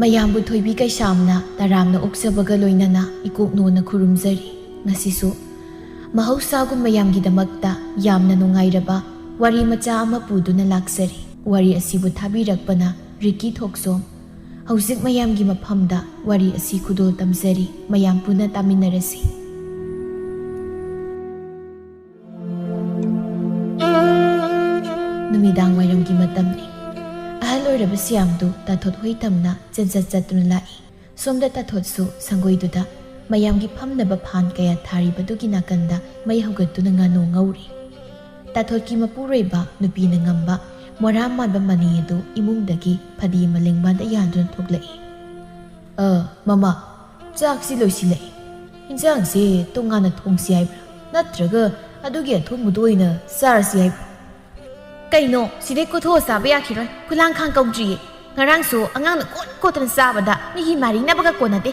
ꯃꯌꯥꯝꯕꯨ ꯊꯣꯏꯕꯤ ꯀꯩꯁꯥꯝꯅ ꯇꯔꯥꯝꯅ ꯑꯣꯛꯆꯕꯒ ꯂꯣꯏꯅꯅ ꯏꯀꯣꯛꯅꯣꯅ ꯈꯨꯔꯨꯝꯖꯔꯤ꯫ ꯉꯁꯤꯁꯨ ꯃꯍꯧꯁꯥꯒꯨꯝ ꯃꯌꯥꯝꯒꯤꯗꯃꯛꯇ ꯌꯥꯝꯅ ꯅꯨꯡꯉꯥꯏꯔꯕ ꯋꯥꯔꯤ ꯃꯆꯥ ꯑꯃ ꯄꯨꯗꯨꯅ ꯂꯥꯛꯆꯔꯤ꯫ ꯋꯥꯔꯤ ꯑꯁꯤꯕꯨ ꯊꯥꯕꯤꯔꯛꯄꯅ ꯔꯤꯀꯤ ꯊꯣꯛꯁꯣꯝ꯫ ꯍꯧꯖꯤꯛ ꯃꯌꯥꯝꯒꯤ ꯃꯐꯝꯗ ꯋꯥꯔꯤ ꯑꯁꯤ ꯈꯨꯗꯣꯜ ꯇꯝꯖꯔꯤ꯫ ꯃꯌꯥꯝ ꯄꯨꯟꯅ ꯇꯥꯃꯤꯟꯅꯔꯁꯤ꯫ ꯅꯨꯃꯤꯗꯥꯡ ꯋꯥꯏꯔꯝꯒꯤ ꯃꯇꯝꯅꯤ꯫ ꯑꯍꯜ ꯑꯣꯏꯔꯕ ꯁꯤꯌꯥꯝꯗꯨ ꯇꯥꯊꯣꯠ ꯍꯣꯏꯊꯝꯅ ꯆꯠꯆꯠ ꯆꯠꯇꯨꯅ ꯂꯥꯛꯏ꯫ ꯁꯣꯝꯗ ꯇꯥꯊꯣꯠꯁꯨ ꯁꯪꯒꯣꯏꯗꯨꯗ ꯃꯌꯥꯝꯒꯤ ꯐꯝꯅꯕ ꯐꯥꯟ ꯀꯌꯥ ꯊꯥꯔꯤꯕꯗꯨꯒꯤ ꯅꯥꯀꯟꯗ ꯃꯩ ꯍꯧꯒꯠꯇꯨꯅ ꯉꯥꯅꯨ ꯉꯧꯔꯤ꯫ ꯇꯥꯊꯣꯠꯀꯤ ꯃꯄꯨꯔꯣꯏꯕ ꯅꯨꯄꯤꯅ ꯉꯝꯕ ꯃꯣꯔꯥ ꯃꯥꯟꯕ ꯃꯅꯤ ꯑꯗꯨ ꯏꯃꯨꯡꯗꯒꯤ ꯐꯗꯤ ꯑꯃ ꯂꯦꯡꯕꯥꯟꯗ ꯌꯥꯟꯗꯨꯅ ꯊꯣꯛꯂꯛꯏ꯫ ꯃꯃꯥ, ꯆꯥꯛꯁꯤ ꯂꯣꯏꯁꯤꯜꯂꯛꯏ꯫ ꯏꯟꯖꯥꯡꯁꯦ ꯇꯣꯉꯥꯟꯅ ꯊꯣꯡꯁꯤ ꯍꯥꯏꯕ꯭ꯔꯥ ꯅꯠꯇ꯭ꯔꯒ ꯑꯗꯨꯒꯤ ꯑꯊꯣꯡꯕꯗꯨ ꯑꯣꯏꯅ ꯆꯥꯔꯁꯤ ꯍꯥꯏꯕ꯭ꯔꯥ? ꯀꯩꯅꯣ, ꯁꯤꯗꯩ ꯀꯣꯊꯣꯛꯑ ꯆꯥꯕ ꯌꯥꯈꯤꯔꯣꯏ꯫ ꯈꯨꯂꯥꯡꯈꯥꯡ ꯀꯧꯗ꯭ꯔꯤꯌꯦ꯫ ꯉꯔꯥꯡꯁꯨ ꯑꯉꯥꯡꯅ ꯀꯣꯠꯇꯅ ꯆꯥꯕꯗ ꯃꯤꯒꯤ ꯃꯥꯔꯤꯅꯕꯒ ꯀꯣꯟꯅꯗꯦ꯫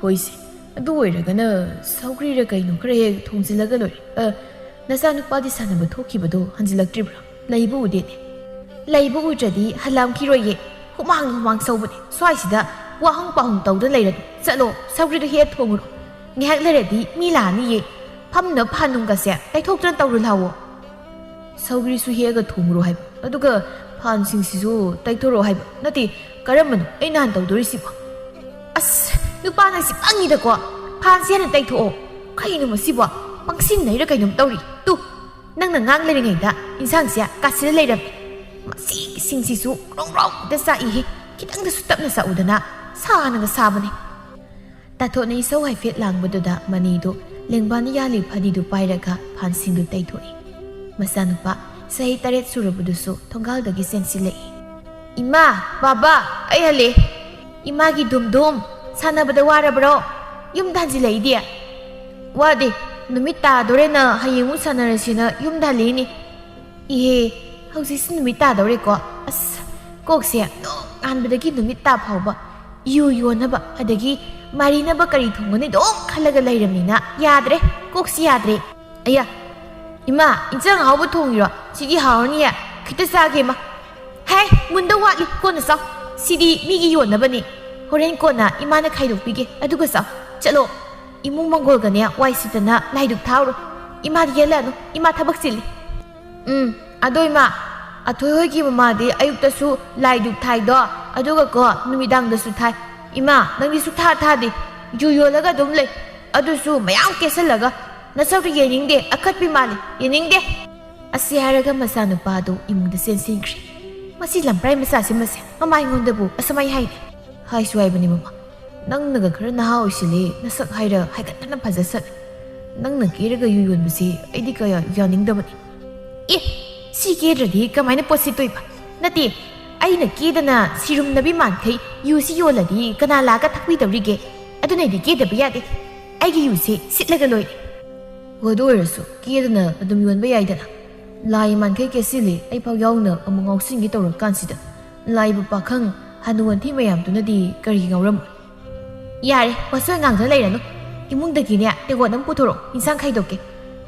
ꯍꯣꯏꯁꯦ, ꯑꯗꯨ ꯑꯣꯏꯔꯒꯅ ꯁꯧꯒ꯭ꯔꯤꯔ ꯀꯩꯅꯣ ꯈꯔ ꯍꯦꯛ ꯊꯣꯡꯖꯤꯜꯂꯒ ꯂꯣꯏꯔꯦ꯫ ꯅꯆꯥꯅꯨꯄꯥꯗꯤ ꯁꯥꯟꯅꯕ ꯊꯣꯛꯈꯤꯕꯗꯣ ꯍꯟꯖꯤꯜꯂꯛꯇ꯭ꯔꯤꯕ꯭ꯔꯥ? ꯂꯩꯕ ꯎꯗꯦꯅꯦ꯫ ꯂꯩꯕ ꯎꯗ꯭ꯔꯗꯤ ꯍꯜꯂꯝꯈꯤꯔꯣꯏꯌꯦ꯫ ꯍꯨꯃꯥꯡ ꯁꯧꯕꯅꯦ꯫ ꯁ꯭ꯋꯥꯏꯁꯤꯗ ꯋꯥꯍꯪ ꯄꯥꯍꯨꯡ ꯇꯧꯗ ꯂꯩꯔꯅꯨ꯫ ꯆꯠꯂꯣ, ꯁꯧꯒ꯭ꯔꯤꯗꯣ ꯍꯦꯛ ꯊꯣꯡꯉꯨꯔꯣ꯫ ꯉꯥꯏꯍꯥꯛ ꯂꯩꯔꯗꯤ ꯃꯤ ꯂꯥꯛꯑꯅꯤꯌꯦ꯫ ꯐꯝꯅꯕ ꯐꯥꯟꯅꯨꯡꯒꯁꯦ ꯇꯩꯊꯣꯛꯇꯅ ꯇꯧꯔꯨ ꯂꯥꯛꯑꯣ꯫ ꯁꯧꯒ꯭ꯔꯤꯁꯨ ꯍꯦꯛꯑꯒ ꯊꯣꯡꯉꯨꯔꯣ ꯍꯥꯏꯕ, ꯑꯗꯨꯒ ꯐꯥꯟꯁꯤꯡꯁꯤꯁꯨ ꯇꯩꯊꯣꯔꯛꯑꯣ ꯍꯥꯏꯕ? ꯅꯠꯇꯦ, ꯀꯔꯝꯕꯅꯣ ꯑꯩ ꯅꯍꯥꯟ ꯇꯧꯗꯣꯔꯤꯁꯤꯕꯣ? ꯑꯁ, ꯅꯨꯄꯥ ꯅꯪꯁꯤ ꯄꯪꯉꯤꯗꯀꯣ꯫ ꯐꯥꯟꯁꯤ ꯍꯥꯟꯅ ꯇꯩꯊꯣꯛꯑꯣ꯫ ꯀꯩꯅꯣ ꯃꯁꯤꯕꯣ? ꯄꯪꯁꯤꯟꯅꯩꯔ ꯀꯩꯅꯣꯝ ꯇꯧꯔꯤ꯫ ꯇꯨ, ꯅꯪꯅ ꯉꯥꯡ ꯂꯩꯔꯤꯉꯩꯗ ꯏꯟꯁꯥꯡꯁꯦ ꯀꯥꯁꯤꯜꯂ ꯂꯩꯔꯝꯃꯦ꯫ ꯃꯁꯤꯒꯤ ꯁꯤꯡꯁꯤꯁꯨ ꯒ꯭ꯔꯣꯡ ꯒ꯭ꯔꯣꯡꯗ ꯆꯥꯛꯏꯍꯦ꯫ ꯈꯤꯇꯪꯗꯁꯨ ꯇꯞꯅ ꯆꯥꯛꯎꯗꯅ, ꯁꯥꯅꯒ ꯁꯥꯕꯅꯦ꯫ ꯇꯥꯊꯣꯠꯅ ꯏꯁꯧ ꯍꯥꯏꯐꯦꯠ ꯂꯥꯡꯕꯗꯨꯗ ꯃꯅꯤꯗꯨ ꯂꯦꯡꯕꯥꯟꯅ ꯌꯥꯜꯂꯤ ꯐꯗꯤꯗꯨ ꯄꯥꯏꯔꯒ ꯐꯥꯟꯁꯤꯡꯗꯨ ꯇꯩꯊꯣꯛꯏ꯫ ꯃꯆꯥꯅꯨꯄꯥ ꯆꯍꯤ 7 ꯁꯨꯔꯕꯗꯨꯁꯨ ꯊꯣꯡꯒꯥꯜꯗꯒꯤ ꯆꯦꯟꯁꯤꯜꯂꯛꯏ꯫ ꯏꯃꯥ, ꯕꯥꯕꯥ, ꯑꯩ ꯍꯜꯂꯦ꯫ ꯏꯃꯥꯒꯤ ꯗꯨꯝꯗꯨꯝ, ꯁꯥꯟꯅꯕꯗ ꯋꯥꯔꯕ꯭ꯔꯣ? ꯌꯨꯝꯗ ꯍꯟꯖꯤꯜꯂꯛꯏꯗꯤ? ꯋꯥꯗꯦ, ꯅꯨꯃꯤꯠ ꯇꯥꯗꯣꯔꯦꯅ ꯍꯌꯦꯡꯃꯨꯛ ꯁꯥꯟꯅꯔꯁꯤꯅ ꯌꯨꯝꯗ ꯍꯜꯂꯛꯏꯅꯤ꯫ ꯏꯍꯦ, ꯍꯧꯖꯤꯛꯁꯤ ꯅꯨꯃꯤꯠ ꯇꯥꯗꯧꯔꯦꯀꯣ꯫ ꯑꯁ, ꯀꯣꯛꯁꯦ ꯅꯣꯡꯉꯥꯟꯕꯗꯒꯤ ꯅꯨꯃꯤꯠ ꯇꯥ ꯐꯥꯎꯕ ꯌꯨ ꯌꯣꯟꯅꯕ ꯑꯗꯒꯤ ꯃꯥꯔꯤꯅꯕ ꯀꯔꯤ ꯊꯣꯡꯒꯅꯤ ꯑꯗꯨꯝ ꯈꯜꯂꯒ ꯂꯩꯔꯕꯅꯤꯅ ꯌꯥꯗ꯭ꯔꯦ, ꯀꯣꯛꯁꯤ ꯌꯥꯗ꯭ꯔꯦ꯫ ꯑꯌꯥ, ꯏꯃꯥ, ꯏꯟꯖꯥꯡ ꯑꯍꯥꯎꯕ ꯊꯣꯡꯉꯤꯔꯣ? ꯁꯤꯗꯤ ꯍꯥꯎꯔꯅꯤꯌꯦ꯫ ꯈꯤꯇ ꯆꯥꯒꯦ ꯃꯥ꯫ ꯍꯦ, ꯃꯨꯟꯗ ꯋꯥꯠꯂꯤ, ꯀꯣꯟꯅ ꯆꯥꯎ꯫ ꯁꯤꯗꯤ ꯃꯤꯒꯤ ꯌꯣꯟꯅꯕꯅꯤ꯫ ꯍꯣꯔꯦꯟ ꯀꯣꯟꯅ ꯏꯃꯥꯅ ꯈꯥꯏꯗꯣꯛꯄꯤꯒꯦ, ꯑꯗꯨꯒ ꯆꯥꯎ꯫ ꯆꯠꯂꯣ, ꯏꯃꯨꯡ ꯃꯪꯒꯣꯜꯒꯅꯦ ꯋꯥꯏ ꯁꯤꯠꯇꯅ ꯂꯥꯏꯗꯨꯛ ꯊꯥꯎꯔꯣ꯫ ꯏꯃꯥꯗꯤ ꯌꯦꯜꯂꯛꯑꯅꯨ, ꯏꯃꯥ ꯊꯕꯛ ꯆꯤꯜꯂꯤ꯫ ꯑꯗꯣ ꯏꯃꯥ, ꯑꯊꯣꯏ ꯍꯣꯏꯒꯤ ꯃꯃꯥꯗꯤ ꯑꯌꯨꯛꯇꯁꯨ ꯂꯥꯏꯗꯨꯛ ꯊꯥꯏꯗꯣ, ꯑꯗꯨꯒꯀꯣ ꯅꯨꯃꯤꯗꯥꯡꯗꯁꯨ ꯊꯥꯏ꯫ ꯏꯃꯥ, ꯅꯪꯗꯤ ꯁꯨꯛꯊꯥ ꯊꯥꯗꯦ, ꯌꯨ ꯌꯣꯜꯂꯒ ꯑꯗꯨꯝ ꯂꯩ꯫ ꯑꯗꯨꯁꯨ ꯃꯌꯥꯝ ꯀꯦꯁꯜꯂꯒ ꯅꯁꯛꯇꯨ ꯌꯦꯡꯅꯤꯡꯗꯦ, ꯑꯈꯠꯄꯤ ꯃꯥꯜꯂꯤ, ꯌꯦꯡꯅꯤꯡꯗꯦ꯫ ꯑꯁꯤ ꯍꯥꯏꯔꯒ ꯃꯆꯥꯅꯨꯄꯥꯗꯨ ꯏꯃꯨꯡꯗ ꯆꯦꯟꯁꯤꯟꯈ꯭ꯔꯤ꯫ ꯃꯁꯤ ꯂꯝꯄ꯭ꯔꯥꯏ ꯃꯆꯥꯁꯤ ꯃꯁꯦ ꯃꯃꯥ ꯑꯩꯉꯣꯟꯗꯕꯨ ꯑꯁꯨꯃꯥꯏ ꯍꯥꯏꯅꯦ꯫ ꯍꯥꯏꯁꯨ ꯍꯥꯏꯕꯅꯤ ꯃꯃꯥ, ꯅꯪꯅꯒ ꯈꯔ ꯅꯍꯥ ꯑꯣꯏꯁꯤꯜꯂꯦ, ꯅꯁꯛ ꯍꯥꯏꯔ ꯍꯥꯏꯒꯠꯇꯅ ꯐꯖꯁꯠꯂꯦ꯫ ꯅꯪꯅ ꯀꯦꯔꯒ ꯌꯨ ꯌꯣꯟꯕꯁꯤ ꯑꯩꯗꯤ ꯀꯌꯥ ꯌꯥꯅꯤꯡꯗꯕꯅꯤ꯫ ꯑꯦ, ꯁꯤ ꯀꯦꯗ꯭ꯔꯗꯤ ꯀꯃꯥꯏꯅ ꯄꯣꯠ ꯁꯤꯠꯇꯣꯏꯕ? ꯅꯠꯇꯦ, ꯑꯩꯅ ꯀꯦꯗꯅ ꯁꯤꯔꯨꯝꯅꯕꯤ ꯃꯥꯟꯈꯩ ꯌꯨꯁꯤ ꯌꯣꯜꯂꯗꯤ ꯀꯅꯥ ꯂꯥꯛꯑꯒ ꯊꯛꯄꯤꯗꯧꯔꯤꯒꯦ? ꯑꯗꯨꯅꯗꯤ ꯀꯦꯗꯕ ꯌꯥꯗꯦ꯫ ꯑꯩꯒꯤ ꯌꯨꯁꯤ ꯁꯤꯠꯂꯒ ꯂꯣꯏꯔꯦ꯫ ꯑꯗꯨ ꯑꯣꯏꯔꯁꯨ ꯀꯦꯗꯅ ꯑꯗꯨꯝ ꯌꯣꯟꯕ ꯌꯥꯏꯗꯅ꯫ ꯂꯥꯏ ꯃꯥꯟꯈꯩ ꯀꯦꯁꯤꯜꯂꯤ, ꯑꯩꯐꯥꯎ ꯌꯥꯎꯅ ꯑꯃꯨꯛ ꯉꯥꯎꯁꯤꯟꯒꯦ ꯇꯧꯔꯀꯥꯟꯁꯤꯗ ꯂꯥꯏꯕꯨ ꯄꯥꯈꯪ ꯍꯅꯨ ꯍꯟꯊꯤ ꯃꯌꯥꯝꯗꯨꯅꯗꯤ ꯀꯔꯤ ꯉꯥꯎꯔꯝꯃꯣꯏ? ꯌꯥꯔꯦ, ꯋꯥꯁꯣꯏ ꯉꯥꯡꯗꯅ ꯂꯩꯔꯅꯨ꯫ ꯏꯃꯨꯡꯗꯒꯤꯅꯦ ꯇꯦꯡꯀꯣꯠ ꯑꯃ ꯄꯨꯊꯣꯔꯛꯑꯣ, ꯏꯟꯁꯥꯡ ꯈꯥꯏꯗꯣꯛꯀꯦ꯫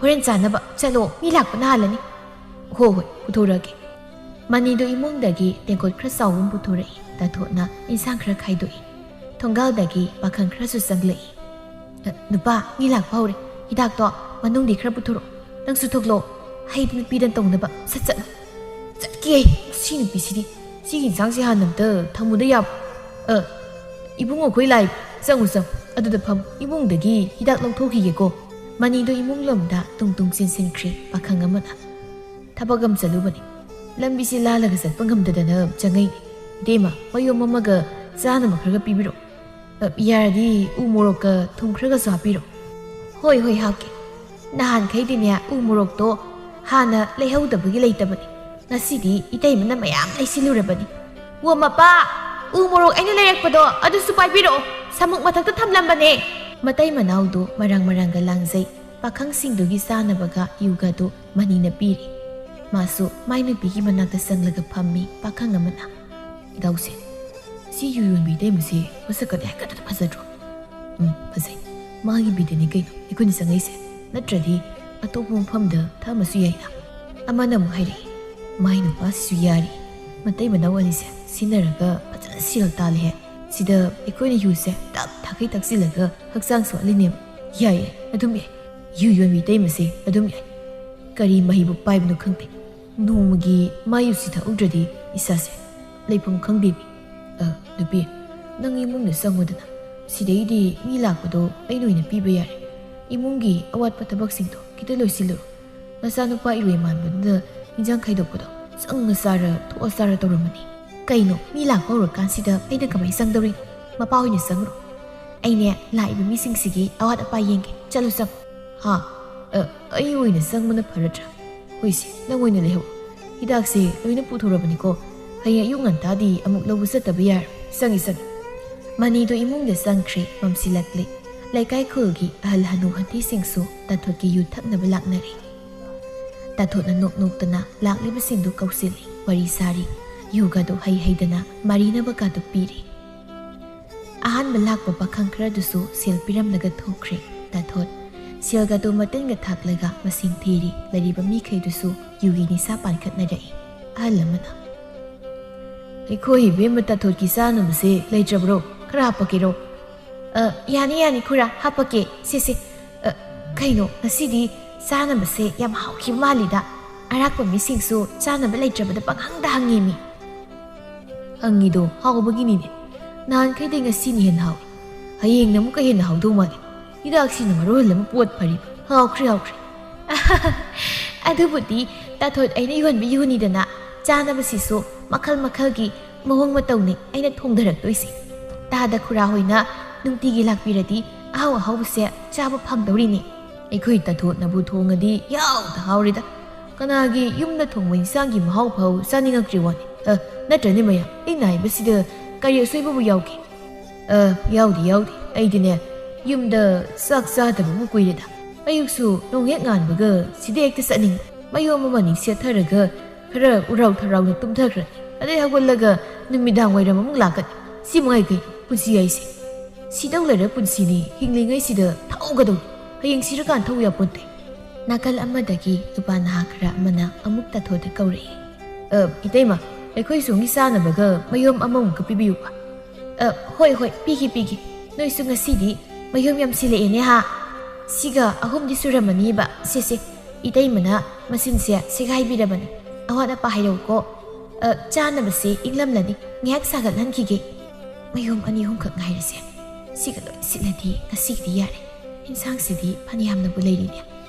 ꯍꯣꯔꯦꯟ ꯆꯥꯅꯕ ꯆꯠꯂꯣ, ꯃꯤ ꯂꯥꯛꯄꯅ ꯍꯥꯜꯂꯅꯤ꯫ ꯍꯣꯏ, ꯄꯨꯊꯣꯔꯛꯑꯒꯦ꯫ ꯃꯅꯤꯗꯨ ꯏꯃꯨꯡꯗꯒꯤ ꯇꯦꯡꯀꯣꯠ ꯈꯔ ꯆꯥꯎꯕ ꯑꯃ ꯄꯨꯊꯣꯔꯛꯏ꯫ ꯇꯥꯊꯣꯠꯅ ꯏꯟꯁꯥꯡ ꯈꯔ ꯈꯥꯏꯗꯣꯛꯏ꯫ ꯊꯣꯡꯒꯥꯜꯗꯒꯤ ꯄꯥꯈꯪ ꯈꯔꯁꯨ ꯆꯪꯂꯛꯏ꯫ ꯅꯨꯄꯥ, ꯃꯤ ꯂꯥꯛꯄ ꯍꯧꯔꯦ꯫ ꯍꯤꯗꯥꯛꯇꯣ ꯃꯅꯨꯡꯗꯤ ꯈꯔ ꯄꯨꯊꯣꯔꯛꯑꯣ꯫ ꯅꯪꯁꯨ ꯊꯣꯛꯂꯛꯑꯣ, ꯍꯩꯗꯅ ꯄꯤꯗꯅ ꯇꯧꯅꯕ ꯁꯠ ꯆꯠꯂꯣ꯫ ꯆꯠꯀꯦ, ꯁꯤ ꯅꯨꯄꯤꯁꯤꯗꯤ꯫ ꯁꯤꯒꯤ ꯏꯟꯁꯥꯡꯁꯤ ꯍꯥꯟꯅ ꯑꯝꯇ ꯊꯝꯃꯨꯗ ꯌꯥꯕ꯭ꯔꯣ? ꯏꯕꯨꯡꯉꯣ ꯑꯩꯈꯣꯏ ꯂꯥꯛꯏ, ꯆꯪꯉꯨ ꯑꯗꯨꯗ ꯐꯝ, ꯏꯃꯨꯡꯗꯒꯤ ꯍꯤꯗꯥꯛ ꯂꯧꯊꯣꯛꯈꯤꯒꯦꯀꯣ꯫ ꯃꯅꯤꯗꯨ ꯏꯃꯨꯡ ꯂꯣꯝꯗ ꯇꯨꯡ ꯆꯦꯟꯁꯤꯟꯈ꯭ꯔꯤ꯫ ꯄꯥꯈꯪ ꯑꯃꯅ, ꯊꯕꯛ ꯑꯃ ꯆꯠꯂꯨꯕꯅꯤ, ꯂꯝꯕꯤꯁꯤ ꯂꯥꯜꯂꯒ ꯆꯠꯄ ꯉꯝꯗꯗꯅ ꯆꯪꯉꯛꯏꯅꯤ꯫ ꯏꯇꯩꯃ, ꯃꯌꯣꯝ ꯑꯃꯒ ꯆꯥꯅꯕ ꯈꯔꯒ ꯄꯤꯕꯤꯔꯛꯑꯣ꯫ ꯌꯥꯔꯗꯤ ꯎ ꯃꯣꯔꯣꯛꯀ ꯊꯨꯝ ꯈꯔꯒꯁꯨ ꯍꯥꯞꯄꯤꯔꯣ꯫ ꯍꯣꯏ, ꯍꯥꯞꯀꯦ꯫ ꯅꯍꯥꯟꯈꯩꯗꯤꯅꯦ ꯎ ꯃꯣꯔꯣꯛꯇꯣ ꯍꯥꯟꯅ ꯂꯩꯍꯧꯗꯕꯒꯤ ꯂꯩꯇꯕꯅꯤ꯫ ꯉꯁꯤꯗꯤ ꯏꯇꯩꯃꯅ ꯃꯌꯥꯝ ꯂꯩꯁꯤꯜꯂꯨꯔꯕꯅꯤ꯫ ꯋꯣ ꯃꯄꯥ, ꯎ ꯃꯣꯔꯣꯛ ꯑꯩꯅ ꯂꯩꯔꯛꯄꯗꯣ ꯑꯗꯨꯁꯨ ꯄꯥꯏꯕꯤꯔꯛꯑꯣ, ꯁꯥꯃꯨꯛ ꯃꯊꯛꯇ ꯊꯝꯂꯝꯕꯅꯦ꯫ ꯃꯇꯩ ꯃꯅꯥꯎꯗꯨ ꯃꯔꯥꯡꯒ ꯂꯥꯡꯖꯩ꯫ ꯄꯥꯈꯪꯁꯤꯡꯗꯨꯒꯤ ꯆꯥꯅꯕꯒ ꯌꯨꯒꯗꯨ ꯃꯅꯤꯅ ꯄꯤꯔꯤ꯫ ꯃꯥꯁꯨ ꯃꯥꯏ ꯅꯨꯄꯤꯒꯤ ꯃꯅꯥꯛꯇ ꯆꯪꯂꯒ ꯐꯝꯃꯤ꯫ ꯄꯥꯈꯪ ꯑꯃꯅ, ꯏꯇꯥꯎꯁꯦ, ꯁꯤ ꯌꯨ ꯌꯣꯟꯕꯤ ꯏꯇꯩꯃꯁꯦ ꯃꯁꯛꯀꯗꯤ ꯍꯥꯏꯀꯠꯇꯅ ꯐꯖꯗ꯭ꯔꯣ? ꯐꯖꯩ, ꯃꯥꯒꯤ ꯕꯤꯗꯅꯤ ꯀꯩꯅꯣ ꯑꯩꯈꯣꯏꯅ ꯆꯪꯉꯛꯏꯁꯦ, ꯅꯠꯇ꯭ꯔꯗꯤ ꯑꯇꯣꯞꯄ ꯃꯐꯝꯗ ꯊꯝꯃꯁꯨ ꯌꯥꯏꯅ꯫ ꯑꯃꯅ ꯑꯃꯨꯛ ꯍꯥꯏꯔꯛꯏ, ꯃꯥꯏ ꯅꯨꯄꯥꯁꯤꯁꯨ ꯌꯥꯔꯤ, ꯃꯇꯩ ꯃꯅꯥꯎ ꯑꯅꯤꯁꯦ ꯁꯤꯟꯅꯔꯒ ꯐꯖꯅ ꯁꯦꯜ ꯇꯥꯜꯂꯤꯍꯦ, ꯁꯤꯗ ꯑꯩꯈꯣꯏꯅ ꯌꯨꯁꯦ ꯇꯛ ꯊꯥꯈꯩ ꯇꯛꯁꯤꯜꯂꯒ ꯍꯛꯆꯥꯡ ꯁꯣꯛꯍꯜꯂꯤꯅꯦꯕ ꯌꯥꯏꯌꯦ ꯑꯗꯨꯝ ꯌꯥꯏ ꯌꯨ ꯌꯣꯟꯕꯤ ꯇꯩꯃꯁꯦ ꯑꯗꯨꯝ ꯌꯥꯏ ꯀꯔꯤ ꯃꯍꯩꯕꯨ ꯄꯥꯏꯕꯅꯣ ꯈꯪꯗꯦ ꯅꯣꯡꯃꯒꯤ ꯃꯥꯌꯨꯁꯤ ꯊꯛꯎꯗ꯭ꯔꯗꯤ ꯏꯁꯥꯁꯦ ꯂꯩꯐꯝ ꯈꯪꯗꯦꯕꯤ ꯅꯨꯄꯤ ꯅꯪ ꯏꯃꯨꯡꯗ ꯆꯪꯉꯨꯗꯅ ꯁꯤꯗꯩꯗꯤ ꯃꯤ ꯂꯥꯛꯄꯗꯣ ꯑꯩꯅ ꯑꯣꯏꯅ ꯄꯤꯕ ꯌꯥꯔꯦ ꯏꯃꯨꯡꯒꯤ ꯑꯋꯥꯠꯄ ꯊꯕꯛꯁꯤꯡꯗꯣ ꯈꯤꯇ ꯂꯣꯏꯁꯤꯜꯂꯨꯔꯣ ꯅꯆꯥꯅꯨꯄꯥ ꯏꯔꯣꯏ ꯃꯥꯟꯕꯗꯨꯗ ꯏꯟꯖꯥꯡ ꯈꯩꯗꯣꯛꯄꯗꯣ ꯆꯪꯉ ꯆꯥꯔ ꯊꯣꯛꯑ ꯆꯥꯔ ꯇꯧꯔꯝꯃꯅꯤ ꯀꯩꯅꯣ ꯃꯤ ꯂꯥꯛꯄ ꯍꯧꯔꯀꯥꯟꯁꯤꯗ ꯑꯩꯅ ꯀꯃꯥꯏꯅ ꯆꯪꯗꯧꯔꯤꯅꯣ ꯃꯄꯥ ꯍꯣꯏꯅ ꯆꯪꯉꯨꯔꯣ ꯑꯩꯅꯦ ꯂꯥꯛꯏꯕ ꯃꯤꯁꯤꯡꯁꯤꯒꯤ ꯑꯋꯥꯠ ꯑꯄꯥ ꯌꯦꯡꯒꯦ ꯆꯠꯂꯨ ꯆꯪꯉꯨ ꯍꯥ ꯑꯩ ꯑꯣꯏꯅ ꯆꯪꯕꯅ ꯐꯔꯗ꯭ꯔꯥ ꯍꯣꯏꯁꯦ ꯅꯪ ꯑꯣꯏꯅ ꯂꯩꯍꯧ ꯍꯤꯗꯥꯛꯁꯦ ꯂꯣꯏꯅ ꯄꯨꯊꯣꯔꯕꯅꯤꯀꯣ ꯍꯌꯦꯡ ꯑꯌꯨꯛ ꯉꯟꯇꯥꯗꯤ ꯑꯃꯨꯛ ꯂꯧꯕ ꯆꯠꯇꯕ ꯌꯥꯔꯣꯏ ꯆꯪꯉꯤ ꯃꯅꯤꯗꯣ ꯏꯃꯨꯡꯗ ꯆꯪꯈ꯭ꯔꯦ ꯃꯝꯁꯤꯜꯂꯛꯂꯦ ꯂꯩꯀꯥꯏ ꯈꯨꯜꯒꯤ ꯑꯍꯜ ꯍꯅꯨ ꯍꯟꯊꯤꯁꯤꯡꯁꯨ ꯇꯥꯊꯣꯠꯀꯤ ꯌꯨ ꯊꯛꯅꯕ ꯂꯥꯛꯅꯔꯦ ꯇꯥꯊꯣꯠꯅ ꯅꯣꯛ ꯅꯣꯛꯇꯅ ꯂꯥꯛꯂꯤꯕꯁꯤꯡꯗꯨ ꯀꯧꯁꯤꯜꯂꯤ ꯋꯥꯔꯤ ꯁꯥꯔꯤ ꯌꯨꯒꯗꯣ ꯍꯩꯗꯅ ꯃꯥꯔꯤꯅꯕꯒꯗꯣ ꯄꯤꯔꯤ ꯑꯍꯥꯟꯕ ꯂꯥꯛꯄ ꯄꯥꯈꯪ ꯈꯔꯗꯨꯁꯨ ꯁꯦꯜ ꯄꯤꯔꯝꯂꯒ ꯊꯣꯛꯈ꯭ꯔꯦ ꯇꯥꯊꯣꯠ ꯁꯦꯜꯒꯗꯣ ꯃꯇꯤꯟꯒ ꯊꯥꯛꯂꯒ ꯃꯁꯤꯡ ꯊꯤꯔꯤ ꯂꯩꯔꯤꯕ ꯃꯤꯈꯩꯗꯨꯁꯨ ꯌꯨꯒꯤ ꯅꯤꯁꯥ ꯄꯥꯟꯈꯠꯅꯔꯛꯏ ꯑꯍꯜ ꯑꯃꯅ ꯑꯩꯈꯣꯏ ꯏꯕꯦꯝꯃ ꯇꯥꯊꯣꯠꯀꯤ ꯆꯥꯅꯕꯁꯦ ꯂꯩꯇ꯭ꯔꯕ꯭ꯔꯣ ꯈꯔ ꯍꯥꯞꯄꯛꯀꯦꯔꯣ ꯌꯥꯅꯤ ꯈꯨꯔꯥ ꯍꯥꯞꯄꯛꯀꯦ ꯁꯤꯁꯦ ꯀꯩꯅꯣ ꯉꯁꯤꯗꯤ ꯆꯥꯅꯕꯁꯦ ꯌꯥꯝ ꯍꯥꯎꯈꯤꯕ ꯃꯥꯜꯂꯤꯗ ꯑꯔꯥꯛꯄ ꯃꯤꯁꯤꯡꯁꯨ ꯆꯥꯅꯕ ꯂꯩꯇ꯭ꯔꯕꯗ ꯄꯪꯍꯪꯗ ꯍꯪꯉꯤꯃꯤ ꯍꯪꯉꯤꯗꯣ ꯍꯥꯎꯕꯒꯤꯅꯤꯅꯦ ꯅꯍꯥꯟꯈꯩꯗꯤ ꯉꯁꯤꯅ ꯍꯦꯟꯅ ꯍꯥꯎꯏ ꯍꯌꯦꯡꯅ ꯑꯃꯨꯛꯀ ꯍꯦꯟꯅ ꯍꯥꯎꯗꯧ ꯃꯥꯜꯂꯦ ꯍꯤꯗꯥꯛꯁꯤꯅ ꯃꯔꯣꯜ ꯑꯃ ꯄꯣꯠ ꯐꯔꯤꯕ ꯍꯥꯎꯈ꯭ꯔꯦ ꯑꯗꯨꯕꯨꯗꯤ ꯇꯥꯊꯣꯠ ꯑꯩꯅ ꯌꯣꯟꯕ ꯌꯨꯅꯤꯗꯅ ꯆꯥꯅꯕꯁꯤꯁꯨ ꯃꯈꯜ ꯃꯈꯜꯒꯤ ꯃꯑꯣꯡ ꯃꯇꯧꯅꯤ ꯑꯩꯅ ꯊꯣꯡꯊꯔꯛꯇꯣꯏꯁꯦ ꯇꯥꯗ ꯈꯨꯔꯥ ꯍꯣꯏꯅ ꯅꯨꯡꯇꯤꯒꯤ ꯂꯥꯛꯄꯤꯔꯗꯤ ꯑꯍꯥꯎ ꯑꯍꯥꯎꯕꯁꯦ ꯆꯥꯕ ꯐꯪꯗꯧꯔꯤꯅꯤ ꯑꯩꯈꯣꯏ ꯇꯥꯊꯣꯠꯅꯕꯨ ꯊꯣꯡꯉꯗꯤ ꯌꯥꯎꯗ ꯍꯥꯎꯔꯤꯗ ꯀꯅꯥꯒꯤ ꯌꯨꯝꯗ ꯊꯣꯡꯕ ꯏꯟꯁꯥꯡꯒꯤ ꯃꯍꯥꯎ ꯐꯥꯎ ꯆꯥꯅꯤꯡꯉꯛꯇ꯭ꯔꯤ ꯋꯥꯅꯤ ꯅꯠꯇ꯭ꯔꯅꯦ ꯃꯌꯥꯝ ꯑꯩꯅ ꯍꯥꯏꯕꯁꯤꯗ ꯀꯔꯤ ꯑꯁꯣꯏꯕꯕꯨ ꯌꯥꯎꯒꯦ ꯌꯥꯎꯗꯦ ꯑꯩꯗꯤꯅꯦ ꯌꯨꯝꯗ ꯆꯥꯛ ꯆꯥꯗꯕꯕꯨ ꯀꯨꯏꯔꯦꯗ ꯑꯌꯨꯛꯁꯨ ꯅꯣꯡ ꯍꯦꯛ ꯉꯥꯟꯕꯒ ꯁꯤꯗ ꯍꯦꯛꯇ ꯆꯠꯅꯤꯡꯉꯤ ꯃꯌꯣꯝ ꯑꯃꯅꯤ ꯁꯦꯠꯊꯔꯒ ꯈꯔ ꯎꯔꯥꯎ ꯊꯔꯥꯎꯅ ꯇꯨꯝꯊꯈ꯭ꯔꯅꯤ ꯑꯗꯩ ꯍꯧꯒꯠꯂꯒ ꯅꯨꯃꯤꯗꯥꯡ ꯋꯥꯏꯔꯝ ꯑꯃꯨꯛ ꯂꯥꯛꯀꯅꯤ ꯁꯤ ꯃꯉꯥꯏ ꯀꯩꯅꯣ ꯄꯨꯟꯁꯤ ꯍꯥꯏꯁꯦ ꯁꯤꯗꯧ ꯂꯩꯔ ꯄꯨꯟꯁꯤꯅꯤ ꯍꯤꯡꯂꯤꯉꯩꯁꯤꯗ ꯊꯧꯒꯗꯧꯅꯤ ꯍꯌꯦꯡ ꯁꯤꯔꯀꯥꯟ ꯊꯧ ꯌꯥꯄꯣꯟꯇꯦ ꯅꯥꯀꯜ ꯑꯃꯗꯒꯤ ꯅꯨꯄꯥ ꯅꯍꯥ ꯈꯔ ꯑꯃꯅ ꯑꯃꯨꯛ ꯇꯥꯊꯣꯠꯇ ꯀꯧꯔꯛꯏ ꯏꯇꯩꯃ ꯑꯩꯈꯣꯏ ꯁꯣꯝꯒꯤ ꯆꯥꯅꯕꯒ ꯃꯌꯣꯝ ꯑꯃꯃꯨꯛꯀ ꯄꯤꯕꯤꯌꯨꯕ ꯍꯣꯏ ꯄꯤꯒꯦ ꯅꯣꯏꯁꯨ ꯉꯁꯤꯗꯤ ꯃꯌꯨꯝ ꯌꯥꯝ ꯁꯤꯜꯂꯛꯑꯦꯅꯦ ꯍꯥ ꯁꯤꯒ 3ꯗꯤ ꯁꯨꯔꯝꯃꯅꯤꯕ ꯁꯤꯁꯦ ꯏꯇꯩꯃꯅ ꯃꯁꯤꯡꯁꯦ ꯁꯦꯒꯥꯏꯕꯤꯔꯕꯅꯤ ꯑꯋꯥꯠ ꯑꯄꯥ ꯍꯥꯏꯔꯛꯎꯀꯣ ꯆꯥꯅꯕꯁꯦ ꯏꯪꯂꯝꯂꯅꯤ ꯉꯥꯏꯍꯥꯛ ꯁꯥꯒꯠꯍꯟꯈꯤꯒꯦ ꯃꯌꯨꯝ 2-3ꯈꯛ ꯉꯥꯏꯔꯁꯦ ꯁꯤꯒ ꯂꯣꯏ ꯁꯤꯠꯂꯗꯤ ꯉꯁꯤꯒꯤꯗꯤ ꯌꯥꯔꯦ ꯏꯟꯁꯥꯡꯁꯤꯗꯤ ꯐꯅꯌꯥꯝꯅꯕꯨ ꯂꯩꯔꯤꯅꯦ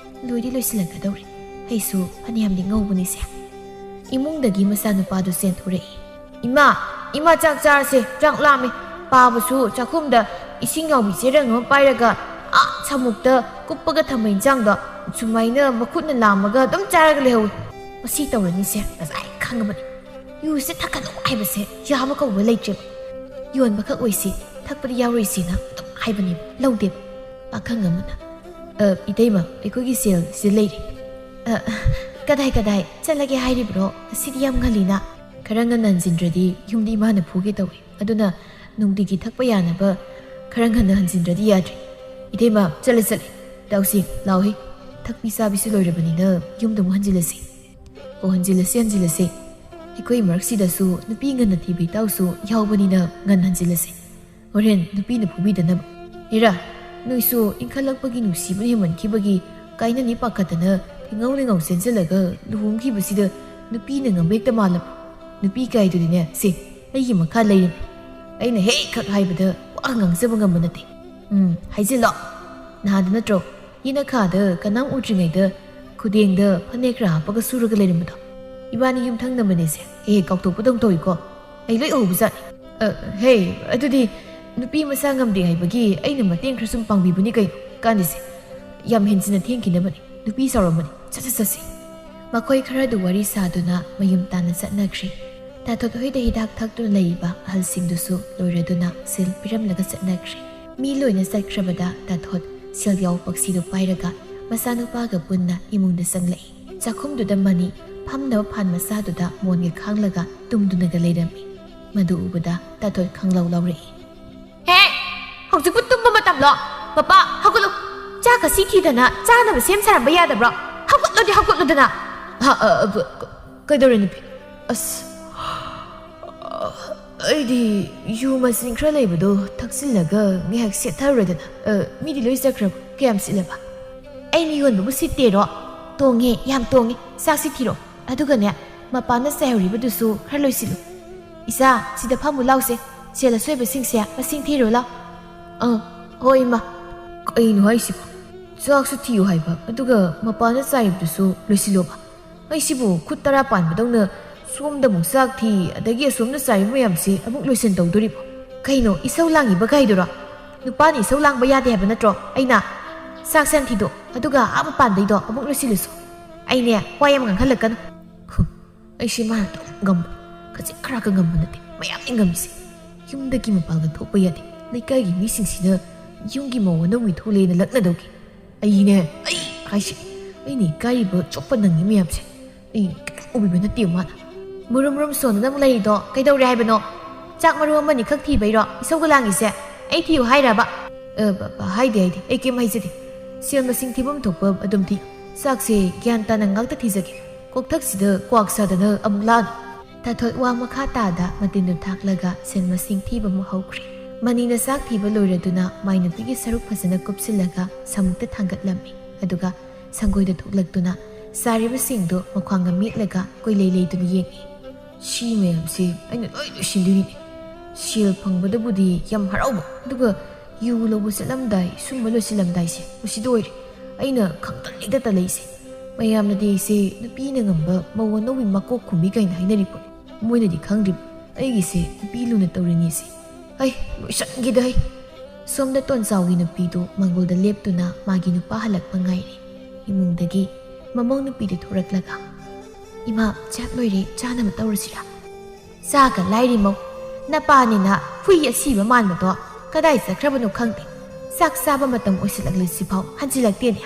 ꯂꯣꯏꯁꯤꯜꯂꯛꯀꯗꯧꯔꯦ ꯑꯩꯁꯨ ꯐꯅꯌꯥꯝꯗꯤ ꯉꯧꯕꯅꯤꯁꯦ ꯏꯃꯨꯡꯗꯒꯤ ꯃꯆꯥꯅꯨꯄꯥꯗꯨ ꯆꯦꯟꯊꯣꯔꯛꯏ ꯏꯃꯥ ꯆꯥꯛ ꯆꯥꯔꯁꯦ ꯆꯥꯛ ꯂꯥꯝꯃꯦ ꯄꯥꯕꯁꯨ ꯆꯥꯛꯈꯨꯝꯗ ꯏꯁꯤꯡ ꯌꯥꯎꯕꯤ ꯆꯦꯔꯪ ꯑꯃ ꯄꯥꯏꯔꯒ ꯁꯃꯨꯛꯇ ꯀꯨꯞꯄꯒ ꯊꯝꯕ ꯏꯟꯁꯥꯡꯗꯣ ꯁꯨꯃꯥꯏꯅ ꯃꯈꯨꯠꯅ ꯂꯥꯝꯃꯒ ꯑꯗꯨꯝ ꯆꯥꯔꯒ ꯂꯩꯍꯧꯏ ꯃꯁꯤ ꯇꯧꯔꯅꯤꯁꯦ ꯉꯁꯥꯏ ꯈꯪꯉꯕꯅꯤ ꯌꯨꯁꯦ ꯊꯛꯀꯅꯨ ꯍꯥꯏꯕꯁꯦ ꯌꯥꯕ ꯀꯧꯕ ꯂꯩꯇ꯭ꯔꯦꯕ ꯌꯣꯟꯕꯈꯛ ꯑꯣꯏꯁꯤ ꯊꯛꯄꯗꯤ ꯌꯥꯎꯔꯣꯏꯁꯤꯅ ꯑꯗꯨꯝ ꯍꯥꯏꯕꯅꯦꯕ ꯂꯧꯗꯦꯕ ꯄꯥꯈꯪ ꯑꯃꯅ ꯏꯇꯩꯃ ꯑꯩꯈꯣꯏꯒꯤ ꯁꯦꯜ ꯁꯤ ꯂꯩꯔꯤ ꯀꯗꯥꯏ ꯆꯠꯂꯒꯦ ꯍꯥꯏꯔꯤꯕ꯭ꯔꯣ ꯉꯁꯤꯗꯤ ꯌꯥꯝ ꯉꯜꯂꯤꯅ ꯈꯔ ꯉꯟꯅ ꯍꯟꯖꯤꯟꯗ꯭ꯔꯗꯤ ꯌꯨꯝꯗ ꯏꯃꯥꯅ ꯐꯨꯒꯦ ꯇꯧꯏ ꯑꯗꯨꯅ ꯅꯨꯡꯇꯤꯒꯤ ꯊꯛꯄ ꯌꯥꯅꯕ ꯈꯔ ꯉꯟꯅ ꯍꯟꯖꯤꯟꯗ꯭ꯔꯗꯤ ꯌꯥꯗ꯭ꯔꯦ ꯏꯇꯩꯃ ꯆꯠꯂꯦ ꯇꯧꯁꯤ ꯂꯥꯎꯍꯦ ꯊꯛꯄꯤ ꯆꯥꯕꯤꯁꯨ ꯂꯣꯏꯔꯕꯅꯤꯅ ꯌꯨꯝꯗ ꯑꯃꯨꯛ ꯍꯟꯖꯤꯜꯂꯁꯤ ꯍꯟꯖꯤꯜꯂꯁꯤ ꯑꯩꯈꯣই ꯃꯔꯛꯁꯤꯗꯁꯨ ꯅꯨꯄꯤ ꯉꯟꯅ ꯊꯤꯕ ꯏꯇꯥꯎꯁꯨ ꯌꯥꯎꯕꯅꯤꯅ ꯉꯟꯅ ꯍꯟꯖꯤꯜꯂꯁꯤ ꯍꯣꯔꯦꯟ ꯅꯨꯄꯤꯅ ꯐꯨꯕꯤꯗꯅꯕ ꯏꯔꯥ ꯅꯣꯏꯁꯨ ꯏꯟꯈꯠꯂꯛꯄꯒꯤ ꯅꯨꯡꯁꯤꯕ ꯍꯦꯟꯃꯟꯈꯤꯕꯒꯤ ꯀꯥꯏꯅꯅꯤ ꯄꯥꯈꯠꯇꯅ ꯊꯤꯉꯧ ꯆꯦꯟꯁꯤꯜꯂꯒ ꯂꯨꯍꯣꯡꯈꯤꯕꯁꯤꯗ ꯅꯨꯄꯤꯅ ꯉꯝꯕ ꯍꯦꯛꯇ ꯃꯥꯜꯂꯕ ꯅꯨꯄꯤ ꯀꯥꯏꯗꯨꯗꯤꯅꯦ ꯁꯤ ꯑꯩꯒꯤ ꯃꯈꯥ ꯂꯩꯔꯤꯅꯤ ꯑꯩꯅ ꯍꯦꯛ ꯈꯛ ꯍꯥꯏꯕꯗ ꯋꯥ ꯉꯥꯡꯖꯕ ꯉꯝꯕ ꯅꯠꯇꯦ ꯍꯥꯏꯖꯤꯜꯂꯣ ꯅꯍꯥꯟꯗ ꯅꯠꯇ꯭ꯔꯣ ꯌꯦꯅꯈꯥꯗ ꯀꯅꯥꯝ ꯎꯗ꯭ꯔꯤꯉꯩꯗ ꯈꯨꯗꯦꯡꯗ ꯐꯅꯦꯛ ꯈꯔ ꯍꯥꯞꯄꯒ ꯁꯨꯔꯒ ꯂꯩꯔꯝꯕꯗꯣ ꯏꯕꯥꯅꯤ ꯌꯨꯝꯊꯪꯅꯕꯅꯦꯁꯦ ꯀꯥꯎꯊꯣꯛꯄꯗꯧ ꯇꯧꯏꯀꯣ ꯑꯩ ꯂꯣꯏ ꯎꯍꯧꯕꯖꯥꯠꯅꯤ ꯑꯗꯨꯗꯤ ꯅꯨꯄꯤ ꯃꯆꯥ ꯉꯝꯗꯦ ꯍꯥꯏꯕꯒꯤ ꯑꯩꯅ ꯃꯇꯦꯡ ꯈꯔ ꯁꯨꯝ ꯄꯥꯡꯕꯤꯕꯅꯤ ꯀꯩꯅꯣ ꯀꯥꯟꯗꯤꯁꯦ ꯌꯥꯝ ꯍꯦꯟꯖꯤꯟꯅ ꯊꯦꯡꯈꯤꯅꯕꯅꯤ ꯅꯨꯄꯤ ꯆꯥꯎꯔꯝꯕꯅꯤ ꯆꯠꯁꯤ ꯃꯈꯣꯏ ꯈꯔꯗꯨ ꯋꯥꯔꯤ ꯁꯥꯗꯨꯅ ꯃꯌꯨꯝ ꯇꯥꯟꯅ ꯆꯠꯅꯈ꯭ꯔꯦ ꯇꯥꯊꯣꯠ ꯍꯣꯏꯗ ꯍꯤꯗꯥꯛ ꯊꯛꯇꯨꯅ ꯂꯩꯔꯤꯕ ꯑꯍꯜꯁꯤꯡꯗꯨꯁꯨ ꯂꯣꯏꯔꯗꯨꯅ ꯁꯦꯜ ꯄꯤꯔꯝꯂꯒ ꯆꯠꯅꯈ꯭ꯔꯦ ꯃꯤ ꯂꯣꯏꯅ ꯆꯠꯈ꯭ꯔꯕꯗ ꯇꯥꯊꯣꯠ ꯁꯦꯜ ꯌꯥꯎ ꯄꯛꯁꯤꯗꯨ ꯄꯥꯏꯔꯒ ꯃꯆꯥꯅꯨꯄꯥꯒ ꯄꯨꯟꯅ ꯏꯃꯨꯡꯗ ꯆꯪꯂꯛꯏ ꯆꯥꯛꯈꯨꯝꯗꯨꯗ ꯃꯅꯤ ꯐꯝꯅꯕ ꯐꯥꯟ ꯃꯆꯥꯗꯨꯗ ꯃꯣꯟꯒ ꯈꯥꯡꯂꯒ ꯇꯨꯝꯗꯨꯅꯒ ꯂꯩꯔꯝꯃꯤ ꯃꯗꯨ ꯎꯕꯗ ꯇꯥꯊꯣꯠ ꯈꯪꯂꯧ ꯂꯧꯔꯛꯏ ꯍꯧꯖꯤꯛꯄꯨ ꯇꯨꯝꯕ ꯃꯇꯝꯂꯣ ꯄꯄꯥ ꯍꯧꯒꯠꯂꯨ ꯆꯥꯛꯀ ꯁꯤ ꯊꯤꯗꯅ ꯆꯥꯅꯕ ꯁꯦꯝ ꯁꯥꯔꯝꯕ ꯌꯥꯗꯕ꯭ꯔꯣ ꯍꯧꯒꯠꯂꯨꯗꯅ ꯀꯩꯗꯧꯔꯦ ꯅꯨꯄꯤ ꯑꯁ ꯑꯩꯗꯤ ꯌꯨ ꯃꯁꯤꯡ ꯈꯔ ꯂꯩꯕꯗꯣ ꯊꯛꯆꯤꯜꯂꯒ ꯉꯥꯏꯍꯥꯛ ꯁꯦꯠꯊꯔꯨꯔꯦꯗꯅ ꯃꯤꯗꯤ ꯂꯣꯏ ꯆꯠꯈ꯭ꯔꯕ ꯀꯌꯥꯝ ꯁꯤꯠꯂꯕ ꯑꯩꯅ ꯌꯣꯟꯕꯕꯨ ꯁꯤꯠꯇꯦꯔꯣ ꯇꯣꯡꯉꯦ ꯌꯥꯝ ꯇꯣꯡꯉꯦ ꯆꯥꯛꯁꯤ ꯊꯤꯔꯣ ꯑꯗꯨꯒꯅꯦ ꯃꯄꯥꯟꯗ ꯆꯥꯏꯍꯧꯔꯤꯕꯗꯨꯁꯨ ꯈꯔ ꯂꯣꯏꯁꯤꯜꯂꯨ ꯏꯆꯥ ꯁꯤꯗ ꯐꯝꯃꯨ ꯂꯥꯎꯁꯦ ꯁꯦꯜ ꯑꯁꯣꯏꯕꯁꯤꯡꯁꯦ ꯃꯁꯤꯡ ꯊꯤꯔꯣ ꯂꯥꯎ ꯍꯣꯏ ꯏꯃꯥ ꯀꯩꯅꯣ ꯍꯥꯏꯁꯤꯕꯣ ꯆꯥꯛꯁꯨ ꯊꯤꯌꯨ ꯍꯥꯏꯕ ꯑꯗꯨꯒ ꯃꯄꯥꯟꯗ ꯆꯥꯏꯕꯗꯨꯁꯨ ꯂꯣꯏꯁꯤꯜꯂꯣꯕ ꯑꯩꯁꯤꯕꯨ ꯈꯨꯠ 10 ꯄꯥꯟꯕꯗꯧꯅ ꯁꯣꯝꯗ ꯑꯃꯨꯛ ꯆꯥꯛ ꯊꯤ ꯑꯗꯒꯤ ꯑꯁꯣꯝꯗ ꯆꯥꯏꯕ ꯃꯌꯥꯝꯁꯦ ꯑꯃꯨꯛ ꯂꯣꯏꯁꯤꯟ ꯇꯧꯗꯣꯔꯤꯕꯣ ꯀꯩꯅꯣ ꯏꯁꯧ ꯂꯥꯡꯉꯤꯕ ꯀꯥꯏꯗꯨꯔꯣ ꯅꯨꯄꯥꯅ ꯏꯁꯧ ꯂꯥꯡꯕ ꯌꯥꯗꯦ ꯍꯥꯏꯕ ꯅꯠꯇ꯭ꯔꯣ ꯑꯩꯅ ꯆꯥꯛ ꯁꯟ ꯊꯤꯗꯣ ꯑꯗꯨꯒ ꯃꯄꯥꯟꯗꯩꯗꯣ ꯑꯃꯨꯛ ꯂꯣꯏꯁꯤꯜꯂꯨꯁꯨ ꯑꯩꯅꯦ ꯋꯥ ꯌꯥꯝ ꯉꯥꯡꯍꯜꯂꯛꯀꯅꯨ ꯑꯩꯁꯦ ꯃꯥꯅ ꯉꯝꯕ ꯈꯖꯤꯛ ꯈꯔꯥꯛꯀ ꯉꯝꯕ ꯅꯠꯇꯦ ꯃꯌꯥꯝꯅꯤ ꯉꯝꯃꯤꯁꯦ ꯌꯨꯝꯗꯒꯤ ꯃꯄꯥꯟꯒ ꯊꯣꯛꯄ ꯌꯥꯗꯦ ꯂꯩꯀꯥꯏꯒꯤ ꯃꯤꯁꯤꯡꯁꯤꯅ ꯌꯨꯝꯒꯤ ꯃꯧ ꯑꯅꯧꯕꯤ ꯊꯣꯛꯂꯦꯅ ꯂꯛꯅꯗꯧꯒꯤ ꯑꯩꯅꯦ ꯑꯩ ꯍꯥꯏꯁꯦ ꯑꯩꯅ ꯏꯀꯥꯏꯔꯤꯕ ꯆꯣꯞꯄ ꯅꯪꯉꯤ ꯃꯌꯥꯝꯁꯦ ꯑꯩ ꯎꯕꯤꯕ ꯅꯠꯇꯦ ꯃꯥꯅ ꯃꯨꯔꯨꯝ ꯁꯣꯟꯗꯅ ꯑꯃꯨꯛ ꯂꯩꯔꯤꯗꯣ ꯀꯩꯗꯧꯔꯦ ꯍꯥꯏꯕꯅꯣ ꯆꯥꯛ ꯃꯔꯨ ꯑꯃꯅꯤ ꯈꯛ ꯊꯤꯕꯩꯔꯣ ꯏꯁꯧꯒ ꯂꯥꯡꯉꯤꯁꯦ ꯑꯩ ꯊꯤꯌꯨ ꯍꯥꯏꯔꯕ ꯍꯥꯏꯗꯦ ꯑꯩ ꯀꯩꯝ ꯍꯥꯏꯖꯗꯦ ꯁꯦꯜ ꯃꯁꯤꯡ ꯊꯤꯐꯝ ꯊꯣꯛꯄ ꯑꯗꯨꯝ ꯊꯤ ꯆꯥꯛꯁꯦ ꯒ꯭ꯌꯥꯟ ꯇꯥꯅ ꯉꯥꯛꯇ ꯊꯤꯖꯒꯦ ꯀꯣꯛꯊꯛꯁꯤꯗ ꯀ꯭ꯋꯥꯛ ꯁꯥꯗꯅ ꯑꯃꯨꯛ ꯂꯥꯛꯑꯅꯨ ꯇꯥꯊꯣꯠ ꯋꯥ ꯃꯈꯥ ꯇꯥꯗ ꯃꯇꯤꯟꯗꯨ ꯊꯥꯛꯂꯒ ꯁꯦꯜ ꯃꯁꯤꯡ ꯊꯤꯕ ꯑꯃꯨꯛ ꯍꯧꯈ꯭ꯔꯦ ꯃꯅꯤꯅ ꯆꯥꯛ ꯊꯤꯕ ꯂꯣꯏꯔꯗꯨꯅ ꯃꯥꯏ ꯅꯨꯄꯤꯒꯤ ꯁꯔꯨꯛ ꯐꯖꯅ ꯀꯨꯞꯁꯤꯜꯂꯒ ꯁꯃꯨꯛꯇ ꯊꯥꯡꯒꯠꯂꯝꯃꯤ ꯑꯗꯨꯒ ꯁꯪꯒꯣꯏꯗ ꯊꯣꯛꯂꯛꯇꯨꯅ ꯆꯥꯔꯤꯕꯁꯤꯡꯗꯨ ꯃꯈ꯭ꯋꯥꯡꯒ ꯃꯦꯠꯂꯒ ꯀꯣꯏꯂꯩ ꯂꯩꯗꯨꯅ ꯌꯦꯡꯉꯤ ꯁꯤ ꯃꯌꯥꯝꯁꯦ ꯑꯩꯅ ꯂꯣꯏ ꯂꯣꯏꯁꯤꯟꯗꯣꯏꯅꯤ ꯁꯦꯜ ꯐꯪꯕꯗꯕꯨꯗꯤ ꯌꯥꯝ ꯍꯔꯥꯎꯕ ꯑꯗꯨꯒ ꯌꯨ ꯂꯧꯕ ꯆꯠꯂꯝꯗꯥꯏ ꯁꯨꯝꯕ ꯂꯣꯏꯁꯤꯜꯂꯝꯗꯥꯏꯁꯦ ꯃꯁꯤꯗ ꯑꯣꯏꯔꯦ ꯑꯩꯅ ꯈꯪꯇꯟ ꯇꯜꯂꯛꯏꯁꯦ ꯃꯌꯥꯝꯅꯗꯤ ꯑꯩꯁꯦ ꯅꯨꯄꯤꯅ ꯉꯝꯕ ꯃꯧ ꯑꯅꯧꯕꯤ ꯃꯀꯣꯛ ꯈꯨꯝꯕꯤ ꯀꯩꯅ ꯍꯥꯏꯅꯔꯤ ꯄꯣꯠꯅꯤ ꯃꯣꯏꯅꯗꯤ ꯈꯪꯗ꯭ꯔꯤꯕ ꯑꯩꯒꯤꯁꯦ ꯅꯨꯄꯤ ꯂꯨꯅ ꯇꯧꯔꯤꯅꯤꯁꯦ ꯂꯣꯏꯁꯟꯈꯤꯗ ꯁꯣꯝꯗ ꯇꯣꯟꯆꯥꯎꯒꯤ ꯅꯨꯄꯤꯗꯨ ꯃꯪꯒꯣꯜꯗ ꯂꯦꯞꯇꯨꯅ ꯃꯥꯒꯤ ꯅꯨꯄꯥ ꯍꯜꯂꯛꯄ ꯉꯥꯏꯔꯤ ꯏꯃꯨꯡꯗꯒꯤ ꯃꯃꯧ ꯅꯨꯄꯤꯗꯨ ꯊꯣꯔꯛꯂꯒ ꯏꯃꯥ ꯆꯥꯛ ꯂꯣꯏꯔꯦ ꯆꯥꯅꯕ ꯇꯧꯔꯁꯤꯔꯥ ꯆꯥꯒ ꯂꯥꯏꯔꯤ ꯃꯧ ꯅꯄꯥꯅꯤꯅ ꯍꯨꯏ ꯑꯁꯤꯕ ꯃꯥꯟꯕꯗꯣ ꯀꯗꯥꯏ ꯆꯠꯈ꯭ꯔꯕꯅꯣ ꯈꯪꯗꯦ ꯆꯥꯛ ꯆꯥꯕ ꯃꯇꯝ ꯑꯣꯏꯁꯤꯜꯂꯛꯂꯤꯁꯤꯐꯥꯎ ꯍꯟꯖꯤꯜꯂꯛꯇꯦꯅꯦ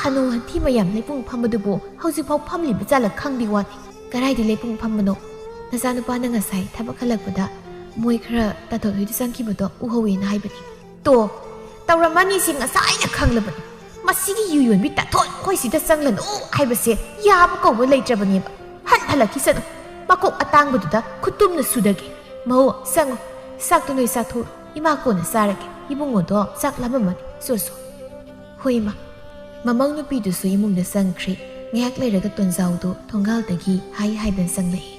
ꯍꯅꯨ ꯍꯟꯊꯤ ꯃꯌꯥꯝ ꯂꯩꯄꯨꯡ ꯐꯝꯕꯗꯨꯕꯨ ꯍꯧꯖꯤꯛꯐꯥꯎ ꯐꯝꯂꯤꯕ ꯖꯥꯠꯂ ꯈꯪꯗꯦ ꯋꯥꯅꯤ ꯀꯗꯥꯏꯗ ꯂꯩꯄꯨꯡ ꯐꯝꯕꯅꯣ ꯅꯆꯥꯅꯨꯄꯥꯅ ꯉꯁꯥꯏ ꯊꯕꯛ ꯍꯜꯂꯛꯄꯗ ꯃꯣꯏ ꯈꯔ ꯇꯥꯊꯣꯠ ꯍꯣꯏꯗ ꯆꯪꯈꯤꯕꯗꯣ ꯎꯍꯧꯋꯦꯅ ꯍꯥꯏꯕꯅꯤ ꯇꯧꯔꯝꯃꯅꯤꯁꯤ ꯉꯁꯥꯏꯅ ꯈꯪꯂꯕꯅꯤ ꯃꯁꯤꯒꯤ ꯌꯨ ꯌꯣꯟꯕꯤ ꯇꯥꯊꯣꯠ ꯑꯩꯈꯣꯏ ꯁꯤꯗ ꯆꯪꯂꯅꯨ ꯍꯥꯏꯕꯁꯦ ꯌꯥꯕ ꯀꯧꯕ ꯂꯩꯇ꯭ꯔꯕꯅꯦꯕ ꯍꯜꯂꯛꯈꯤꯁꯅꯨ ꯃꯀꯣꯛ ꯑꯇꯥꯡꯕꯗꯨꯗ ꯈꯨꯠꯇꯨꯝꯅ ꯁꯨꯗꯒꯦ ꯃꯧ ꯆꯪꯉꯨ ꯆꯥꯛꯇꯨ ꯅꯣꯏ ꯆꯥꯊꯣꯛꯎ ꯏꯃꯥ ꯀꯣꯟꯅ ꯆꯥꯔꯒꯦ ꯏꯕꯨꯡꯉꯣꯗꯣ ꯆꯥꯛ ꯂꯥꯝꯃꯝꯃꯅꯤ ꯁꯣ ꯍꯣꯏ ꯏꯃꯥ ꯃꯃꯧ ꯅꯨꯄꯤꯗꯨꯁꯨ ꯏꯃꯨꯡꯗ ꯆꯪꯈ꯭ꯔꯦ ꯉꯥꯏꯍꯥꯛ ꯂꯩꯔꯒ ꯇꯣꯟꯖꯥꯎꯗꯣ ꯊꯣꯡꯒꯥꯜꯗꯒꯤ ꯍꯥꯏꯗꯅ ꯆꯪꯂꯛꯏ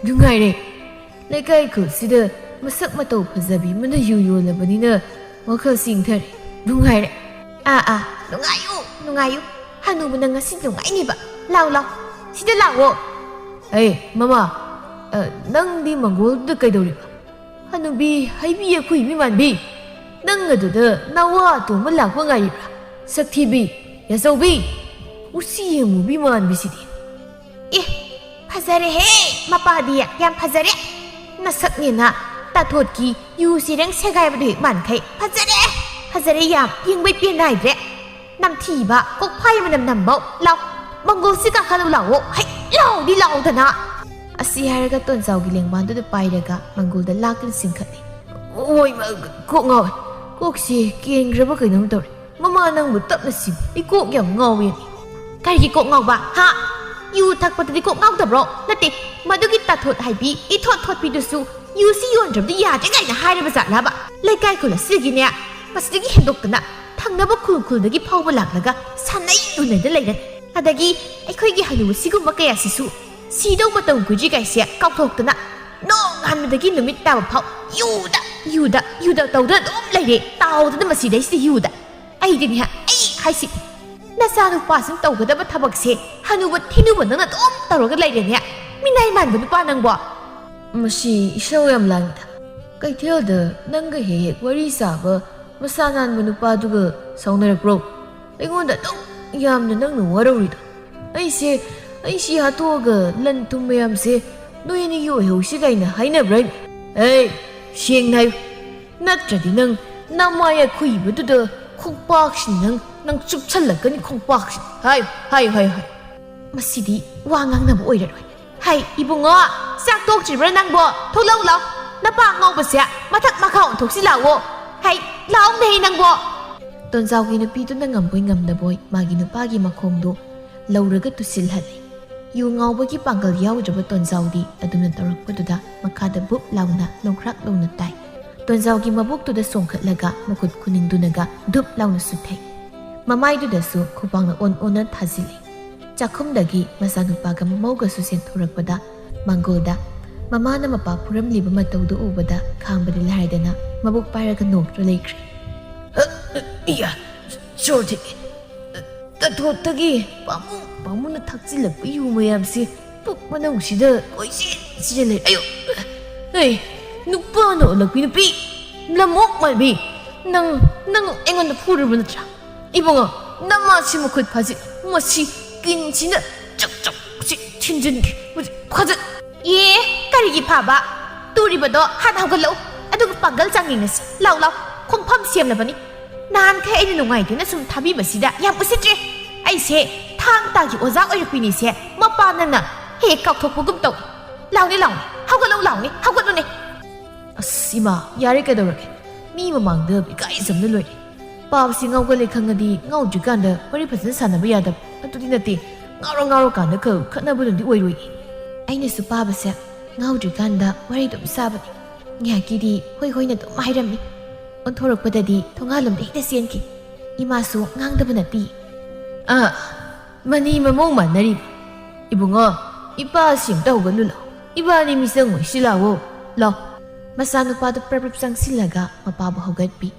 ꯅꯨꯡꯉꯥꯏꯔꯦ ꯂꯩꯀꯥꯏ ꯈꯨꯜꯁꯤꯗ ꯃꯁꯛ ꯃꯇꯧ ꯐꯖꯕꯤ ꯑꯃꯅ ꯌꯨ ꯌꯣꯜꯂꯕꯅꯤꯅ ꯋꯥꯈꯜꯁꯤ ꯏꯪꯊꯔꯦ ꯅꯨꯡꯉꯥꯏꯔꯦ ꯅꯨꯡꯉꯥꯏꯌꯨ ꯍꯅꯨꯕꯅ ꯉꯁꯤ ꯅꯨꯡꯉꯥꯏꯅꯤꯕ ꯂꯥꯎ ꯁꯤꯗ ꯂꯥꯛꯑꯣ ꯃꯃꯥ ꯅꯪꯗꯤ ꯃꯪꯒꯣꯜꯗꯨꯗ ꯀꯩꯗꯧꯔꯤꯕ ꯍꯅꯨꯕꯤ ꯍꯩꯕꯤ ꯑꯩꯈꯣꯏ ꯃꯤꯃꯥꯟꯕꯤ ꯅꯪ ꯑꯗꯨꯗ ꯅꯋꯥ ꯇꯣꯝꯕ ꯂꯥꯛꯄ ꯉꯥꯏꯔꯤꯕ꯭ꯔꯥ ꯁꯛꯊꯤꯕꯤ ꯌꯥꯆꯧꯕꯤ ꯎꯆꯤ ꯑꯃꯨꯕꯤ ꯃꯥꯟꯕꯤꯁꯤꯗꯤ ꯐꯖꯔꯦꯍꯦ ꯃꯄꯥꯗꯤ ꯌꯥꯝ ꯐꯖꯔꯦ ꯅꯁꯛꯅꯦꯅ ꯇꯥꯊꯣꯠꯀꯤ ꯌꯨ ꯆꯦꯔꯪ ꯁꯦꯒꯥꯏꯕꯗꯨ ꯍꯦꯛ ꯃꯥꯟꯈꯩ ꯐꯖꯔꯦ ꯌꯥꯝ ꯌꯦꯡꯕꯩ ꯄꯦꯟ ꯅꯥꯏꯗ꯭ꯔꯦ ꯅꯝꯊꯤꯕ ꯀꯣꯛꯐꯥꯏ ꯃꯅꯝ ꯅꯝꯕꯧ ꯂꯥꯎ ꯃꯪꯒꯣꯜꯁꯤ ꯀꯥꯈꯠꯂꯨ ꯂꯥꯛꯑꯣ ꯂꯥꯎꯗꯅ ꯑꯁꯤ ꯍꯥꯏꯔꯒ ꯇꯣꯟꯆꯥꯎꯒꯤ ꯂꯦꯡꯕꯥꯟꯗꯨꯗ ꯄꯥꯏꯔꯒ ꯃꯪꯒꯣꯜꯗ ꯂꯥꯛꯇꯨꯅ ꯆꯤꯡꯈꯠꯂꯤ ꯍꯣꯏ ꯀꯣꯛ ꯉꯥꯎꯋꯦ ꯀꯣꯛꯁꯤ ꯀꯦꯟꯈ꯭ꯔꯕ ꯀꯩꯅꯣꯝ ꯇꯧꯔꯦ ꯃꯃꯥ ꯅꯪꯕꯨ ꯇꯞꯅ ꯁꯤꯕ ꯑꯩ ꯀꯣꯛ ꯌꯥꯝ ꯉꯥꯎꯋꯦꯅꯤ ꯀꯔꯤꯒꯤ ꯀꯣꯛ ꯉꯥꯎꯕ ꯌꯨ ꯊꯛꯄꯗꯗꯤ ꯀꯣꯛ ꯉꯥꯎꯗꯕ꯭ꯔꯣ ꯅꯠꯇꯦ ꯃꯗꯨꯒꯤ ꯇꯥꯊꯣꯠ ꯍꯥꯏꯕꯤ ꯏꯊꯣꯠ ꯊꯣꯠꯄꯤꯗꯨꯁꯨ ꯌꯨꯁꯤ ꯌꯣꯟꯗ꯭ꯔꯕꯗꯤ ꯌꯥꯗ꯭ꯔꯦ ꯀꯥꯏꯅ ꯍꯥꯏꯔꯕ ꯖꯥꯠꯂꯕ ꯂꯩꯀꯥꯏ ꯈꯨꯜ ꯑꯁꯤꯒꯤꯅꯦ ꯃꯁꯤꯗꯒꯤ ꯍꯦꯟꯗꯣꯛꯇꯅ ꯊꯪꯅꯕ ꯈꯨꯜꯗꯒꯤ ꯐꯥꯎꯕ ꯂꯥꯛꯂꯒ ꯁꯥꯟꯅꯩ ꯂꯨꯅꯩꯗ ꯂꯩꯔꯅꯤ ꯑꯗꯒꯤ ꯑꯩꯈꯣꯏꯒꯤ ꯍꯅꯨꯕ ꯁꯤꯒꯨꯝꯕ ꯀꯌꯥꯁꯤꯁꯨ ꯁꯤꯗꯧ ꯃꯇꯝ ꯀꯨꯏꯗ꯭ꯔꯤꯒꯥꯏꯁꯦ ꯀꯥꯎꯊꯣꯛꯇꯅ ꯅꯣꯡꯉꯥꯟꯕꯗꯒꯤ ꯅꯨꯃꯤꯠ ꯇꯥꯕ ꯐꯥꯎ ꯌꯨꯗ ꯇꯧꯗꯅ ꯑꯗꯨꯝ ꯂꯩꯔꯦ ꯇꯥꯎꯗꯅ ꯃꯁꯤꯗꯩꯁꯤꯗ ꯌꯨꯗ ꯑꯩꯗꯤꯅꯦ ꯑꯩ ꯍꯥꯏꯁꯤ ꯅꯆꯥꯅꯨꯄꯥꯁꯤꯡ ꯇꯧꯒꯗꯕ ꯊꯕꯛꯁꯦ ꯍꯅꯨꯕ ꯊꯤꯅꯨꯕ ꯅꯪꯅ ꯑꯗꯨꯝ ꯇꯧꯔꯒ ꯂꯩꯔꯦꯅꯦ ꯃꯤꯅꯥꯏ ꯃꯥꯟꯕ ꯅꯨꯄꯥ ꯅꯪꯕꯣ ꯃꯁꯤ ꯏꯁꯧ ꯌꯥꯝ ꯂꯥꯡꯉꯤꯗ ꯀꯩꯊꯦꯜꯗ ꯅꯪꯒ ꯍꯦꯛ ꯋꯥꯔꯤ ꯁꯥꯕ ꯃꯁꯥ ꯅꯥꯟꯕ ꯅꯨꯄꯥꯗꯨꯒ ꯁꯥꯎꯅꯔꯛꯄ꯭ꯔꯣ ꯑꯩꯉꯣꯟꯗ ꯑꯗꯨꯝ ꯌꯥꯝꯅ ꯅꯪꯅ ꯋꯥꯔꯧꯔꯤꯗꯣ ꯑꯩꯁꯤ ꯍꯥꯠꯇꯣꯛꯑꯒ ꯂꯟ ꯊꯨꯝ ꯃꯌꯥꯝꯁꯦ ꯅꯣꯏ ꯑꯅꯤꯒꯤ ꯑꯣꯏꯍꯧꯁꯤ ꯀꯥꯏꯅ ꯍꯥꯏꯅꯕ꯭ꯔꯥ ꯁꯦꯡꯅ ꯍꯥꯏꯌꯨ ꯅꯠꯇ꯭ꯔꯗꯤ ꯅꯪ ꯅꯃꯥꯏ ꯑꯈꯨꯏꯕꯗꯨꯗ ꯈꯣꯡꯄꯥꯛꯁꯤꯅ ꯅꯪ ꯆꯨꯞꯁꯜꯂꯛꯀꯅꯤ ꯈꯣꯡꯄꯥꯛꯁꯤ ꯍꯥꯏꯌꯨ ꯃꯁꯤꯗꯤ ꯋꯥ ꯉꯥꯡꯅꯕ ꯑꯣꯏꯔꯔꯣꯏ ꯏꯕꯨꯡꯉꯣ ꯆꯥꯛ ꯇꯣꯛꯇ꯭ꯔꯤꯕ꯭ꯔꯥ ꯅꯪꯕꯣ ꯊꯣꯛꯂꯛꯎ ꯂꯥꯎ ꯅꯄꯥ ꯉꯥꯎꯕꯁꯦ ꯃꯊꯛ ꯃꯈꯥ ꯑꯣꯟꯊꯣꯛꯁꯤ ꯂꯥꯛꯑꯣ ꯂꯥꯎꯅꯦ ꯅꯪꯕꯣ ꯇꯣꯟꯖꯥꯎꯒꯤ ꯅꯨꯄꯤꯗꯨꯅ ꯉꯝꯕꯣꯏ ꯉꯝꯗꯕꯣꯏ ꯃꯥꯒꯤ ꯅꯨꯄꯥꯒꯤ ꯃꯈꯣꯡꯗꯣ ꯂꯧꯔꯒ ꯇꯨꯁꯤꯜꯍꯜꯂꯤ yu ngawbagi panggal yaudraba tonjaudi aduna tarakpaduda makhada bup launa longkhrak launa tai tonjaugi mabuktuda songkhatlaga makut kuningdunaga dup launa suthai mamaidudasu khupangna ona thajili chakhumdagi masanupaga mamauga su senthorakpada mangolda mamana mapa puramliba mataudu ubada khambadi laidana mabuk pairaga noktra leikri iya sorti tathotagi pamuna thakchilak yu mayamsi puk manungsida koisi sijale ayo hey nupa no lakpi nupi lamok malbi nang engon purur natra ibongo nama si mukut phaji masi kinchina chak si chinjin muji phaja ye karigi phaba turibado han hawgalo aduga pangal changingas law khongpham semlabani nan khay aina nungai duna sum thabi basida yam usitre aise thang tagi oja oirpini se mapanana he kakthokpugum taw lawni hawgalo hawgalone asima yare kadorake mi mamangda bikai zamna loi pawsi ngawgale khangadi ngawjikanda pari phasan sanaba yadab atudi nati ngaro kanda ka khatnabudun di oiroi aina su pabase ngawjikanda wari dum sabani ngakidi hoina dum hairamni onthorokpadadi thongalum de senki imasu ngangdaba nati mani mamong manari ibungo ipa simta hogalulo ibani misang silawo lo masanupadu prabhup sangsilaga mapabu hogatpi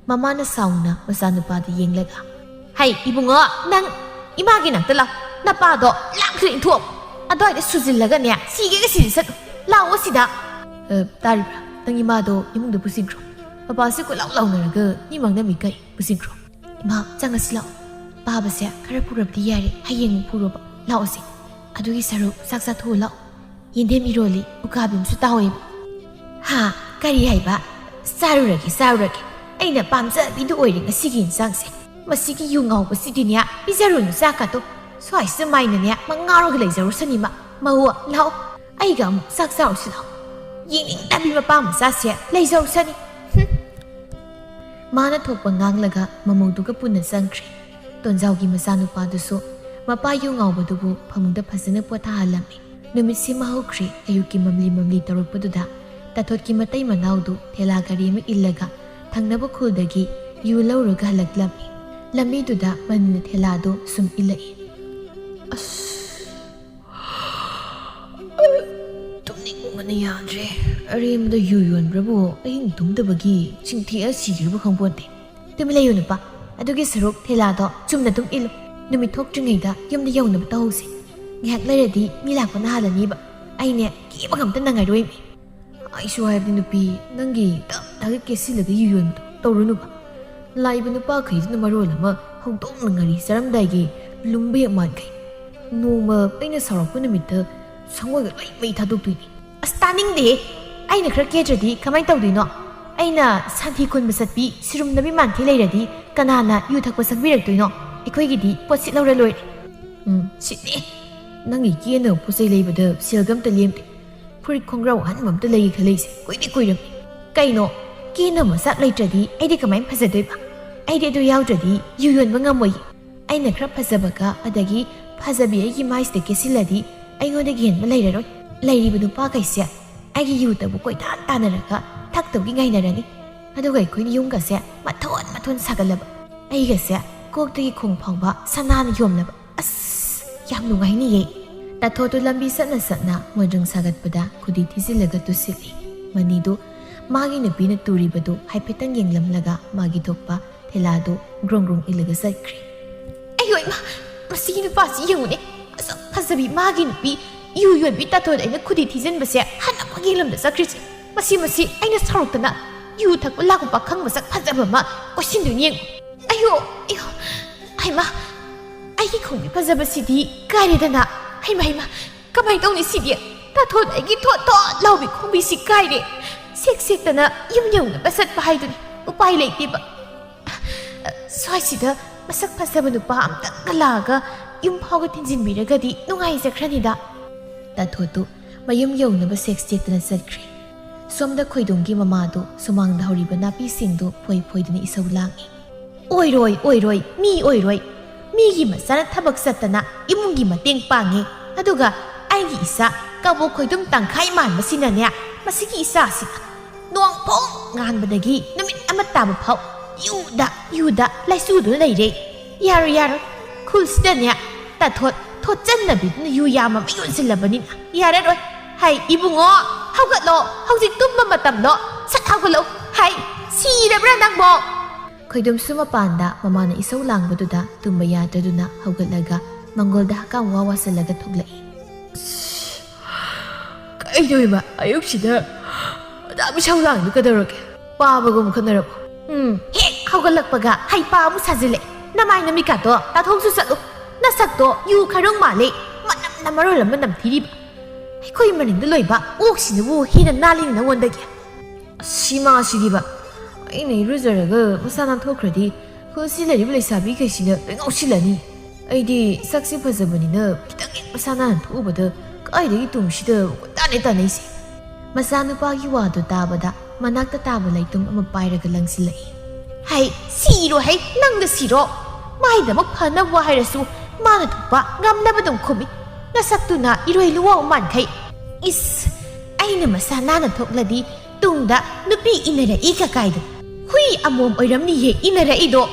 mamana sauna masanupadu yenglaga hai ibungo nang imagi nang tala napado lakring thuop adoi de sujillaga ne sige ga sisat lawo sida taribra tang imado imungda pusingkro papasi ko lawnaraga imangna mikai pusingkro ima changasila babase khara purabdi yare hayeng puroba lawsi adugi saru saksa thu law yindem iroli ukabim su tawe ha kari haiba saruragi aina pamja bidu oiring asigi insangse masigi yungau basidinya bizarunu zakato swai semaina nya mangaro gleizaru sanima mawa law aiga mu saksa usila yinging tabi mapam sasya leizaru sani mana thokpa nganglaga mamuduga punna sangkri tonjaugi masanupadusu mapa yungaubadubu phamungda phajana pothahalami numisi mahukri ayuki mamli tarokpaduda tathotki matai manaudu thela gari ma illaga thangnaba khudagi yu lawraga halaklami lamiduda manna thelado sum illai tumning mani yandre arimda yuyon brabo ayin tumdabagi chingthi asigirbu khangponte tumilayunu pa adugi saruk thelado chumna tum ilu numi thokjingaida yumda yawnaba tawsi ngak leradi milakpa nahalani ba aine kiba ngamta nangaroi mi aisu haibdi nupi nangi daga kesilaga yuyon tawrunu ba laiba nupa khaiduna marol ama hongdong nangari saramdaigi lumbe mankai noma aina sarakpa numitta sangwaga loi mai thadoktuini astaning de aina khara kedradi kamai tawdino aina santhi khunba satpi sirum nabi manthi leiradi kanana yu thakpa sakbiraktuino ekhoi potsit lawra loi sitne nangi kena posai leibada selgam ta lemte furit khongrau hanmamta lei khaleise koiram kaino kena masak leitradi aidi kamai phajadoi ba aidi du yawdradi yuyon bangamoi aina khara phajabaga adagi phajabi agi mais de kesiladi aingoda gen ma leiraroi leiribu nupa kaise agi yu tabu koi tanaraga thaktogi ngainarani aduga ekhoi yumga se mathon sagalaba aiga se koktagi khongphangba sanana yomlaba yam nungaini ye tathotu lambi satna modrung sagatpada khudi thisilaga tusili manidu magi nupina turibadu haipetang yenglamlaga magi thokpa thelado grong ilaga sakri ayoi ma masigi nupasi yengune asa phasabi magi nupi yuyon bi tathod aina khudi thijen base hana magi lamda sakri masi aina saruktana yu thakpa laku pakhang masak phajaba ma kosindu yeng ayo aima aigi khongbi phajaba sidi karidana haima kamai tawni sidi tathod aigi thot lawbi khongbi si kaire sek tana yumyong basat pahaiduni upai leiti ba swaisida masak phajaba nupa amta kalaga yum phawga tinjin biragadi nungai jakranida tathotu mayum yonaba sek tana satkri somda khoidonggi mamado sumangda horiba napi singdo phoi-duni isau langi oiroi mi oiroi migi masana thabak satana imungi mateng pange ꯑꯗꯨꯒ ꯑꯩꯒꯤ ꯏꯆꯥ ꯀꯕꯣꯛ ꯈꯣꯏꯗꯨꯝ ꯇꯪꯈꯥꯏ ꯃꯥꯟꯕꯁꯤꯅꯅꯦ ꯃꯁꯤꯒꯤ ꯏꯆꯥꯁꯤꯅ ꯅꯣꯡꯐꯣꯡ ꯉꯥꯟꯕꯗꯒꯤ ꯅꯨꯃꯤꯠ ꯑꯃ ꯇꯥꯕ ꯐꯥꯎ ꯌꯨꯗ ꯂꯥꯏꯆꯨꯗꯨꯅ ꯂꯩꯔꯦ ꯌꯥꯔꯣꯏ ꯈꯨꯜꯁꯤꯗꯅꯦ ꯊꯣꯠꯆꯟꯅꯕꯤꯗꯨꯅ ꯌꯨ ꯌꯥꯝ ꯑꯃ ꯌꯣꯟꯁꯤꯜꯂꯕꯅꯤꯅ ꯌꯥꯔꯔꯣꯏ ꯍꯥꯏ ꯏꯕꯨꯡꯉꯣ ꯍꯧꯒꯠꯂꯣ ꯍꯧꯖꯤꯛ ꯇꯨꯝꯕ ꯃꯇꯝꯂꯣ ꯁꯠ ꯍꯧꯒꯠꯂꯣ ꯍꯥꯏ ꯁꯤꯔꯕ꯭ꯔꯥ ꯅꯪꯕꯣ ꯈꯣꯏꯗꯨꯝꯁꯨ ꯃꯄꯥꯟꯗ ꯃꯃꯥꯅ ꯏꯁꯧ ꯂꯥꯡꯕꯗꯨꯗ ꯇꯨꯝꯕ ꯌꯥꯗ꯭ꯔꯗꯨꯅ ꯍꯧꯒꯠꯂꯒ ꯃꯪꯒꯣꯜꯗ ꯍꯛꯀꯥꯝ ꯋꯥꯁꯤꯜꯂꯒ ꯊꯣꯛꯂꯛꯏ ꯀꯩꯗꯧꯏꯕ ꯑꯌꯨꯛꯁꯤꯗ ꯑꯗꯥꯝ ꯏꯁꯧ ꯂꯥꯡꯗꯨ ꯀꯩꯗꯧꯔꯒꯦ ꯄꯥꯕꯒꯨꯝ ꯈꯠꯅꯔꯕꯣ ꯍꯦꯛ ꯍꯧꯒꯠꯂꯛꯄꯒ ꯍꯩꯄꯥ ꯑꯃꯨꯛ ꯁꯥꯖꯤꯜꯂꯦ ꯅꯃꯥꯏ ꯅꯃꯤꯠꯀꯥꯗꯣ ꯇꯥꯊꯣꯛꯁꯨ ꯆꯠꯂꯨ ꯅꯁꯛꯇꯣ ꯌꯨ ꯈꯔꯨꯡ ꯃꯥꯜꯂꯦ ꯃꯅꯝꯅ ꯃꯔꯣꯜ ꯑꯃ ꯅꯝꯊꯤꯔꯤꯕ ꯑꯩꯈꯣꯏ ꯃꯅꯤꯡꯗ ꯂꯣꯏꯕ ꯑꯣꯛꯁꯤꯅꯕꯨ ꯍꯦꯟꯅ ꯅꯥꯜꯂꯤꯅꯤ ꯅꯉꯣꯟꯗꯒꯤ ꯁꯤꯃꯥꯁꯤꯗꯤꯕ ꯑꯩꯅ ꯏꯔꯨꯖꯔꯒ ꯃꯁꯥ ꯅꯥꯟꯊꯣꯛꯈ꯭ꯔꯗꯤ ꯈꯨꯜꯁꯤ ꯂꯩꯔꯤꯕ ꯂꯩꯁꯥꯕꯤꯈꯩꯁꯤꯅ ꯂꯣꯏ ꯉꯥꯎꯁꯤꯜꯂꯅꯤ ꯑꯩꯗꯤ ꯁꯛꯁꯤ ꯐꯖꯕꯅꯤꯅ ꯈꯤꯇꯪ ꯍꯦꯛ ꯃꯁꯥ ꯅꯥꯟꯊꯣꯛꯎꯕꯗ ꯀꯥꯏꯗꯒꯤ ꯇꯨꯡꯁꯤꯗ ꯇꯥꯟꯅꯩꯁꯦ ꯃꯆꯥꯅꯨꯄꯥꯒꯤ ꯋꯥꯗꯨ ꯇꯥꯕꯗ ꯃꯅꯥꯛꯇ ꯇꯥꯕ ꯂꯩꯇꯨꯝ ꯑꯃ ꯄꯥꯏꯔꯒ ꯂꯪꯁꯤꯜꯂꯛꯏ ꯍꯩ ꯁꯤꯔꯣ ꯍꯩ ꯅꯪꯗ ꯁꯤꯔꯣ ꯃꯥꯏꯗꯃꯛ ꯐꯅꯕ ꯍꯥꯏꯔꯁꯨ ꯃꯥꯅ ꯊꯣꯛꯄ ꯉꯝꯅꯕꯗꯨꯝ ꯈꯨꯝꯃꯤ ꯅꯁꯛꯇꯨꯅ ꯏꯔꯣꯏ ꯂꯨꯋꯥꯎ ꯃꯥꯟꯈꯩ ꯏꯁ ꯑꯩꯅ ꯃꯁꯥ ꯅꯥꯟꯅ ꯊꯣꯛꯂꯗꯤ ꯇꯨꯡꯗ ꯅꯨꯄꯤ ꯏꯟꯅꯔꯛꯏ ꯀꯀꯥꯏꯗꯣ ꯍꯨꯏ ꯑꯃꯣꯝ ꯑꯣꯏꯔꯝꯅꯤꯍꯦ ꯏꯟꯅꯔꯛꯏꯗꯣ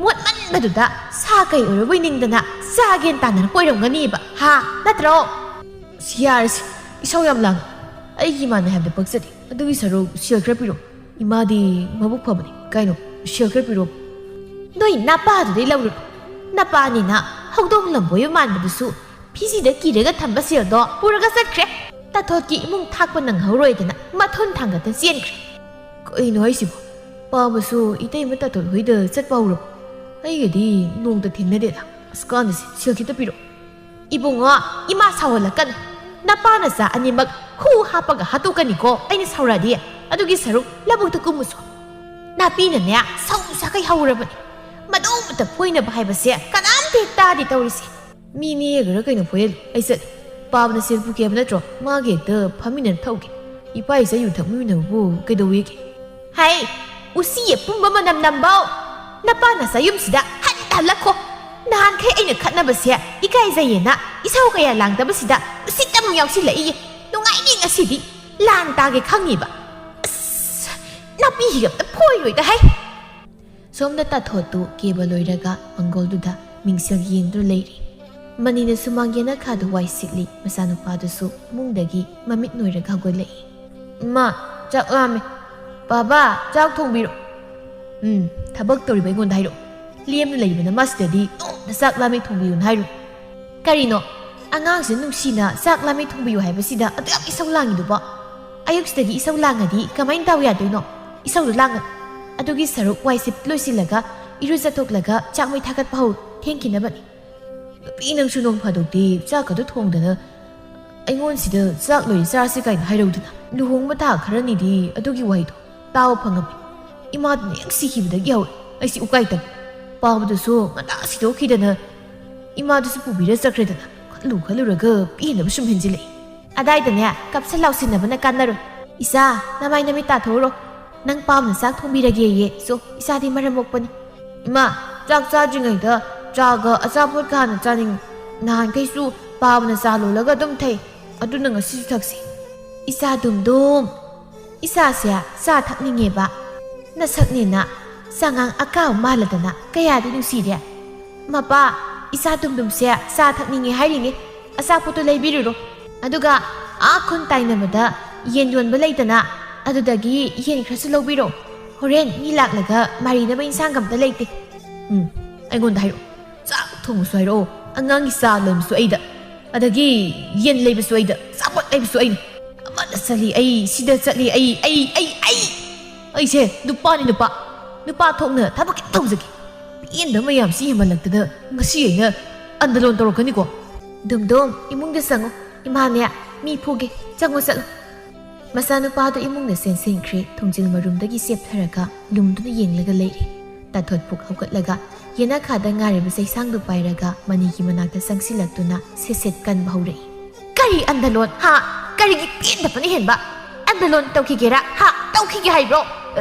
ꯃꯣꯠꯃꯟꯕꯗꯨꯗ ꯁꯥ ꯀꯩ ꯑꯣꯏꯔꯕꯣꯏ ꯅꯤꯡꯗꯅ ꯆꯥꯒꯦꯟ ꯇꯥꯟꯅꯔꯛꯄ ꯑꯣꯏꯔꯝꯒꯅꯤꯕ ꯍꯥ ꯅꯠꯇ꯭ꯔꯣ ꯌꯥꯔꯁꯤ ꯏꯁꯧ ꯌꯥꯝ ꯂꯥꯡꯉꯤ ꯑꯩꯒꯤ ꯏꯃꯥꯅ ꯍꯥꯏꯕꯗ ꯄꯛꯆꯗꯦ ꯑꯗꯨꯒꯤ ꯁꯔꯨꯛ ꯁꯦꯜ ꯈꯔ ꯄꯤꯔꯣ ꯏꯃꯥꯗꯤ ꯃꯕꯨꯛ ꯐꯕꯅꯤ ꯀꯩꯅꯣ ꯁꯦꯜ ꯈꯔ ꯄꯤꯔꯣ ꯅꯣꯏ ꯅꯄꯥꯗꯨꯗꯩ ꯂꯧꯔꯨꯅꯨ ꯅꯄꯥꯅꯤꯅ ꯍꯧꯗꯣꯡ ꯂꯝꯕꯣꯏ ꯃꯥꯟꯕꯗꯨꯁꯨ ꯐꯤꯖꯤꯗ ꯀꯤꯔꯒ ꯊꯝꯕ ꯁꯦꯜꯗꯣ ꯄꯨꯔꯒ ꯆꯠꯈ꯭ꯔꯦ ꯇꯥꯊꯣꯠꯀꯤ ꯏꯃꯨꯡ ꯊꯥꯛꯄ ꯅꯪꯍꯧꯔꯣꯏꯗꯅ ꯃꯊꯨꯟ ꯊꯥꯡꯒꯠꯇ ꯆꯦꯟꯈ꯭ꯔꯦ ꯀꯩꯅꯣ ꯍꯥꯏꯁꯤꯕꯣ ꯄꯥꯕꯁꯨ ꯏꯇꯩꯃ ꯇꯥꯇꯣꯟ ꯍꯣꯏꯗ ꯆꯠꯄ ꯍꯧꯔꯕꯣ ꯑꯩꯒꯗꯤ ꯅꯣꯡꯇ ꯊꯦꯡꯅꯗꯦꯗ ꯑꯁ ꯀꯥꯟꯗꯁꯤ ꯁꯦꯜ ꯈꯤꯇ ꯄꯤꯔꯣ ꯏꯕꯨꯡꯉꯣ ꯏꯃꯥ ꯁꯥꯎꯍꯜꯂꯛꯀꯅꯨ ꯅꯄꯥ ꯅꯆꯥ ꯑꯅꯤꯃꯛ ꯍꯨ ꯍꯥꯞꯄꯒ ꯍꯥꯠꯇꯣꯛꯀꯅꯤꯀꯣ ꯑꯩꯅ ꯁꯥꯎꯔꯛꯑꯗꯤ ꯑꯗꯨꯒꯤ ꯁꯔꯨꯛ ꯂꯧꯕꯨꯛꯇ ꯀꯨꯝꯃꯨꯁꯨ ꯅꯥꯄꯤꯅꯅꯦ ꯁꯧ ꯁꯥꯀꯩ ꯍꯧꯔꯕꯅꯤ ꯃꯗꯨꯃꯇ ꯐꯣꯏꯅꯕ ꯍꯥꯏꯕꯁꯦ ꯀꯅꯥꯝꯇ ꯍꯦꯛ ꯇꯥꯗꯦ ꯇꯧꯔꯤꯁꯦ ꯃꯤ ꯅꯦꯛꯑꯒꯔ ꯀꯩꯅꯣ ꯐꯣꯏꯍꯜꯂꯨ ꯑꯩ ꯆꯠꯂꯦ ꯄꯥꯕꯅ ꯁꯦꯜ ꯄꯨꯒꯦ ꯍꯥꯏꯕ ꯅꯠꯇ꯭ꯔꯣ ꯃꯥꯒꯤ ꯍꯦꯛꯇ ꯐꯝꯃꯤꯟꯅꯔ ꯊꯧꯒꯦ ꯏꯄꯥ ꯏꯆꯥ ꯌꯨ ꯊꯛꯃꯤꯟꯅꯕꯕꯨ ꯀꯩꯗꯧꯋꯦꯒꯦ ꯍꯩ ꯎꯁꯤ ꯑꯄꯨꯝꯕ ꯃꯅꯝ ꯅꯝꯕꯧ ꯅꯄꯥ ꯅꯆꯥ ꯌꯨꯝꯁꯤꯗ ꯍꯜꯂꯛꯈꯣ ꯅꯍꯥꯟꯈꯩ ꯑꯩꯅ ꯈꯠꯅꯕꯁꯦ ꯏꯀꯥꯏꯖꯩꯌꯦꯅ ꯏꯁꯧ ꯀꯌꯥ ꯂꯥꯡꯗꯕꯁꯤꯗ ꯎꯁꯤꯠ ꯑꯃꯨꯛ ꯌꯥꯎꯁꯤꯜꯂꯛꯏꯌꯦ ꯅꯨꯡꯉꯥꯏꯅꯤ ꯉꯁꯤꯗꯤ ꯂꯥꯟ ꯇꯥꯒꯦ ꯈꯪꯉꯤꯕ ꯑꯁ ꯅꯥꯄꯤꯒ ꯑꯝꯇ ꯐꯣꯏꯔꯣꯏꯗ ꯍꯩ ꯁꯣꯝꯗ ꯇꯥꯊꯣꯠꯇꯨ ꯀꯦꯕ ꯂꯣꯏꯔꯒ ꯃꯪꯒꯣꯜꯗꯨꯗ ꯃꯤꯡꯁꯦꯜ ꯌꯦꯡꯗꯨꯅ ꯂꯩꯔꯤ ꯃꯅꯤꯅ ꯁꯨꯃꯥꯡ ꯌꯦꯅꯈꯥꯗꯨ ꯋꯥꯏ ꯁꯤꯠꯂꯤ ꯃꯆꯥꯅꯨꯄꯥꯗꯨꯁꯨ ꯏꯃꯨꯡꯗꯒꯤ ꯃꯃꯤꯠ ꯅꯣꯏꯔꯒ ꯍꯧꯒꯠꯂꯛꯏ ꯏꯃꯥ ꯆꯥꯛ ꯂꯥꯝꯃꯦ ꯕꯥꯕꯥ ꯆꯥꯛ ꯊꯣꯡꯕꯤꯔꯣ ꯊꯕꯛ ꯇꯧꯔꯤꯕ ꯑꯩꯉꯣꯟꯗ ꯍꯥꯏꯔꯛꯑꯣ ꯂꯦꯝꯅ ꯂꯩꯕꯅ ꯃꯁꯤꯗꯗꯤ ꯇꯣꯝꯅ ꯆꯥꯛ ꯂꯥꯝꯃꯦ ꯊꯣꯡꯕꯤꯌꯨꯅ ꯍꯥꯏꯔꯨ ꯀꯔꯤꯅꯣ ꯑꯉꯥꯡꯁꯦ ꯅꯨꯡꯁꯤꯅ ꯆꯥꯛ ꯂꯥꯝꯃꯦ ꯊꯣꯡꯕꯤꯌꯨ ꯍꯥꯏꯕꯁꯤꯗ ꯑꯗꯨ ꯌꯥꯝ ꯏꯁꯧ ꯂꯥꯡꯉꯤꯗꯨꯕꯣ ꯑꯌꯨꯛꯁꯤꯗꯒꯤ ꯏꯁꯧ ꯂꯥꯡꯉꯗꯤ ꯀꯃꯥꯏꯅ ꯇꯧ ꯌꯥꯗꯣꯏꯅꯣ ꯏꯁꯧꯗꯨ ꯂꯥꯡꯒꯅꯨ ꯑꯗꯨꯒꯤ ꯁꯔꯨꯛ ꯋꯥꯏꯁꯤꯞ ꯂꯣꯏꯁꯤꯜꯂꯒ ꯏꯔꯨꯖꯊꯣꯛꯂꯒ ꯆꯥꯛ ꯃꯩ ꯊꯥꯒꯠꯄ ꯍꯧ ꯊꯦꯡꯈꯤꯅꯕꯅꯤ ꯅꯨꯄꯤ ꯅꯪꯁꯨ ꯅꯣꯡ ꯐꯥꯗꯣꯛꯇꯤ ꯆꯥꯛꯀꯗꯣ ꯊꯣꯡꯗꯅ ꯑꯩꯉꯣꯟꯁꯤꯗ ꯆꯥꯛ ꯂꯣꯏꯔꯤ ꯆꯥꯔꯁꯤ ꯀꯥꯏꯅ ꯍꯥꯏꯔꯧꯗꯅ ꯂꯨꯍꯣꯡꯕ ꯊꯥ ꯈꯔꯅꯤꯗꯤ ꯑꯗꯨꯒꯤ ꯋꯥꯍꯩꯗꯣ ꯇꯥꯕ ꯐꯪꯉꯝꯃꯤ ꯏꯃꯥꯗꯨꯅ ꯍꯦꯛ ꯁꯤꯈꯤꯕꯗꯒꯤ ꯍꯧꯔꯦ ꯑꯩꯁꯤ ꯎꯀꯥꯏꯇꯕ ꯄꯥꯕꯗꯨꯁꯨ ꯉꯟꯇꯥ ꯁꯤꯗꯣꯛꯈꯤꯗꯅ ꯏꯃꯥꯗꯨꯁꯨ ꯄꯨꯕꯤꯔ ꯆꯠꯈ꯭ꯔꯦꯗꯅ ꯈꯜꯂꯨꯔꯒ ꯄꯦꯟꯗꯕ ꯁꯨꯝ ꯍꯦꯟꯖꯤꯜꯂꯛꯏ ꯑꯗꯥꯏꯗꯅꯦ ꯀꯞꯁꯟ ꯂꯥꯎꯁꯤꯟꯅꯕꯅ ꯀꯥꯟꯅꯔꯣꯏ ꯏꯆꯥ ꯅꯃꯥꯏ ꯅꯃꯤꯠ ꯇꯥꯊꯣꯛꯎꯔꯣ ꯅꯪ ꯄꯥꯝꯅ ꯆꯥꯛ ꯊꯣꯡꯕꯤꯔꯒꯦꯌꯦ ꯏꯆꯥꯗꯤ ꯃꯔꯝ ꯃꯣꯛꯄꯅꯤ ꯏꯃꯥ ꯆꯥꯛ ꯆꯥꯗ꯭ꯔꯤꯉꯩꯗ ꯆꯥꯒ ꯑꯆꯥꯄꯣꯠꯀ ꯍꯥꯟꯅ ꯆꯥꯅꯤꯡꯉꯤ ꯅꯍꯥꯟꯈꯩꯁꯨ ꯄꯥꯕꯅ ꯆꯥ ꯂꯣꯜꯂꯒ ꯑꯗꯨꯝ ꯊꯩ ꯑꯗꯨꯅ ꯉꯁꯤꯁꯨ ꯊꯛꯁꯤ ꯏꯆꯥ ꯗꯨꯝꯗꯨꯝ ꯏꯆꯥꯁꯦ ꯆꯥ ꯊꯛꯅꯤꯡꯉꯦꯕ ꯅꯁꯛꯅꯦꯅ ꯆꯉꯥꯡ ꯑꯀꯥꯎ ꯃꯥꯜꯂꯗꯅ ꯀꯌꯥꯗꯤ ꯅꯨꯡꯁꯤꯔꯦ ꯃꯄꯥ ꯏꯆꯥ ꯗꯨꯝꯗꯨꯝꯁꯦ ꯆꯥ ꯊꯛꯅꯤꯡꯉꯦ ꯍꯥꯏꯔꯤꯅꯦ ꯑꯆꯥꯄꯣꯠꯇꯣ ꯂꯩꯕꯤꯔꯨꯔꯣ ꯑꯗꯨꯒ ꯈꯨꯟ ꯇꯥꯏꯅꯕꯗ ꯌꯦꯟ ꯌꯣꯟꯕ ꯂꯩꯗꯅ ꯑꯗꯨꯗꯒꯤ ꯌꯦꯟ ꯈꯔꯁꯨ ꯂꯧꯕꯤꯔꯣ ꯍꯣꯔꯦꯟ ꯃꯤ ꯂꯥꯛꯂꯒ ꯃꯥꯔꯤꯅꯕ ꯏꯟꯁꯥꯡ ꯑꯝꯇ ꯂꯩꯇꯦ ꯑꯩꯉꯣꯟꯗ ꯍꯥꯏꯔꯛꯑꯣ ꯆꯥꯛ ꯊꯣꯡꯕꯁꯨ ꯍꯥꯏꯔꯛꯑෝ ꯑꯉꯥꯡꯒꯤ ꯆꯥ ꯂꯣꯟꯕꯁꯨ ꯑꯩꯗ ꯑꯗꯒꯤ ꯌꯦꯟ ꯂꯩꯕꯁꯨ ꯑꯩꯗ ꯑꯆꯥꯄꯣꯠ ꯂꯩꯕꯁꯨ ꯑꯩꯅ ꯑꯃꯗ ꯆꯠꯂꯤ ꯑꯩ ꯁꯤꯗ ꯆꯠꯂꯤ ꯑꯩꯁꯦ ꯅꯨꯄꯥ ꯊꯣꯛꯅ ꯊꯕꯛ ꯈꯤꯇ ꯇꯧꯖꯒꯦ ꯄꯦꯟꯗꯕ ꯃꯌꯥꯝꯁꯤ ꯍꯦꯟꯃꯜꯂꯛꯇꯅ ꯉꯁꯤ ꯑꯩꯅ ꯑꯟꯗꯂꯣꯟ ꯇꯧꯔꯛꯀꯅꯤꯀꯣ ꯗꯨꯝꯗꯨꯝ ꯏꯃꯨꯡꯗ ꯆꯪꯉꯨ ꯏꯃꯥꯅꯦ ꯃꯤ ꯐꯨꯒꯦ ꯆꯪꯉꯨ ꯆꯠꯂꯨ ꯃꯆꯥꯅꯨꯄꯥꯗꯨ ꯏꯃꯨꯡꯗ ꯆꯦꯟꯁꯤꯟꯈ꯭ꯔꯦ ꯊꯣꯡꯖꯤꯜ ꯃꯔꯨꯝꯗꯒꯤ ꯆꯦꯞꯊꯔꯒ ꯂꯨꯝꯗꯨꯅ ꯌꯦꯡꯂꯒ ꯂꯩꯔꯤ ꯇꯥꯊꯣꯠ ꯄꯨꯛ ꯍꯧꯒꯠꯂꯒ ꯌꯦꯅꯈꯥꯗ ꯉꯥꯔꯤꯕ ꯆꯩꯁꯥꯡꯗꯨ ꯄꯥꯏꯔꯒ ꯃꯅꯤꯒꯤ ꯃꯅꯥꯛꯇ ꯆꯪꯁꯤꯜꯂꯛꯇꯨꯅ ꯁꯦꯠ ꯀꯟꯕ ꯍꯧꯔꯛꯏ ꯀꯔꯤ ꯑꯟꯗꯂꯣꯟ ꯀꯔꯤꯒꯤ ꯄꯦꯟꯗꯕꯅ ꯍꯦꯟꯕ ꯑꯟꯗꯂꯣꯟ ꯇꯧꯈꯤꯒꯦꯔꯥ ꯇꯧꯈꯤꯒꯦ ꯍꯥꯏꯕ꯭ꯔꯣ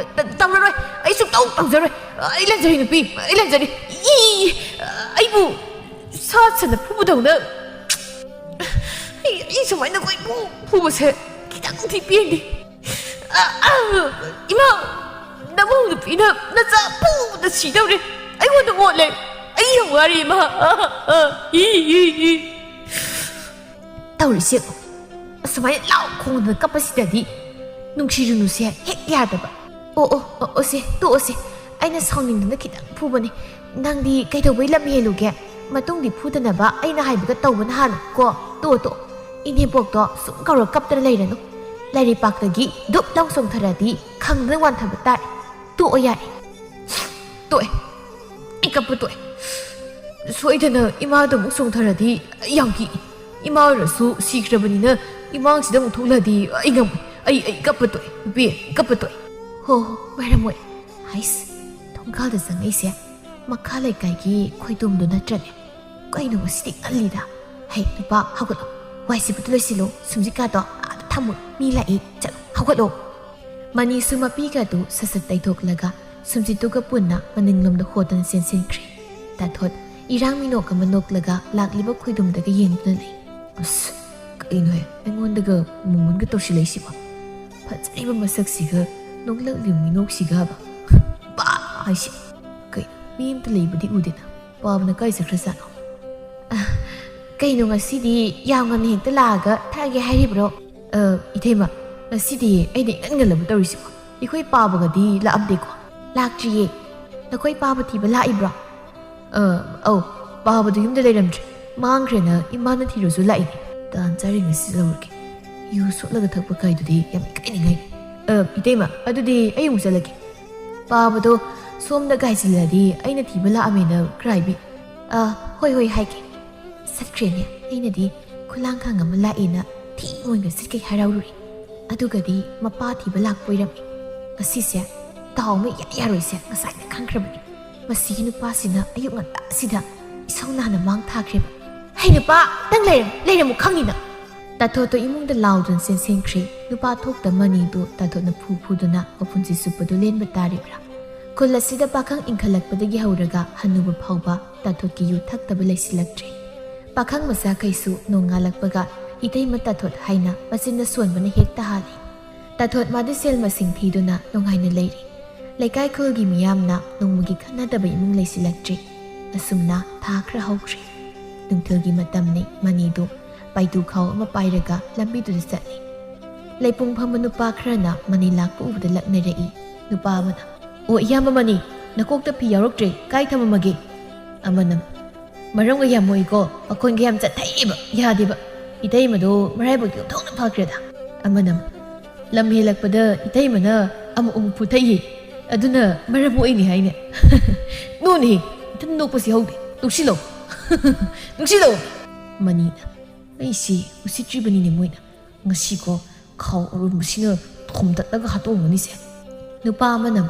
ꯇꯧꯔꯔꯣꯏ ꯑꯩ ꯁꯨꯛꯇꯧ ꯇꯧꯖꯔꯣꯏ ꯑꯩ ꯂꯟꯖꯔꯤ ꯅꯨꯄꯤ ꯑꯩ ꯂꯟꯖꯔꯤ ꯑꯩꯕꯨ ꯁꯥ ꯁꯟꯅ ꯐꯨꯕꯗꯧꯅ 이 수마이나 거의 부부세 기장 뒤비엔디 이마 나무 누피나 나자 푸나 시다우리 아이고도 몰래 아이 와리 마 이이 ꯇꯧꯔꯤꯁꯦ ꯑꯁꯨꯃꯥꯏꯅ ꯂꯥꯎ ꯈꯣꯡꯗꯅ ꯀꯞꯄꯁꯤꯗꯗꯤ ꯅꯨꯡꯁꯤꯔꯨꯅꯨꯁꯦ ꯍꯦꯛ ꯌꯥꯗꯕ ꯑꯣꯁꯦ ꯇꯣꯛꯑꯣꯁꯦ ꯑꯩꯅ ꯁꯥꯎꯅꯤꯡꯗꯅ ꯈꯤꯇꯪ ꯐꯨꯕꯅꯤ ꯅꯪꯗꯤ ꯀꯩꯗꯧꯕꯩ ꯂꯝ ꯍꯦꯜꯂꯨꯒꯦ ꯃꯇꯨꯡꯗꯤ ꯐꯨꯗꯅꯕ ꯑꯩꯅ ꯍꯥꯏꯕꯒ ꯇꯧꯕꯅ ꯍꯥꯟꯅ ꯀꯣ ꯇꯣꯛꯑꯣ ꯏꯅꯦꯄꯣꯛꯇꯣ ꯁꯨꯝ ꯀꯧꯔ ꯀꯞꯇꯅ ꯂꯩꯔꯅꯨ ꯂꯥꯏꯔꯩꯄꯥꯛꯇꯒꯤ ꯗꯨꯞ ꯂꯥꯎ ꯆꯣꯡꯊꯔꯗꯤ ꯈꯪꯗꯅ ꯋꯥꯟꯊꯕ ꯇꯥꯔꯦ ꯇꯣꯛꯑꯣ ꯌꯥꯔꯦ ꯇꯣꯛꯑꯦ ꯑꯩ ꯀꯞꯄ ꯇꯣꯛꯑꯦ ꯁꯣꯏꯗꯅ ꯏꯃꯥꯗ ꯑꯃꯨꯛ ꯆꯣꯡꯊꯔꯗꯤ ꯑꯩ ꯌꯥꯝ ꯀꯤ 이마 어려서 시크러버니는 이망 시당 통라디 이거 아이 까빠또이 비 까빠또이 호 왜라뭐 하이스 통가다 상이세 마칼레 까기 코이돔도 나트네 까이노 시디 알리다 헤이 누바 하고로 와이시부터 로실로 숨지까도 아도 탐문 미라이 자 하고로 마니 수마피가도 사삭다이톡라가 숨지도가 뿐나 마닝놈도 호던 센센크리 다톳 이랑미노가 만녹라가 락리바 코이돔다가 옌드네 ꯑꯁ ꯀꯩꯅꯣꯍꯦ ꯑꯩꯉꯣꯟꯗꯒ ꯃꯨꯟꯒ ꯇꯧꯁꯤꯜꯂꯛꯏꯁꯤꯕꯣ ꯐꯖꯔꯤꯕ ꯃꯁꯛꯁꯤꯒ ꯅꯣꯛꯂꯛꯂꯤꯕ ꯃꯤꯅꯣꯛꯁꯤꯒꯕ ꯕꯥ ꯍꯥꯏꯁꯤ ꯀꯩꯅꯣ ꯃꯤ ꯑꯝꯇ ꯂꯩꯕꯗꯤ ꯎꯗꯦꯅ ꯄꯥꯕꯅ ꯀꯥꯏ ꯆꯠꯈ꯭ꯔꯖꯥꯠꯅꯣ ꯀꯩꯅꯣ ꯉꯁꯤꯗꯤ ꯌꯥꯝ ꯉꯟꯅ ꯍꯦꯛꯇ ꯂꯥꯛꯑꯒ ꯊꯛꯑꯒꯦ ꯍꯥꯏꯔꯤꯕ꯭ꯔꯣ ꯏꯊꯩꯃ ꯉꯁꯤꯗꯤ ꯑꯩꯅ ꯏꯉꯟ ꯉꯜꯂꯕ ꯇꯧꯔꯤꯁꯤꯕꯣ ꯑꯩꯈꯣꯏ ꯄꯥꯕꯒꯗꯤ ꯂꯥꯛꯑꯝꯗꯦꯀꯣ ꯂꯥꯛꯇ꯭ꯔꯤꯌꯦ ꯅꯈꯣꯏ ꯄꯥꯕ ꯊꯤꯕ ꯂꯥꯛꯏꯕ꯭ꯔꯣ ꯑꯧ ꯄꯥꯕꯗꯣ ꯌꯨꯝꯗ ꯂꯩꯔꯝꯗ꯭ꯔꯦ ꯃꯥꯡꯈ꯭ꯔꯦꯅ ꯏꯃꯥꯅ ꯊꯤꯔꯁꯨ ꯂꯥꯛꯏꯅꯦ ꯇꯥꯟ ꯆꯥꯔꯤꯉꯩꯁꯤ ꯂꯧꯔꯒꯦ ꯌꯨ ꯁꯣꯠꯂꯒ ꯊꯛꯄ ꯀꯥꯏꯗꯨꯗꯤ ꯌꯥꯝ ꯏꯀꯥꯏꯅꯤꯡꯉꯥꯏꯅꯤ ꯏꯇꯩꯃ ꯑꯗꯨꯗꯤ ꯑꯩ ꯑꯃꯨꯛ ꯆꯠꯂꯒꯦ ꯄꯥꯕꯗꯣ ꯁꯣꯝꯗ ꯒꯥꯏꯁꯤꯜꯂꯗꯤ ꯑꯩꯅ ꯊꯤꯕ ꯂꯥꯛꯑꯃꯦꯅ ꯈꯔ ꯍꯥꯏꯕꯤ ꯍꯣꯏ ꯍꯥꯏꯒꯦ ꯆꯠꯈ꯭ꯔꯦꯅꯦ ꯑꯩꯅꯗꯤ ꯈꯨꯂꯥꯡꯈꯥꯡ ꯑꯃ ꯂꯥꯛꯑꯦꯅ ꯊꯤꯉꯣꯏꯒ ꯆꯠꯀꯩ ꯍꯔꯥꯎꯔꯨꯔꯤ ꯑꯗꯨꯒꯗꯤ ꯃꯄꯥ ꯊꯤꯕ ꯂꯥꯛꯄ ꯑꯣꯏꯔꯝꯃꯤ ꯉꯁꯤꯁꯦ ꯗꯥꯎ ꯑꯃ ꯌꯥꯔꯣꯏꯁꯦ ꯉꯁꯥꯏꯅ ꯈꯪꯈ꯭ꯔꯕꯅꯤ ꯃꯁꯤꯒꯤ ꯅꯨꯄꯥꯁꯤꯅ ꯑꯌꯨꯛ ꯉꯟꯇꯥꯁꯤꯗ ꯏꯁꯧ ꯅꯥꯟꯅ ꯃꯥꯡ ꯊꯥꯈ꯭ꯔꯦꯕ ꯍꯩ ꯅꯨꯄꯥ ꯅꯪ ꯂꯩꯔꯝꯃꯨ ꯈꯪꯅꯤꯅ ꯇꯥꯊꯣꯠꯇꯣ ꯏꯃꯨꯡꯗ ꯂꯥꯎꯗꯨꯅ ꯆꯦꯟꯁꯤꯟꯈ꯭ꯔꯦ ꯅꯨꯄꯥ ꯊꯣꯛꯇ ꯃꯅꯤꯗꯨ ꯇꯥꯊꯣꯠꯅ ꯐꯨꯗꯨꯅ ꯃꯄꯨꯟꯁꯤ ꯆꯨꯞꯄꯗꯨ ꯂꯦꯟꯕ ꯇꯥꯔꯤꯕ꯭ꯔꯥ ꯈꯨꯜ ꯑꯁꯤꯗ ꯄꯥꯈꯪ ꯏꯟꯈꯠꯂꯛꯄꯗꯒꯤ ꯍꯧꯔꯒ ꯍꯟꯅꯨꯕ ꯐꯥꯎꯕ ꯇꯥꯊꯣꯠꯀꯤ ꯌꯨ ꯊꯛꯇꯕ ꯂꯩꯁꯤꯜꯂꯛꯇ꯭ꯔꯦ ꯄꯥꯈꯪ ꯃꯆꯥꯈꯩꯁꯨ ꯅꯣꯡꯉꯥꯜꯂꯛꯄꯒ ꯏꯇꯩꯃ ꯇꯥꯊꯣꯠ ꯍꯥꯏꯅ ꯃꯆꯤꯟꯗ ꯁꯣꯟꯕꯅ ꯍꯦꯛꯇ ꯍꯥꯜꯂꯤ ꯇꯥꯊꯣꯠ ꯃꯥꯗꯤ ꯁꯦꯜ ꯃꯁꯤꯡ ꯊꯤꯗꯨꯅ ꯅꯨꯡꯉꯥꯏꯅ ꯂꯩꯔꯤ ꯂꯩꯀꯥꯏ ꯈꯨꯜꯒꯤ ꯃꯤꯌꯥꯝꯅ ꯅꯣꯡꯃꯒꯤ ꯈꯠꯅꯗꯕ ꯏꯃꯨꯡ ꯂꯩꯁꯤꯜꯂꯛꯇ꯭ꯔꯦ ꯑꯁꯨꯝꯅ ꯊꯥ ꯈꯔ ꯍꯧꯈ꯭ꯔꯦ ꯅꯨꯡꯊꯤꯜꯒꯤ ꯃꯇꯝꯅꯤ ꯃꯅꯤꯗꯨ ꯄꯥꯏꯇꯨ ꯈꯥꯎ ꯑꯃ ꯄꯥꯏꯔꯒ ꯂꯝꯕꯤꯗꯨꯗ ꯆꯠꯂꯤ ꯂꯩꯄꯨꯡ ꯐꯝꯕ ꯅꯨꯄꯥ ꯈꯔꯅ ꯃꯅꯤ ꯂꯥꯛꯄ ꯎꯕꯗ ꯂꯛꯅꯔꯛꯏ ꯅꯨꯄꯥ ꯑꯃꯅ ꯑꯣ ꯏꯌꯥꯝꯕ ꯃꯅꯤ ꯅꯀꯣꯛꯇ ꯐꯤ ꯌꯥꯎꯔꯛꯇ꯭ꯔꯦ ꯀꯥꯏ ꯊꯝꯃꯝꯃꯒꯦ ꯑꯃꯅ ꯃꯔꯝꯒ ꯌꯥꯝ ꯃꯣꯏꯀꯣ ꯃꯈꯣꯟꯒ ꯌꯥꯝ ꯆꯠꯊꯩꯕ ꯌꯥꯗꯦꯕ ꯏꯇꯩꯃꯗꯣ ꯃꯔꯥꯏꯕꯛ ꯌꯣꯟꯊꯣꯛꯅ ꯐꯈ꯭ꯔꯦꯗ ꯑꯃꯅ ꯂꯝ ꯍꯦꯜꯂꯛꯄꯗ ꯏꯇꯩꯃꯅ ꯑꯃꯨꯛ ꯐꯨꯊꯩꯌꯦ ꯑꯗꯨꯅ ꯃꯔꯝ ꯑꯣꯏꯅꯤ ꯍꯥꯏꯅꯦ ꯅꯣꯅꯦ ꯏꯊꯟ ꯅꯣꯛꯄꯁꯤ ꯍꯧꯗꯦ ꯅꯨꯡꯁꯤꯜꯂꯣ ꯅꯨꯡꯁꯤꯜꯂꯣ ꯃꯅꯤꯅ ꯑꯩꯁꯤ ꯎꯁꯤꯠꯇ꯭ꯔꯤꯕꯅꯤꯅꯦ ꯃꯣꯏꯅ ꯉꯁꯤꯀꯣ ꯈꯥꯎ ꯑꯔꯨꯝꯕꯁꯤꯅ ꯊꯣꯝꯗꯠꯂꯒ ꯍꯥꯠꯇꯣꯛꯑꯝꯒꯅꯤꯁꯦ ꯅꯨꯄꯥ ꯑꯃꯅ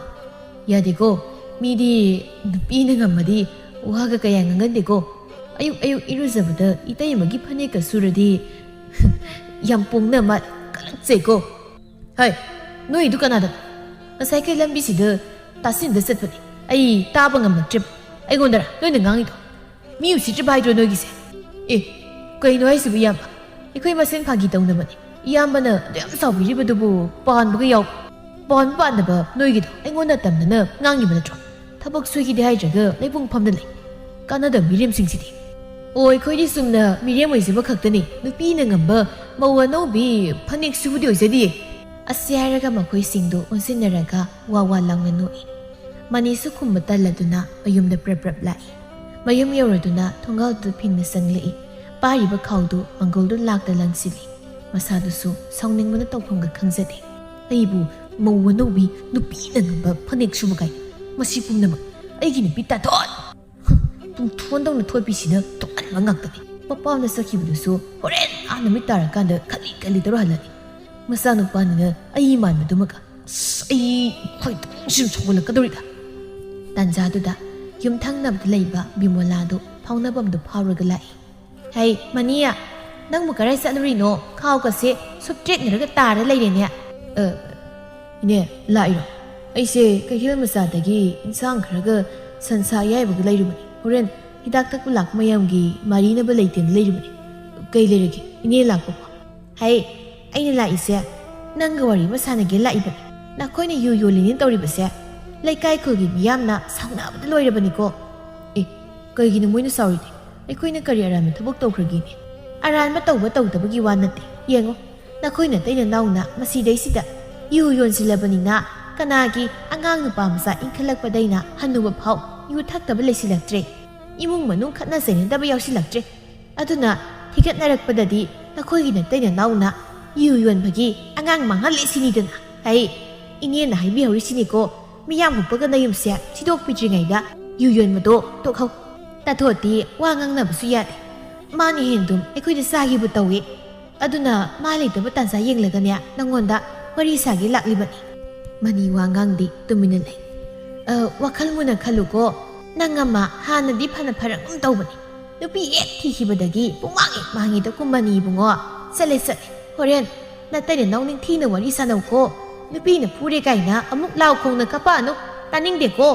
ꯌꯥꯗꯦꯀꯣ ꯃꯤꯗꯤ ꯅꯨꯄꯤꯅ ꯉꯝꯃꯗꯤ ꯋꯥꯒ ꯀꯌꯥ ꯉꯥꯡꯒꯟꯗꯦꯀꯣ ꯑꯌꯨꯛ 이루ꯖꯕꯗ 이따이마기 파니까 수르디 ꯌꯥꯝ ꯄꯣꯡꯅ ꯃꯥ ꯀꯂꯛꯆꯩꯀꯣ ꯍꯥꯏ ꯅꯣꯏꯗꯨ ꯀꯅꯥꯗ ꯉꯁꯥꯏ ꯀꯩ ꯂꯝꯕꯤꯁꯤꯗ ꯇꯥꯁꯤꯟꯗ ꯆꯠꯄꯅꯤ ꯑꯩ ꯇꯥꯕ ꯉꯝꯃꯛꯇ꯭ꯔꯦ ꯑꯩꯉꯣꯟꯗꯔ ꯅꯣꯏꯅ ꯉꯥꯡꯉꯤꯗꯣ ꯃꯤ ꯎꯁꯤꯠꯇ꯭ꯔꯤꯕ ꯍꯥꯏꯗ꯭ꯔꯣ ꯅꯣꯏꯒꯤꯁꯦ ꯀꯩꯅꯣ ꯍꯥꯏꯁꯤꯕꯨ ꯏꯌꯥꯝꯕ ꯑꯩꯈꯣꯏ ꯃꯁꯦꯟ ꯐꯥꯒꯤ ꯇꯧꯅꯕꯅꯤ ꯏꯌꯥꯝꯕꯅ ꯑꯗꯨꯌꯥꯝ ꯁꯥꯎꯕꯤꯔꯤꯕꯗꯨꯕꯨ ꯄꯥꯟꯕꯒ ꯌꯥꯎ ꯄꯥꯟꯗꯕ ꯅꯣꯏꯒꯤꯗꯣ ꯑꯩꯉꯣꯟꯗ ꯇꯝꯗꯅ ꯉꯥꯡꯉꯤꯕ ꯅꯠꯇ꯭ꯔꯣ ꯊꯕꯛ ꯁꯨꯈꯤꯗꯦ ꯍꯥꯏꯗ꯭ꯔꯒ ꯂꯩꯄꯨꯡ ꯐꯝꯗ ꯂꯩ ꯀꯥꯟꯅꯗꯕ ꯃꯤꯔꯦꯝꯁꯤꯡꯁꯤꯗꯤ ꯑꯣ ꯑꯩꯈꯣꯏꯗꯤ ꯆꯨꯝꯅ ꯃꯤꯔꯦꯝ ꯑꯣꯏꯖꯕ ꯈꯛꯇꯅꯤ ꯅꯨꯄꯤꯅ ꯉꯝꯕ ꯃꯧ ꯑꯅꯧꯕꯤ ꯐꯅꯦꯛ ꯁꯨꯕꯗꯤ ꯑꯣꯏꯖꯗꯤꯌꯦ ꯑꯁꯤ ꯍꯥꯏꯔꯒ ꯃꯈꯣꯏꯁꯤꯡꯗꯨ ꯑꯣꯟꯁꯤꯟꯅꯔꯒ ꯋꯥ ꯂꯥꯎꯅ ꯅꯣꯛꯏ ꯃꯅꯤꯁꯨ ꯈꯨꯝꯕ ꯇꯜꯂꯗꯨꯅ ꯃꯌꯨꯝꯗ ꯄ꯭ꯔꯞ ꯂꯥꯛꯏ ꯃꯌꯨꯝ ꯌꯧꯔꯗꯨꯅ ꯊꯣꯡꯒꯥꯜꯗꯨ ꯐꯤꯡꯅ ꯆꯪꯂꯛꯏ ꯄꯥꯏꯔꯤꯕ ꯈꯥꯎꯗꯨ ꯃꯪꯒꯣꯜꯗꯨ ꯂꯥꯛꯇ ꯂꯪꯁꯤꯜꯂꯤ ꯃꯁꯥꯗꯨꯁꯨ ꯁꯥꯎꯅꯤꯡꯕꯅ ꯇꯧꯐꯝꯒ ꯈꯪꯖꯗꯦ ꯑꯩꯕꯨ ꯃꯧ ꯑꯅꯧꯕꯤ ꯅꯨꯄꯤꯅ ꯉꯝꯕ ꯐꯅꯦꯛ ꯁꯨꯕ ꯀꯥꯏ ꯃꯁꯤ ꯄꯨꯝꯅꯃꯛ ꯑꯩꯒꯤ ꯅꯨꯄꯤ ꯇꯥꯊꯣꯠ ꯄꯨꯡꯊꯣꯟꯗꯧꯅ ꯊꯣꯠꯄꯤꯁꯤꯅ ꯇꯣꯛꯍꯟꯕ ꯉꯥꯛꯇꯅꯤ ꯃꯄꯥꯝꯗ ꯆꯠꯈꯤꯕꯗꯨꯁꯨ ꯍꯣꯔꯦꯟ ꯅꯨꯃꯤꯠ ꯇꯥꯔꯀꯥꯟꯗ ꯈꯜꯂꯤ ꯇꯧꯔ ꯍꯜꯂꯅꯤ ꯃꯆꯥꯅꯨꯄꯥꯅꯤꯅ ꯑꯩ ꯃꯥꯟꯕꯗꯨꯃꯒ ꯑꯩ ꯈꯣꯏꯗꯧꯁꯨ ꯁꯧꯒꯠꯂꯛꯀꯗꯧꯔꯤꯗ ꯇꯥꯟꯖꯥꯗꯨꯗ ꯌꯨꯝꯊꯪꯅꯕꯗ ꯂꯩꯕ ꯕꯤꯃꯣꯂꯥꯗꯨ ꯐꯥꯎꯅꯐꯝꯗꯨ ꯐꯥꯎꯔꯒ ꯂꯥꯛꯏ ꯍꯩ ꯃꯅꯤꯌꯥ ꯅꯪꯕꯨ ꯀꯔꯥꯏ ꯆꯠꯂꯨꯔꯤꯅꯣ ꯈꯥꯎꯒꯁꯦ ꯁꯨꯞꯇ꯭ꯔꯦꯛꯅꯔꯒ ꯇꯥꯔ ꯂꯩꯔꯦꯅꯦ ꯏꯅꯦ ꯂꯥꯛꯏꯔꯣ ꯑꯩꯁꯦ ꯀꯩꯊꯦꯜ ꯃꯆꯥꯗꯒꯤ ꯏꯟꯁꯥꯡ ꯈꯔꯒ ꯁꯟꯁꯥ ꯑꯌꯥꯏꯕꯒ ꯂꯩꯔꯨꯕꯅꯤ ꯍꯣꯔꯦꯟ ꯍꯤꯗꯥꯛ ꯊꯛꯄ ꯂꯥꯛꯄ ꯃꯌꯥꯝꯒꯤ ꯃꯥꯔꯤꯅꯕ ꯂꯩꯇꯦꯅ ꯂꯩꯔꯨꯕꯅꯤ ꯀꯩ ꯂꯩꯔꯒꯦ ꯏꯅꯦ ꯂꯥꯛꯄꯀꯣ Hey, ꯑꯩꯅ ꯂꯥꯛꯏꯁꯦ ꯅꯪꯒ ꯋꯥꯔꯤ ꯑꯃ ꯁꯥꯟꯅꯒꯦ ꯂꯥꯛꯏꯕꯅꯤ. ꯅꯈꯣꯏꯅ ꯌꯨ ꯌꯣꯜꯂꯤꯅꯦ ꯇꯧꯔꯤꯕꯁꯦ ꯂꯩꯀꯥꯏ ꯈꯨꯜꯒꯤ ꯃꯤꯌꯥꯝꯅ ꯁꯥꯎꯅꯕꯗ ꯂꯣꯏꯔꯕꯅꯤꯀꯣ. ꯀꯩꯒꯤꯅꯣ ꯃꯣꯏꯅ ꯁꯥꯎꯔꯤꯗꯤ? ꯑꯩꯈꯣꯏꯅ ꯀꯔꯤ ꯑꯔꯥꯟꯕ ꯊꯕꯛ ꯇꯧꯈ꯭ꯔꯒꯦꯅꯦ? ꯑꯔꯥꯟꯕ ꯇꯧꯕ ꯇꯧꯗꯕꯒꯤ ꯋꯥ ꯅꯠꯇꯦ. ꯌꯦꯡꯉꯣ, ꯅꯈꯣꯏꯅ ꯇꯩꯅ ꯅꯥꯎꯅ ꯃꯁꯤꯗꯩꯁꯤꯗ ꯌꯨ ꯌꯣꯟꯁꯤꯜꯂꯕꯅꯤꯅ ꯀꯅꯥꯒꯤ ꯑꯉꯥꯡ ꯅꯨꯄꯥ ꯃꯆꯥ ꯏꯟꯈꯠꯂꯛꯄꯗꯩꯅ ꯍꯟꯅꯨꯕ ꯐꯥꯎ ꯌꯨ ꯊꯛꯇꯕ ꯂꯩꯁꯤꯜꯂꯛꯇ꯭ꯔꯦ. ꯏꯃꯨꯡ ꯃꯅꯨꯡ ꯈꯠꯅ ꯆꯩꯅꯗꯕ ꯌꯥꯎꯁꯤꯜꯂꯛꯇ꯭ꯔꯦ. ꯑꯗꯨꯅ ꯊꯤꯒꯠꯅꯔꯛꯄꯗꯗꯤ ꯅꯈꯣꯏꯒꯤ ꯇꯩꯅ ꯅꯥꯎꯅ ꯌꯨ ꯌꯣꯟꯕꯒꯤ ꯑꯉꯥꯡ ꯃꯥꯡꯍꯜꯂꯦ ꯁꯤꯅꯤꯗꯅ. ꯏꯅꯦꯅ ꯍꯥꯏꯕꯤꯍꯧꯔꯤꯁꯤꯅꯤꯀோ, ꯃꯤꯌꯥꯝ ꯍꯨꯞꯄꯒ ꯅꯌꯨꯝꯁꯦ ꯊꯤꯗꯣꯛꯄꯤꯗ꯭ꯔꯤꯉꯩꯗ ꯌꯨ ꯌꯣꯟꯕꯗꯣ ꯇꯣꯛꯍꯧ. ꯇꯥꯊꯣꯠꯇꯤ ꯋꯥ ꯉꯥꯡꯅꯕꯁꯨ ꯌꯥꯗꯦ. ꯃꯥꯅ ꯍꯦꯟꯗꯨꯝ ꯑꯩꯈꯣꯏꯗ ꯆꯥꯒꯤꯕꯨ ꯇꯧꯏ. ꯑꯗꯨꯅ ꯃꯥ ꯂꯩꯇꯕ ꯇꯥꯟꯖꯥ ꯌꯦꯡꯂꯒꯅꯦ ꯅꯪꯉꯣꯟꯗ ꯋꯥꯔꯤ ꯁꯥꯒꯦ ꯂꯥꯛꯂꯤꯕꯅꯤ. ꯃꯅꯤ ꯋꯥ ꯉꯥꯡꯗꯤ ꯇꯨꯃꯤꯟꯅ ꯂꯩ. ꯋꯥꯈꯜ ꯃꯨꯟꯅ ꯈꯜꯂꯨꯀꯣ. ꯅꯪ ꯑꯃ ꯍꯥꯟꯅꯗꯤ ꯐꯅ ꯐꯔꯛꯝ ꯇꯧꯕꯅꯤ. ꯅꯨꯄꯤ ꯍꯦꯛ ꯊꯤꯈꯤꯕꯗꯒꯤ ꯄꯨꯡꯃꯥꯡ ꯃꯥꯡꯉꯤꯗ ꯀꯨꯝꯕꯅꯤ ꯏꯕꯨꯡꯉꯣ. ꯆꯠꯂꯦ. ꯍꯣꯔꯦꯟ ꯅꯇꯩꯅ ꯅꯥꯎ ꯅꯤꯡꯊꯤꯅ ꯋꯥꯔꯤ ꯁꯥꯟꯅꯧꯀꯣ. ꯅꯨꯄꯤꯅ ꯐꯨꯔꯦ ꯀꯥꯏꯅ ꯑꯃꯨꯛ ꯂꯥꯎ ꯈꯣꯡꯅ ꯀꯞꯄꯛꯑꯅꯨ. ꯇꯥꯅꯤꯡꯗꯦꯀꯣ.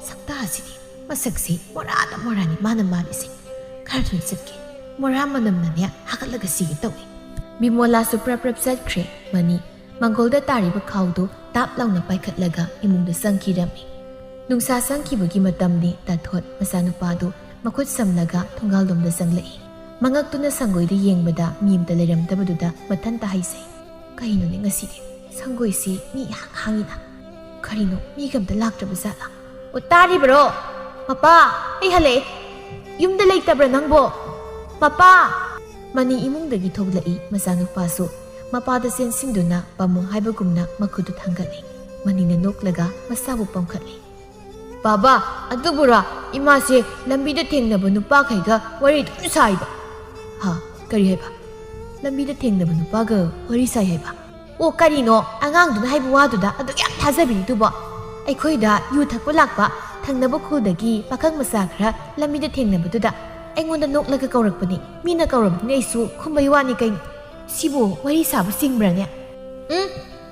ꯁꯛꯇꯥꯁꯤꯗꯤ ꯃꯁꯛꯁꯤ ꯃꯣꯔꯥꯗ ꯃꯣꯔꯥꯅꯤ ꯃꯥꯅ ꯃꯥꯜꯂꯤꯁꯦ. ꯈꯔ ꯊꯨꯅ ꯆꯠꯀꯦ. ꯃꯣꯔꯥ ꯃꯅꯝꯅꯅꯦ ꯍꯥꯒꯠꯂꯒ ꯁꯤꯒꯦ ꯇꯧꯏ. ꯕꯤꯃꯣꯂꯥꯁꯨ ꯄ꯭ꯔꯞ ꯆꯠꯈ꯭ꯔꯦ. ꯃꯅꯤ ꯃꯪꯒꯣꯜꯗ ꯇꯥꯔꯤꯕ ꯈꯥꯎꯗꯨ ꯇꯥꯞ ꯂꯥꯎꯅ ꯄꯥꯏꯈꯠꯂꯒ ꯏꯃꯨꯡꯗ ꯆꯪꯈꯤꯔꯝꯃꯤ. ꯅꯨꯡꯁꯥ ꯆꯪꯈꯤꯕꯒꯤ ꯃꯇꯝꯅꯤ. ꯇꯥꯊꯣꯠ ꯃꯆꯥꯅꯨꯄꯥꯗꯨ ꯃꯈꯨꯠ ꯁꯝꯂꯒ ꯊꯣꯡꯒꯥꯜꯂꯣꯝꯗ ꯆꯪꯂꯛꯏ. ꯃꯉꯛꯇꯨꯅ ꯁꯪꯒꯣꯏꯗ ꯌꯦꯡꯕꯗ ꯃꯤ ꯑꯃꯇ ꯂꯩꯔꯝꯗꯕꯗꯨꯗ ꯃꯊꯟꯇ ꯍꯥꯏꯖꯩ. ꯀꯩꯅꯣꯅꯦ ꯉꯁꯤꯗꯤ ꯁꯪꯒꯣꯏꯁꯤ ꯃꯤ ꯍꯥꯡꯉꯤꯅ. ꯀꯔꯤꯅꯣ ꯃꯤꯒ ꯑꯝꯇ ꯂꯥꯛꯇ꯭ꯔꯕ ꯖꯥꯠꯂꯥ? ꯇꯥꯔꯤꯕ꯭ꯔꯣ? ꯃꯄꯥ, ꯑꯩ ꯍꯜꯂꯛꯑꯦ. ꯌꯨꯝꯗ ꯂꯩꯇꯕ꯭ꯔꯥ ꯅꯪꯕꯣ? ꯃꯄꯥ! ꯃꯅꯤ ꯏꯃꯨꯡꯗꯒꯤ ꯊꯣꯛꯂꯛꯏ. ꯃꯆꯥꯅꯨꯄꯥꯁꯨ ꯃꯄꯥꯗ ꯆꯦꯟꯁꯤꯟꯗꯨꯅ ꯄꯥꯝꯃꯨ ꯍꯥꯏꯕꯒꯨꯝꯅ ꯃꯈꯨꯠꯇꯨ ꯊꯥꯡꯒꯠꯂꯤ. ꯃꯅꯤꯅ ꯅꯣꯛꯂꯒ ꯃꯁꯥꯕꯨ ꯄꯝꯈꯠꯂꯤ. ꯕꯥꯕꯥ, ꯑꯗꯨꯕꯨꯔꯥ ꯏꯃꯥꯁꯦ ꯂꯝꯕꯤꯗ ꯊꯦꯡꯅꯕ ꯅꯨꯄꯥꯈꯩꯒ ꯋꯥꯔꯤ ꯑꯗꯨꯝ ꯁꯥꯏꯕ. ꯀꯔꯤ ꯍꯥꯏꯕ? ꯂꯝꯕꯤꯗ ꯊꯦꯡꯅꯕ ꯅꯨꯄꯥꯒ ꯋꯥꯔꯤ ꯁꯥꯏ ꯍꯥꯏꯕ? ꯑꯣ, ꯀꯔꯤꯅꯣ ꯑꯉꯥꯡꯗꯨꯅ ꯍꯥꯏꯕ ꯋꯥꯗꯨꯗ ꯑꯗꯨꯛ ꯌꯥꯝ ꯊꯥꯖꯕꯤꯔꯤꯗꯨꯕꯣ? ꯑꯩꯈꯣꯏꯗ ꯌꯨ ꯊꯛꯄ ꯂꯥꯛꯄ ꯊꯪꯅꯕ ꯈꯨꯜꯗꯒꯤ ꯄꯥꯈꯪ ꯃꯆꯥ ꯈꯔ ꯂꯝꯕꯤꯗ ꯊꯦꯡꯅꯕꯗꯨꯗ ꯑꯩꯉꯣꯟꯗ ꯅꯣꯛꯂꯒ ꯀꯧꯔꯛꯄꯅꯤ. ꯃꯤꯅ ꯀꯧꯔꯕꯅꯤꯅ ꯑꯩꯁꯨ ꯈꯨꯝꯕꯩ ꯋꯥꯅꯤ ꯀꯩꯅꯣ. ꯁꯤꯕꯨ ꯋꯥꯔꯤ ꯁꯥꯕ ꯆꯤꯡꯕ꯭ꯔꯅꯦ?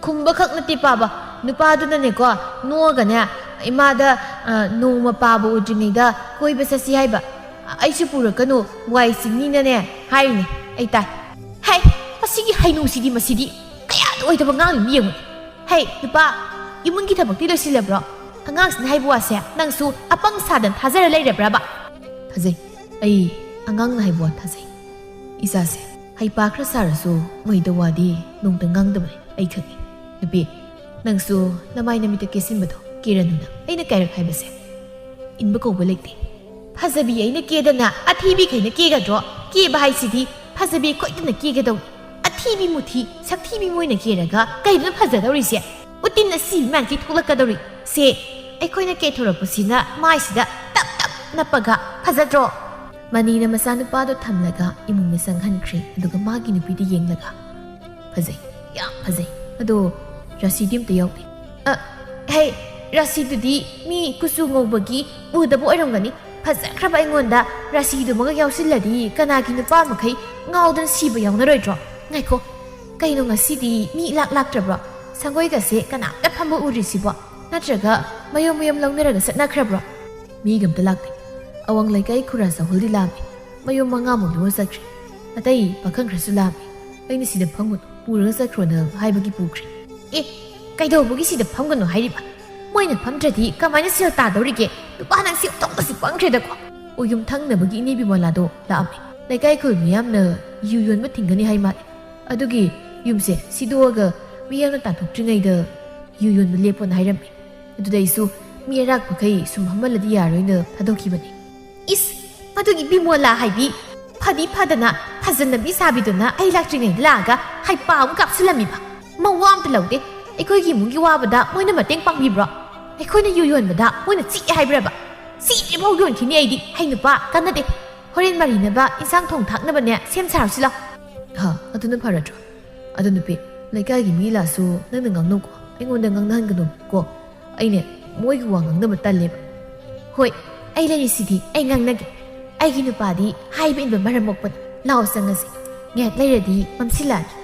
ꯈꯨꯝꯕꯈꯛ ꯅꯠꯇꯦ ꯄꯥꯕ. ꯅꯨꯄꯥꯗꯨꯅꯅꯦꯀꯣ ꯅꯣꯛꯑꯒꯅꯦ ꯏꯃꯥꯗ ꯅꯣꯡꯃ ꯄꯥꯕ ꯎꯗ꯭ꯔꯤꯉꯩꯗ ꯀꯣꯏꯕ ꯆꯠꯁꯤ ꯍꯥꯏꯕ. ꯑꯩꯁꯨ ꯄꯨꯔꯛꯀꯅꯨ, ꯋꯥꯏ ꯆꯤꯡꯅꯤꯅꯅꯦ ꯍꯥꯏꯔꯤꯅꯦ. ꯑꯩ ꯇꯥꯏ. ꯍꯩ, ꯃꯁꯤꯒꯤ ꯍꯩꯅꯨꯁꯤꯗꯤ ꯃꯁꯤꯗꯤ ꯀꯌꯥꯗ ꯑꯣꯏꯗꯕ ꯉꯥꯡꯂꯤꯕ ꯌꯦꯡꯉꯨ. ꯍꯩ ꯅꯨꯄꯥ, ꯏꯃꯨꯡꯒꯤ ꯊꯕꯛꯇꯤ ꯂꯣꯏꯁꯤꯜꯂꯕ꯭ꯔꯣ? ꯑꯉꯥꯡꯁꯤꯅ ꯍꯥꯏꯕ ꯋꯥꯁꯦ ꯅꯪꯁꯨ ꯑꯄꯪ ꯁꯥꯗꯅ ꯊꯥꯖꯔ ꯂꯩꯔꯕ꯭ꯔꯕ? ꯊꯥꯖꯩ. ꯑꯩ ꯑꯉꯥꯡꯅ ꯍꯥꯏꯕ ꯋꯥ ꯊꯥꯖꯩ. ꯏꯆꯥꯁꯦ ꯍꯩꯄꯥ ꯈꯔ ꯁꯥꯔꯁꯨ ꯃꯣꯏꯗ ꯋꯥꯗꯤ ꯅꯣꯡꯇ ꯉꯥꯡꯗꯕꯅꯤ. ꯑꯩ ꯈꯪꯏ. ꯅꯨꯄꯤ, ꯅꯪꯁꯨ ꯅꯃꯥꯏ ꯅꯃꯤꯠꯇ ꯀꯦꯁꯤꯟꯕꯗꯣ ꯀꯦꯔꯅꯨꯅ. ꯑꯩꯅ ꯀꯥꯏꯔꯛ ꯍꯥꯏꯕꯁꯦ ꯏꯟꯕ ꯀꯧꯕ ꯂꯩꯇꯦ. ꯐꯖꯕꯤ ꯑꯩꯅ ꯀꯦꯗꯅ ꯑꯊꯤꯕꯤꯈꯩꯅ ꯀꯦꯒꯗ꯭ꯔꯣ? ꯀꯦꯕ ꯍꯥꯏꯁꯤꯗꯤ ꯐꯖꯕꯤ ꯈꯣꯏꯇꯅ ꯀꯦꯒꯗꯧꯅꯤ. ꯑꯊꯤꯕꯤ ꯃꯨꯊꯤ ꯁꯛꯊꯤꯕꯤ ꯃꯣꯏꯅ ꯀꯦꯔꯒ ꯀꯩꯗꯨꯅ ꯐꯖꯗꯧꯔꯤꯁꯦ? ꯎꯇꯤꯟ ꯑꯁꯤꯕꯤ ꯃꯌꯥꯝꯁꯤ ꯊꯣꯛꯂꯛꯀꯗꯧꯔꯤ. ꯁꯦ ꯑꯩꯈꯣꯏꯅ ꯀꯦꯊꯣꯔꯛꯄꯁꯤꯅ ꯃꯥꯏꯁꯤꯗ ꯇꯞ ꯇꯞ ꯅꯞꯄꯒ ꯐꯖꯗ꯭ꯔꯣ? ꯃꯅꯤꯅ ꯃꯆꯥꯅꯨꯄꯥꯗꯣ ꯊꯝꯂꯒ ꯏꯃꯨꯡꯗ ꯆꯪꯍꯟꯈ꯭ꯔꯦ. ꯑꯗꯨꯒ ꯃꯥꯒꯤ ꯅꯨꯄꯤꯗ ꯌꯦꯡꯂꯒ ꯐꯖꯩ, ꯌꯥꯝ ꯐꯖꯩ. ꯑꯗꯣ ꯔꯥꯁꯤꯗꯤ ꯑꯝꯇ ꯌꯥꯎꯗꯦ. ꯍꯩ, ꯔꯥꯁꯤꯗꯨꯗꯤ ꯃꯤ ꯀꯨꯆꯨ ꯉꯧꯕꯒꯤ ꯎꯗꯕ ꯑꯣꯏꯔꯝꯒꯅꯤ. ꯐꯖꯈ꯭ꯔꯕ ꯑꯩꯉꯣꯟꯗ ꯔꯥꯁꯤꯗꯨꯃꯒ ꯌꯥꯎꯁꯤꯜꯂꯗꯤ ꯀꯅꯥꯒꯤ ꯅꯨꯄꯥ ꯃꯈꯩ ꯉꯥꯎꯗꯅ ꯁꯤꯕ ꯌꯥꯎꯅꯔꯣꯏꯗ꯭ꯔꯣ? ꯉꯥꯏꯈꯣ, ꯀꯩꯅꯣ ꯉꯁꯤꯗꯤ ꯃꯤ ꯏꯂꯥꯛ ꯂꯥꯛꯇ꯭ꯔꯕ꯭ꯔꯣ? ꯁꯪꯒꯣꯏꯒꯁꯦ ꯀꯅꯥꯝꯇ ꯐꯝꯕ ꯎꯔꯤꯁꯤꯕꯣ? ꯅꯠꯇ꯭ꯔꯒ ꯃꯌꯨꯝ ꯂꯧꯅꯔꯒ ꯆꯠꯅꯈ꯭ꯔꯕ꯭ꯔꯣ? ꯃꯤꯒ ꯑꯝꯇ ꯂꯥꯛꯇꯦ. ꯑꯋꯥꯡ ꯂꯩꯀꯥꯏ ꯈꯨꯔꯥ ꯆꯥꯎꯍꯜꯗꯤ ꯂꯥꯛꯑꯝꯃꯤ. ꯃꯌꯨꯝ 5ꯃꯨꯛ ꯂꯧꯔ ꯆꯠꯈ꯭ꯔꯦ. ꯑꯇꯩ ꯄꯥꯈꯪ ꯈꯔꯁꯨ ꯂꯥꯛꯑꯝꯃꯤ. ꯑꯩꯅ ꯁꯤꯗ ꯐꯝꯒꯅꯨ, ꯄꯨꯔꯒ ꯆꯠꯈ꯭ꯔꯣꯅ ꯍꯥꯏꯕꯒꯤ ꯄꯨꯈ꯭ꯔꯦ. ꯀꯩꯗꯧꯕꯒꯤ ꯁꯤꯗ ꯐꯝꯒꯅꯨ ꯍꯥꯏꯔꯤꯕ? ꯃꯣꯏꯅ ꯐꯝꯗ꯭ꯔꯗꯤ ꯀꯃꯥꯏꯅ ꯁꯦꯜ ꯇꯥꯗꯧꯔꯤꯒꯦ? ꯅꯨꯄꯥ ꯅꯪꯁꯤ ꯑꯣꯟꯊꯣꯛꯄꯁꯤ ꯄꯪꯈ꯭ꯔꯦꯗꯀꯣ. ꯌꯨꯝ ꯊꯪꯅꯕꯒꯤ ꯏꯅꯦ ꯕꯤꯃꯣꯂꯥꯗꯣ ꯂꯥꯛꯑꯝꯃꯤ. ꯂꯩꯀꯥꯏ ꯈꯨꯜ ꯃꯤꯌꯥꯝꯅ ꯌꯨ ꯌꯣꯟꯕ ꯊꯤꯡꯒꯅꯤ ꯍꯥꯏ ꯃꯥꯜꯂꯦ. ꯑꯗꯨꯒꯤ ꯌꯨꯝꯁꯦ ꯁꯤꯗꯣꯛꯑꯒ ꯃꯤꯌꯥꯝꯅ ꯇꯥꯟꯊꯣꯛꯇ꯭ꯔꯤꯉꯩꯗ ꯌꯨ ꯌꯣꯟꯕ ꯂꯦꯞꯄꯣꯅ ꯍꯥꯏꯔꯝꯃꯤ. ꯑꯗꯨꯗ ꯑꯩꯁꯨ ꯃꯤ ꯑꯔꯥꯛꯄꯈꯩ ꯁꯨꯝ ꯐꯝꯍꯜꯂꯗꯤ ꯌꯥꯔꯣꯏꯅ ꯊꯥꯗꯣꯛꯈꯤꯕꯅꯤ. ꯏꯁ, ꯃꯗꯨꯒꯤ ꯕꯤꯃꯣꯂꯥ ꯍꯥꯏꯕꯤ ꯐꯗꯤ ꯐꯗꯅ ꯐꯖꯅꯕꯤ ꯁꯥꯕꯤꯗꯨꯅ ꯑꯩ ꯂꯥꯛꯇ꯭ꯔꯤꯉꯩꯗ ꯂꯥꯛꯑꯒ ꯍꯩꯄꯥ ꯑꯃꯨꯛ ꯀꯥꯞꯁꯤꯜꯂꯝꯃꯤꯕ. ꯃꯋꯥ ꯑꯝꯇ ꯂꯧꯗꯦ. ꯑꯩꯈꯣꯏꯒꯤ ꯏꯃꯨꯡꯒꯤ ꯋꯥꯕꯗ ꯃꯣꯏꯅ ꯃꯇꯦꯡ ꯄꯥꯡꯕꯤꯕ꯭ꯔꯣ? ꯑꯩꯈꯣꯏꯅ ꯌꯨ ꯌꯣꯟꯕꯗ ꯃꯣꯏꯅ ꯆꯤꯛꯑꯦ ꯍꯥꯏꯕ꯭ꯔꯕ? ꯆꯤꯛꯇ꯭ꯔꯤꯐꯥꯎ ꯌꯣꯟꯈꯤꯅꯤ ꯑꯩꯗꯤ. ꯍꯩ ꯅꯨꯄꯥ, ꯀꯥꯟꯅꯗꯦ. ꯍꯣꯔꯦꯟ ꯃꯔꯤꯅꯕ ꯏꯟꯁꯥꯡ ꯊꯣꯡ ꯊꯥꯛꯅꯕꯅꯦ ꯁꯦꯝ ꯁꯥꯔꯁꯤ ꯂꯥꯎ. ꯑꯗꯨꯅ ꯐꯔꯗ꯭ꯔꯣ? ꯑꯗꯨ ꯅꯨꯄꯤ, ꯂꯩꯀꯥꯏꯒꯤ ꯃꯤ ꯂꯥꯛꯁꯨ ꯅꯪꯅ ꯉꯥꯡꯅꯧꯀꯣ. ꯑꯩꯉꯣꯟꯗ ꯉꯥꯡꯅꯍꯟꯒꯅꯨ ꯀꯣ. ꯑꯩꯅꯦ ꯃꯣꯏꯒꯤ ꯋꯥ ꯉꯥꯡꯅꯕ ꯇꯜꯂꯦꯕ. ꯍꯣꯏ, ꯑꯩ ꯂꯩꯔꯤꯁꯤꯗꯤ ꯑꯩ ꯉꯥꯡꯅꯒꯦ. ꯑꯩꯒꯤ ꯅꯨꯄꯥꯗꯤ ꯍꯥꯏꯕ ꯏꯟꯕ ꯃꯔꯝ ꯃꯣꯛꯄꯅꯤ. ꯂꯥꯎ ꯆꯪꯉꯁꯤ. ꯉꯥꯏꯍꯥꯛ ꯂꯩꯔꯗꯤ ꯃꯝꯁꯤꯜꯂꯛꯑꯅꯤ.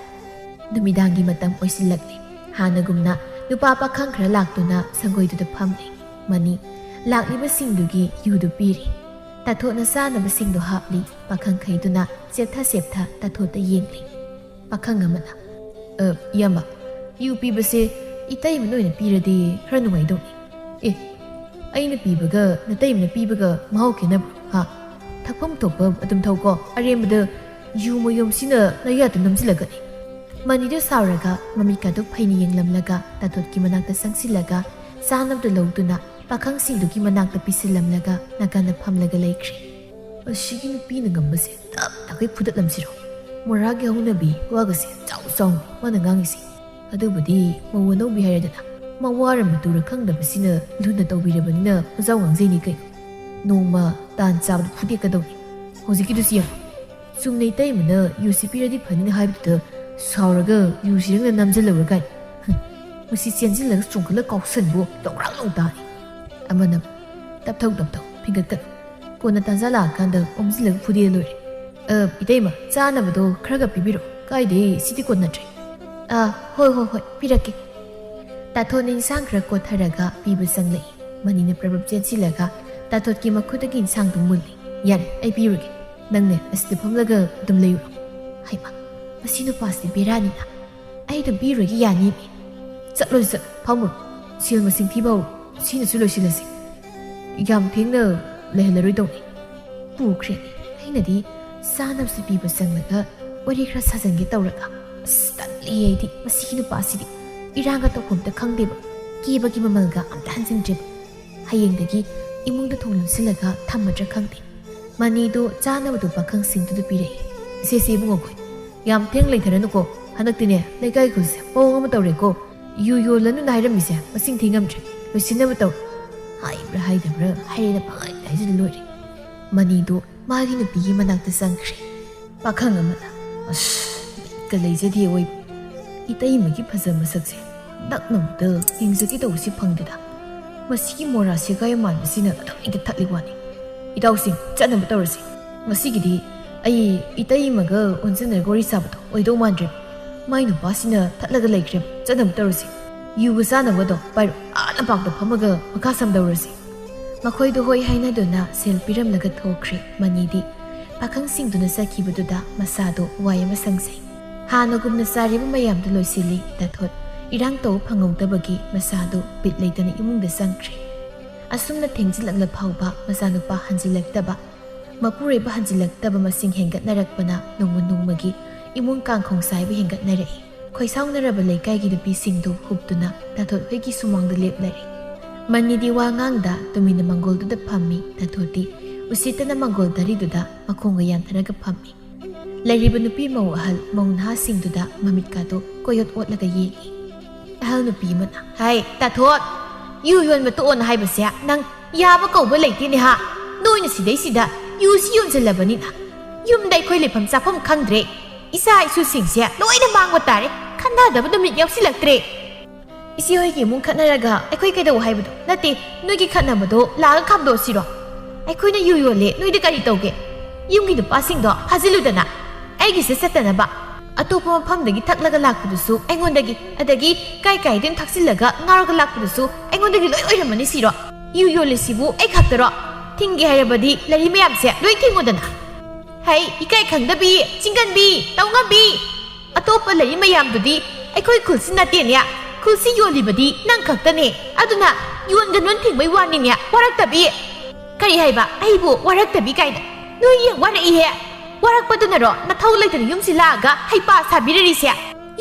ꯅꯨꯃꯤꯗꯥꯡꯒꯤ ꯃꯇꯝ ꯑꯣꯏꯁꯤꯜꯂꯛꯂꯤ. ꯍꯥꯟꯅꯒꯨꯝꯅ ꯅꯨꯄꯥ ꯄꯥꯈꯪ ꯈꯔ ꯂꯥꯛꯇꯨꯅ ꯁꯪꯒꯣꯏꯗꯨꯗ ꯐꯝꯂꯤ. ꯃꯅꯤ ꯂꯥꯛꯂꯤꯕꯁꯤꯡꯗꯨꯒꯤ ꯌꯨꯗꯨ ꯄꯤꯔꯤ. ꯇꯥꯊꯣꯠꯅ ꯆꯥꯅꯕꯁꯤꯡꯗꯨ ꯍꯥꯞꯂꯤ. ꯄꯥꯈꯪꯈꯩꯗꯨꯅ ꯆꯦꯞꯊ ꯇꯥꯊꯣꯠꯇ ꯌꯦꯡꯂꯤ. ꯄꯥꯈꯪ ꯑꯃꯅ ꯏꯌꯥꯝꯕ ꯌꯨ ꯄꯤꯕꯁꯦ ꯏꯇꯩꯃꯅ ꯑꯣꯏꯅ ꯄꯤꯔꯗꯤ ꯈꯔ ꯅꯨꯡꯉꯥꯏꯗꯧꯅꯤ ꯑꯦ ꯑꯩꯅ ꯄꯤꯕꯒ ꯅꯇꯩꯃꯅ ꯄꯤꯕꯒ ꯃꯍꯥꯎ ꯈꯦꯠꯅꯕ꯭ꯔꯣ ꯍꯥ ꯊꯛꯐꯝ ꯊꯣꯛꯄ ꯑꯗꯨꯝ ꯊꯧꯀꯣ ꯑꯔꯦꯝꯕꯗ ꯌꯨ ꯃꯌꯨꯝꯁꯤꯅ ꯅꯌꯥꯗ ꯅꯝꯁꯤꯜꯂꯒꯅꯤ ꯃꯅꯤꯗꯨ ꯁꯥꯎꯔꯒ ꯃꯃꯤꯠꯀꯗꯨ ꯐꯩꯅ ꯌꯦꯡꯂꯝꯂꯒ ꯇꯥꯊꯣꯠꯀꯤ ꯃꯅꯥꯛꯇ ꯆꯪꯁꯤꯜꯂꯒ ꯆꯥꯅꯕꯗꯨ ꯂꯧꯗꯨꯅ ꯄꯥꯈꯪꯁꯤꯡꯗꯨꯒꯤ ꯃꯅꯥꯛꯇ ꯄꯤꯁꯤꯜꯂꯝꯂꯒ ꯅꯥꯀꯟꯗ ꯐꯝꯂꯒ ꯂꯩꯈ꯭ꯔꯦ ꯑꯁꯤꯒꯤ ꯅꯨꯄꯤꯅ ꯉꯝꯕꯁꯦ ꯇꯞ ꯇꯥꯈꯩ ꯐꯨꯗꯠꯂꯝꯁꯤꯔꯣ ꯃꯣꯔꯥꯒꯤ ꯍꯧꯅꯕꯤ ꯋꯥꯒꯁꯦ ꯆꯥꯎ ꯆꯥꯎꯅꯤ ꯃꯥꯅ ꯉꯥꯡꯉꯤꯁꯤ ꯑꯗꯨꯕꯨꯗꯤ ꯃꯧ ꯑꯅꯧꯕꯤ ꯍꯥꯏꯔꯗꯅ ꯃꯋꯥꯔ ꯃꯇꯨꯔ ꯈꯪꯗꯕꯁꯤꯅ ꯂꯨꯅ ꯇꯧꯕꯤꯔꯕꯅꯤꯅ ꯃꯖꯥꯎ ꯉꯥꯡꯖꯩꯅꯤ ꯀꯩꯅꯣ ꯅꯣꯡꯃ ꯇꯥꯟ ꯆꯥꯕꯗ ꯐꯨꯗꯦꯛꯀꯗꯧꯅꯤ ꯍꯧꯖꯤꯛꯀꯤꯗꯨꯁꯨ ꯌꯦꯡꯉꯨ ꯆꯨꯝꯅ ꯏꯇꯩꯃꯅ ꯌꯨꯁꯤ ꯄꯤꯔꯗꯤ ꯐꯅꯤꯅ ꯍꯥꯏꯕꯗꯨꯗ ꯁꯥꯎꯔꯒ ꯌꯨꯁꯤꯔꯪꯅ ꯅꯝꯖꯜꯂꯨꯔ ꯀꯥꯏꯅ ꯃꯁꯤ ꯆꯦꯟꯁꯤꯜꯂꯒ ꯆꯣꯡꯈꯠꯂ ꯀꯥꯎꯁꯟꯕꯨ ꯂꯧꯔꯥꯡ ꯂꯧ ꯇꯥꯅꯤ ꯑꯃꯅ ꯇꯞꯊꯧ ꯐꯤꯡꯒꯠꯀꯅꯨ ꯀꯣꯟꯅ ꯇꯥꯟꯖꯥ ꯂꯥꯛꯑꯀꯥꯟꯗ ꯑꯣꯝꯖꯤꯜꯂꯒ ꯐꯨꯗꯦ ꯂꯣꯏꯔꯦ ꯏꯇꯩꯃ ꯆꯥꯅꯕꯗꯣ ꯈꯔꯒ ꯄꯤꯕꯤꯔꯣ ꯀꯥꯏꯗꯦ ꯁꯤꯗꯤ ꯀꯣꯟꯅꯗ꯭ꯔꯦ ꯍꯣꯏ ꯄꯤꯔꯛꯀꯦ ꯇꯥꯊꯣꯠꯅ ꯏꯟꯁꯥꯡ ꯈꯔ ꯀꯣꯠꯊꯔꯒ ꯄꯤꯕ ꯆꯪꯂꯛꯏ ꯃꯅꯤꯅ ꯄ꯭ꯔꯕꯞ ꯆꯦꯟꯁꯤꯜꯂꯒ ꯇꯥꯊꯣꯠꯀꯤ ꯃꯈꯨꯠꯇꯒꯤ ꯏꯟꯁꯥꯡꯗꯨ ꯃꯨꯜꯂꯤ ꯌꯥꯔꯦ ꯑꯩ ꯄꯤꯔꯨꯒꯦ ꯅꯪꯅꯦ ꯑꯁꯤꯗ ꯐꯝꯂꯒ ꯑꯗꯨꯝ ꯂꯩꯔꯨꯔꯣ ꯍꯩꯃ ꯃꯁꯤ ꯅꯨꯄꯥꯁꯤꯗꯤ ꯕꯦꯔꯥꯅꯤꯅ ꯑꯩ ꯑꯗꯨꯝ ꯄꯤꯔꯨꯔꯒꯦ ꯌꯥꯅꯤꯃꯤ ꯆꯠꯂꯣ ꯐꯝꯃꯨꯔꯣ ꯁꯦꯜ ꯃꯁꯤꯡ ꯊꯤꯕ ꯍꯧꯔꯣ ꯁꯤꯅꯁꯨ ꯂꯣꯏꯁꯤꯜꯂꯁꯤ ꯌꯥꯝ ꯊꯦꯡꯅ ꯂꯩꯍꯜꯂꯔꯣꯏꯗꯧꯅꯤ ꯄꯨꯈ꯭ꯔꯦꯅꯤ ꯑꯩꯅꯗꯤ ꯆꯥꯅꯕꯁꯤ ꯄꯤꯕ ꯆꯪꯂꯒ ꯋꯥꯔꯤ ꯈꯔ ꯁꯥꯖꯟꯒꯦ ꯇꯧꯔꯒ ꯑꯁ ꯇꯜꯂꯤ ꯑꯩꯗꯤ ꯃꯁꯤꯒꯤ ꯅꯨꯄꯥꯁꯤꯗꯤ ꯏꯔꯥꯡꯒ ꯇꯧꯐꯝꯇ ꯈꯪꯗꯦꯕ ꯀꯦꯕꯒꯤ ꯃꯃꯜꯒ ꯑꯝꯇ ꯍꯟꯖꯤꯟꯗ꯭ꯔꯦꯕ ꯍꯌꯦꯡꯗꯒꯤ ꯏꯃꯨꯡꯗ ꯊꯣꯡ ꯂꯣꯟꯁꯤꯜꯂꯒ ꯊꯝꯃꯗ꯭ꯔꯥ ꯈꯪꯗꯦ ꯃꯅꯤꯗꯣ ꯆꯥꯅꯕꯗꯣ ꯄꯥꯈꯪꯁꯤꯡꯗꯨꯗ ꯄꯤꯔꯛꯏ ꯏꯆꯦ ꯏꯕꯨꯡꯉꯣꯈꯣꯏ ꯌꯥꯝ ꯊꯦꯡ ꯂꯩꯊꯔꯅꯨꯀꯣ ꯍꯟꯗꯛꯇꯤꯅꯦ ꯂꯩꯀꯥꯏ ꯈꯨꯜꯁꯦ ꯄꯋꯡ ꯑꯃ ꯇꯧꯔꯦꯀꯣ ꯌꯨ ꯌꯣꯜꯂꯅꯨꯅ ꯍꯥꯏꯔꯝꯃꯤꯁꯦ ꯃꯁꯤꯡ ꯊꯤꯉꯝꯗ꯭ꯔꯦ ꯂꯣꯏꯁꯤꯟꯅꯕ ꯇꯧ ꯍꯥꯏꯕ꯭ꯔꯥ ꯍꯥꯏꯗꯕ꯭ꯔꯥ ꯍꯥꯏꯔꯦꯅ ꯄꯪꯍꯥꯏꯗ ꯍꯥꯏꯖꯤꯜ ꯂꯣꯏꯔꯦ ꯃꯅꯤꯗꯣ ꯃꯥꯒꯤ ꯅꯨꯄꯤꯒꯤ ꯃꯅꯥꯛꯇ ꯆꯪꯈ꯭ꯔꯦ ꯄꯥꯈꯪ ꯑꯃꯅ ꯑꯁ ꯕꯤꯠꯀ ꯂꯩꯖꯗꯦ ꯑꯣꯏꯕ ꯏꯇꯩꯃꯒꯤ ꯐꯖ ꯃꯁꯛꯁꯦ ꯅꯛꯅꯕꯗ ꯌꯦꯡꯖꯒꯦ ꯇꯧꯕꯁꯤ ꯐꯪꯗꯦꯗ ꯃꯁꯤꯒꯤ ꯃꯣꯔꯥ ꯁꯦꯒꯥꯏ ꯃꯥꯟꯕꯁꯤꯅ ꯑꯗꯨꯝ ꯏꯗ ꯊꯠꯂꯤ ꯋꯥꯅꯤ ꯏꯇꯥꯎꯁꯤꯡ ꯆꯠꯅꯕ ꯇꯧꯔꯁꯤ ꯉꯁꯤꯒꯤꯗꯤ ꯑꯩ ꯏꯇꯩꯃꯒ ꯑꯣꯟꯖꯟꯅꯔꯒ ꯋꯥꯔꯤ ꯁꯥꯕꯗꯣ ꯑꯣꯏꯗꯧ ꯃꯥꯟꯗ꯭ꯔꯦꯕ ꯃꯥꯏ ꯅꯨꯄꯥꯁꯤꯅ ꯊꯠꯂꯒ ꯂꯩꯈ꯭ꯔꯦꯕ ꯆꯠꯅꯕ ꯇꯧꯔꯁꯤ ꯌꯨꯒ ꯆꯥꯅꯕꯗꯣ ꯄꯥꯏꯔꯣ ꯂꯝꯄꯥꯛꯇ ꯐꯝꯃꯒ ꯃꯈꯥ ꯁꯝꯗꯧꯔꯁꯤ ꯃꯈꯣꯏꯗꯣ ꯍꯣꯏ ꯍꯥꯏꯅꯗꯨꯅ ꯁꯦꯜ ꯄꯤꯔꯝꯂꯒ ꯊꯣꯛꯈ꯭ꯔꯦ ꯃꯅꯤꯗꯤ ꯄꯥꯈꯪꯁꯤꯡꯗꯨꯅ ꯆꯠꯈꯤꯕꯗꯨꯗ ꯃꯁꯥꯗꯣ ꯋꯥꯏ ꯑꯃ ꯁꯪꯖꯩ ꯍꯥꯟꯅꯒꯨꯝꯅ ꯆꯥꯔꯤꯕ ꯃꯌꯥꯝꯗꯨ ꯂꯣꯏꯁꯤꯜꯂꯤ ꯇꯥꯊꯣꯠ ꯏꯔꯥꯡ ꯇꯧꯕ ꯐꯪꯍꯧꯗꯕꯒꯤ ꯃꯁꯥꯗꯣ ꯕꯤꯠ ꯂꯩꯇꯅ ꯏꯃꯨꯡꯗ ꯆꯪꯈ꯭ꯔꯦ ꯑꯁꯨꯝꯅ ꯊꯦꯡꯖꯤꯜꯂꯛꯂ ꯐꯥꯎꯕ ꯃꯆꯥꯅꯨꯄꯥ ꯍꯟꯖꯤꯜꯂꯛꯇꯕ ꯃꯄꯨꯔꯣꯏꯕ ꯍꯟꯖꯤꯜꯂꯛꯇꯕ ꯃꯁꯤꯡ ꯍꯦꯟꯒꯠꯅꯔꯛꯄꯅ ꯅꯣꯡꯃ ꯅꯣꯡꯃꯒꯤ ꯏꯃꯨꯡ ꯀꯥꯡꯈꯣꯡ ꯁꯥꯏꯕ ꯍꯦꯟꯒꯠꯅꯔꯛꯏ ꯈꯣꯏꯁꯥꯎꯅꯔꯕ ꯂꯩꯀꯥꯏꯒꯤ ꯅꯨꯄꯤꯁꯤꯡꯗꯨ ꯍꯨꯞꯇꯨꯅ ꯇꯥꯊꯣꯠ ꯍꯣꯏꯒꯤ ꯁꯨꯃꯥꯡꯗ ꯂꯦꯞꯂꯔꯤ ꯃꯅꯤꯗꯤ ꯋꯥ ꯉꯥꯡꯗ ꯇꯨꯃꯤꯟꯅ ꯃꯪꯒꯣꯜꯗꯨꯗ ꯐꯝꯃꯤ ꯇꯥꯊꯣꯠꯇꯤ ꯎꯁꯤꯠꯇꯅ ꯃꯪꯒꯣꯜ ꯗꯥꯔꯤꯗꯨꯗ ꯃꯈꯣꯡꯒ ꯌꯥꯟꯊꯔꯒ ꯐꯝꯃꯤ ꯂꯩꯔꯤꯕ ꯅꯨꯄꯤ ꯃꯧ ꯑꯍꯜ ꯃꯧ ꯅꯍꯥꯁꯤꯡꯗꯨꯗ ꯃꯃꯤꯠꯀꯥꯗꯣ ꯀꯣꯌꯣꯠ ꯑꯣꯠꯂꯒ ꯌꯦꯡꯏ ꯑꯍꯜ ꯅꯨꯄꯤ ꯑꯃꯅ ꯍꯥꯏ ꯇꯥꯊꯣꯠ ꯌꯨ ꯌꯣꯟꯕ ꯇꯣꯛꯑꯣꯅ ꯍꯥꯏꯕꯁꯦ ꯅꯪ ꯌꯥꯕ ꯀꯧꯕ ꯂꯩꯇꯦꯅꯦ ꯍꯥ ꯅꯣꯏꯅ ꯁꯤꯗꯩꯁꯤꯗ ꯌꯨꯁꯤ ꯌꯣꯟꯁꯤꯜꯂꯕꯅꯤꯅ ꯌꯨꯝꯗ ꯑꯩꯈꯣꯏ ꯂꯩꯐꯝ ꯆꯥꯐꯝ ꯈꯪꯗ꯭ꯔꯦ ꯏꯆꯥ ꯏꯁꯨꯁꯤꯡꯁꯦ ꯂꯣꯏꯅ ꯃꯥꯡꯕ ꯇꯥꯔꯦ ꯈꯟꯅꯗꯕ ꯅꯨꯃꯤꯠ ꯌꯥꯎꯁꯤꯜꯂꯛꯇ꯭ꯔꯦ ꯏꯆꯦ ꯍꯣꯏꯒꯤ ꯏꯃꯨꯡ ꯈꯠꯅꯔꯒ ꯑꯩꯈꯣꯏ ꯀꯩꯗꯧ ꯍꯥꯏꯕꯗꯣ ꯅꯠꯇꯦ ꯅꯣꯏꯒꯤ ꯈꯠꯅꯕꯗꯣ ꯂꯥꯛꯑꯒ ꯈꯥꯝꯗꯣꯛꯁꯤꯔꯣ ꯑꯩꯈꯣꯏꯅ ꯌꯨ ꯌꯣꯜꯂꯦ ꯅꯣꯏꯗꯤ ꯀꯔꯤ ꯇꯧꯒꯦ ꯌꯨꯝꯒꯤ ꯅꯨꯄꯥꯁꯤꯡꯗꯣ ꯐꯥꯖꯤꯜꯂꯨꯗꯅ ꯑꯩꯒꯤꯁꯦ ꯆꯠꯇꯅꯕ ꯑꯇꯣꯞꯄ ꯃꯐꯝꯗꯒꯤ ꯊꯛꯂꯒ ꯂꯥꯛꯄꯗꯨꯁꯨ ꯑꯩꯉꯣꯟꯗꯒꯤ ꯑꯗꯒꯤ ꯀꯥꯏꯗꯩꯅ ꯊꯛꯆꯤꯜꯂꯒ ꯉꯥꯎꯔꯒ ꯂꯥꯛꯄꯗꯨꯁꯨ ꯑꯩꯉꯣꯟꯗꯒꯤ ꯂꯣꯏ ꯑꯣꯏꯔꯝꯃꯅꯤ ꯁꯤꯔꯣ ꯌꯨ ꯌꯣꯜꯂꯤꯁꯤꯕꯨ ꯑꯩ ꯈꯛꯇꯔꯣ ꯊꯤꯡꯒꯦ ꯍꯥꯏꯔꯕꯗꯤ ꯂꯩꯔꯤ ꯃꯌꯥꯝꯁꯦ ꯂꯣꯏ ꯊꯤꯡꯉꯨꯗꯅ ꯍꯩ ꯏꯀꯥꯏ ꯈꯪꯗꯕꯤ ꯆꯤꯡꯒꯟꯕꯤ ꯇꯧꯉꯝꯕꯤ ꯑꯇꯣꯞꯄ ꯂꯩꯔꯤ ꯃꯌꯥꯝꯗꯨꯗꯤ ꯑꯩꯈꯣꯏ ꯈꯨꯜꯁꯤ ꯅꯠꯇꯦꯅꯦ ꯈꯨꯜꯁꯤ ꯌꯣꯜꯂꯤꯕꯗꯤ ꯅꯪ ꯈꯛꯇꯅꯦ ꯑꯗꯨꯅ ꯌꯣꯟꯒꯅꯣ ꯊꯤꯡꯕꯩ ꯋꯥꯅꯤꯅꯦ ꯋꯥꯔꯛꯇꯕꯤ ꯀꯔꯤ ꯍꯥꯏꯕ ꯑꯩꯕꯨ ꯋꯥꯔꯛꯇꯕꯤ ꯀꯥꯏꯅ ꯅꯣꯏ ꯌꯦꯡ ꯋꯥꯔꯛꯏꯍꯦ ꯋꯥꯔꯛꯄꯗꯨꯅꯔꯣ ꯅꯊꯧ ꯂꯩꯇꯅ ꯌꯨꯝꯁꯤ ꯂꯥꯛꯑꯒ ꯍꯩꯄꯥ ꯁꯥꯕꯤꯔꯔꯤꯁꯦ